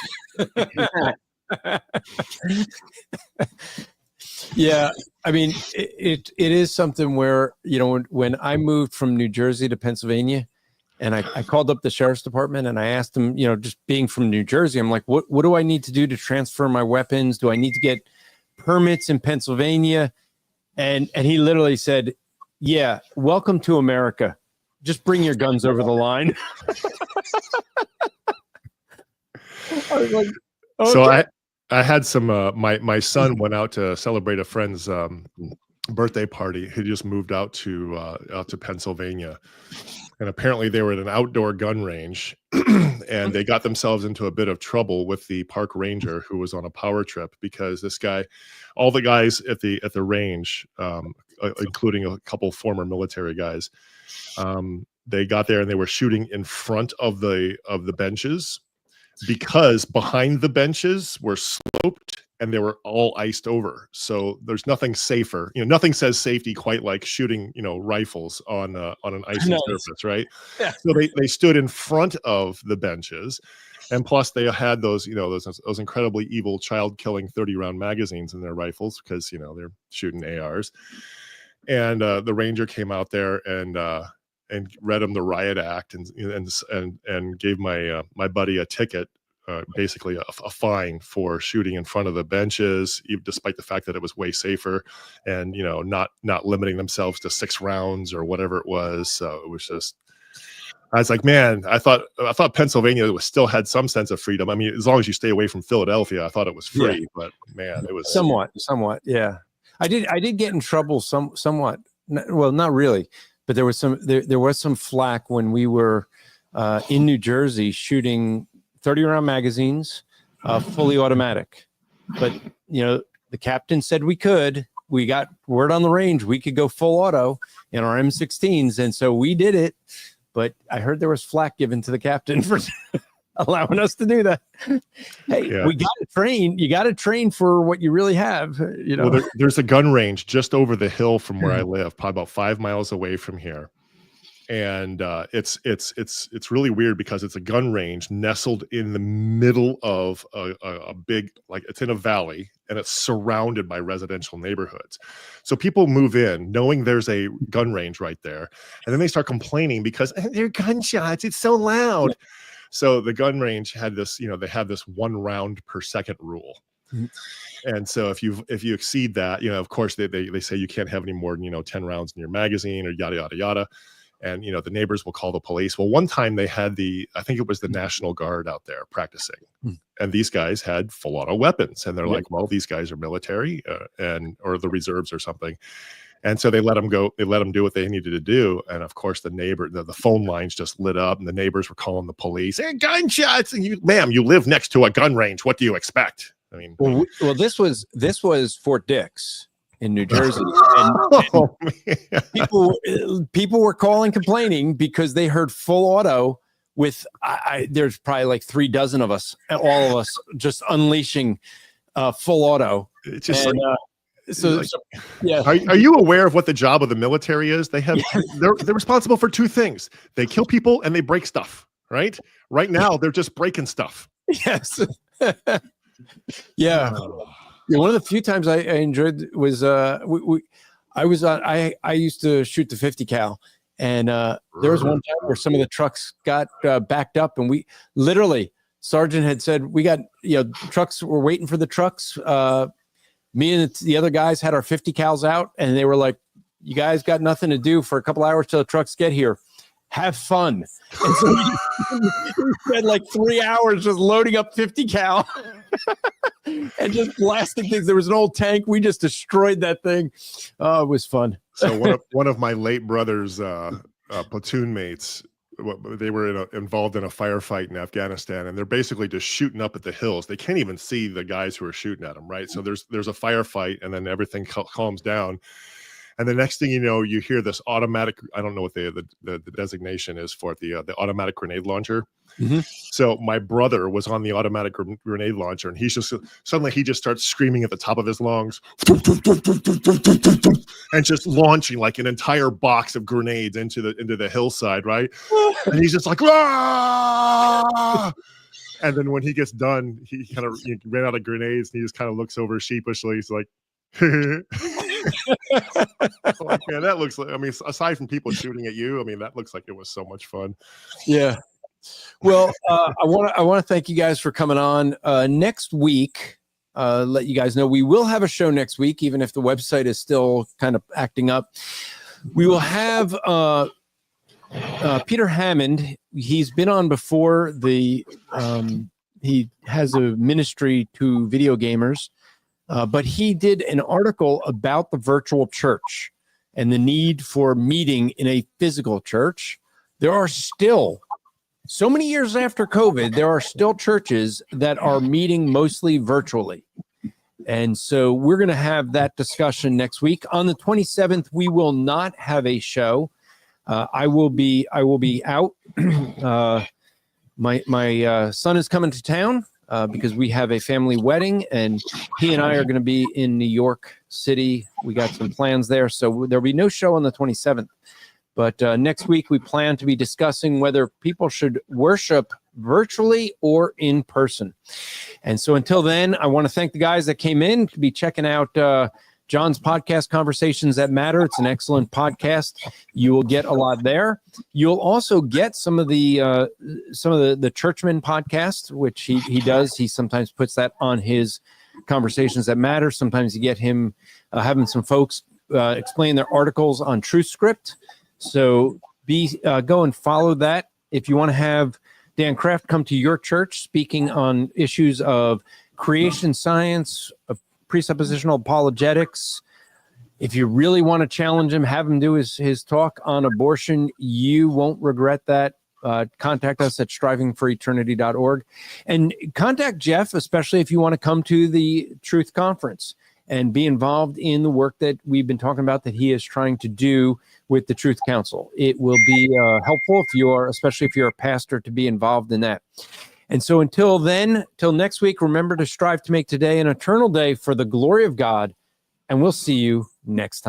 Yeah, I mean, it is something where, when I moved from New Jersey to Pennsylvania, and I called up the sheriff's department and I asked them, just being from New Jersey, I'm like, what do I need to do to transfer my weapons? Do I need to get permits in Pennsylvania? And he literally said, "Yeah, welcome to America. Just bring your guns over the line." I was like, okay. So I had some my son went out to celebrate a friend's birthday party. He just moved out to Pennsylvania, and apparently they were at an outdoor gun range, and they got themselves into a bit of trouble with the park ranger who was on a power trip because this guy, all the guys at the range, including a couple former military guys, they got there and they were shooting in front of the benches, because behind the benches were sloped and they were all iced over. So there's nothing safer. Nothing says safety quite like shooting, rifles on an icy surface, right? Yeah. So they stood in front of the benches, and plus they had those incredibly evil child-killing 30-round magazines in their rifles because they're shooting ARs. And the ranger came out there and read him the riot act and gave my buddy a ticket basically a fine for shooting in front of the benches, despite the fact that it was way safer, and not limiting themselves to 6 rounds or whatever it was. So it was just, I was like, man, I thought Pennsylvania still had some sense of freedom. I mean, as long as you stay away from Philadelphia, I thought it was free. But man, it was somewhat. Yeah, I did get in trouble somewhat. Well, not really, but there was some flack when we were in New Jersey shooting 30-round magazines, fully automatic. But the captain said we could. We got word on the range we could go full auto in our M16s, and so we did it. But I heard there was flack given to the captain for allowing us to do that. Hey, we got to train. You got to train for what you really have. Well, there's a gun range just over the hill from where I live, probably about 5 miles away from here. And it's really weird because it's a gun range nestled in the middle of a big, like, it's in a valley, and it's surrounded by residential neighborhoods. So people move in knowing there's a gun range right there, and then they start complaining because they're gunshots. It's so loud. So the gun range had this, they have this 1 round per second rule. And so if you exceed that, of course they say you can't have any more than 10 rounds in your magazine, or yada yada yada. And the neighbors will call the police. Well, one time they had I think it was the National Guard out there practicing, and these guys had full auto weapons, and they're like, well, these guys are military or the reserves or something. And so they let them go. They let them do what they needed to do. And of course, the phone lines just lit up, and the neighbors were calling the police. Hey, gunshots! And ma'am, you live next to a gun range. What do you expect? I mean, well, this was Fort Dix in New Jersey, and people were calling, complaining because they heard full auto with there's probably like 36 of us, all of us, just unleashing full auto. It's just yeah. Are you aware of what the job of the military is? They're responsible for 2 things. They kill people and they break stuff. Right now, they're just breaking stuff. Yes. Yeah. Yeah, one of the few times I enjoyed was I used to shoot the 50 cal, and there was one time where some of the trucks got backed up, and we literally, Sergeant had said, we got trucks were waiting for the trucks. Me and the other guys had our 50 cals out, and they were like, you guys got nothing to do for a couple hours till the trucks get here. Have fun. And so we spent like 3 hours just loading up 50 cal and just blasting things. There was an old tank. We just destroyed that thing. Oh, it was fun. So one of my late brother's platoon mates, they were involved in a firefight in Afghanistan, and they're basically just shooting up at the hills. They can't even see the guys who are shooting at them, right? So there's a firefight, and then everything calms down. And the next thing you know, you hear this automatic, I don't know what the designation is for it, the automatic grenade launcher. Mm-hmm. So my brother was on the automatic grenade launcher, and he just starts screaming at the top of his lungs and just launching like an entire box of grenades into the hillside, right? And he's just like, ah! And then when he gets done, he ran out of grenades, and he just kind of looks over sheepishly. He's like, like, man, that looks like, I mean, aside from people shooting at you, I mean, that looks like it was so much fun. Yeah. Well, I want to thank you guys for coming on. Next week, let you guys know we will have a show next week, even if the website is still kind of acting up. We will have Peter Hammond. He's been on before. He has a ministry to video gamers. But he did an article about the virtual church and the need for meeting in a physical church. There are still, so many years after COVID, there are still churches that are meeting mostly virtually. And so we're going to have that discussion next week. On the 27th, we will not have a show. I will be out. My son is coming to town. Because we have a family wedding, and he and I are going to be in New York City. We got some plans there, so there'll be no show on the 27th. But next week, we plan to be discussing whether people should worship virtually or in person. And so until then, I want to thank the guys that came in to be checking out John's podcast, Conversations That Matter. It's an excellent podcast. You will get a lot there. You'll also get some of the Churchman podcast, which he does. He sometimes puts that on his Conversations That Matter. Sometimes you get him having some folks explain their articles on TruthScript. So go and follow that. If you want to have Dan Kraft come to your church speaking on issues of creation science, presuppositional apologetics, if you really want to challenge him, have him do his talk on abortion, you won't regret that. Contact us at strivingforeternity.org and contact Jeff, especially if you want to come to the Truth Conference and be involved in the work that we've been talking about that he is trying to do with the Truth Council. It will be helpful especially if you're a pastor, to be involved in that. And so until next week, remember to strive to make today an eternal day for the glory of God, and we'll see you next time.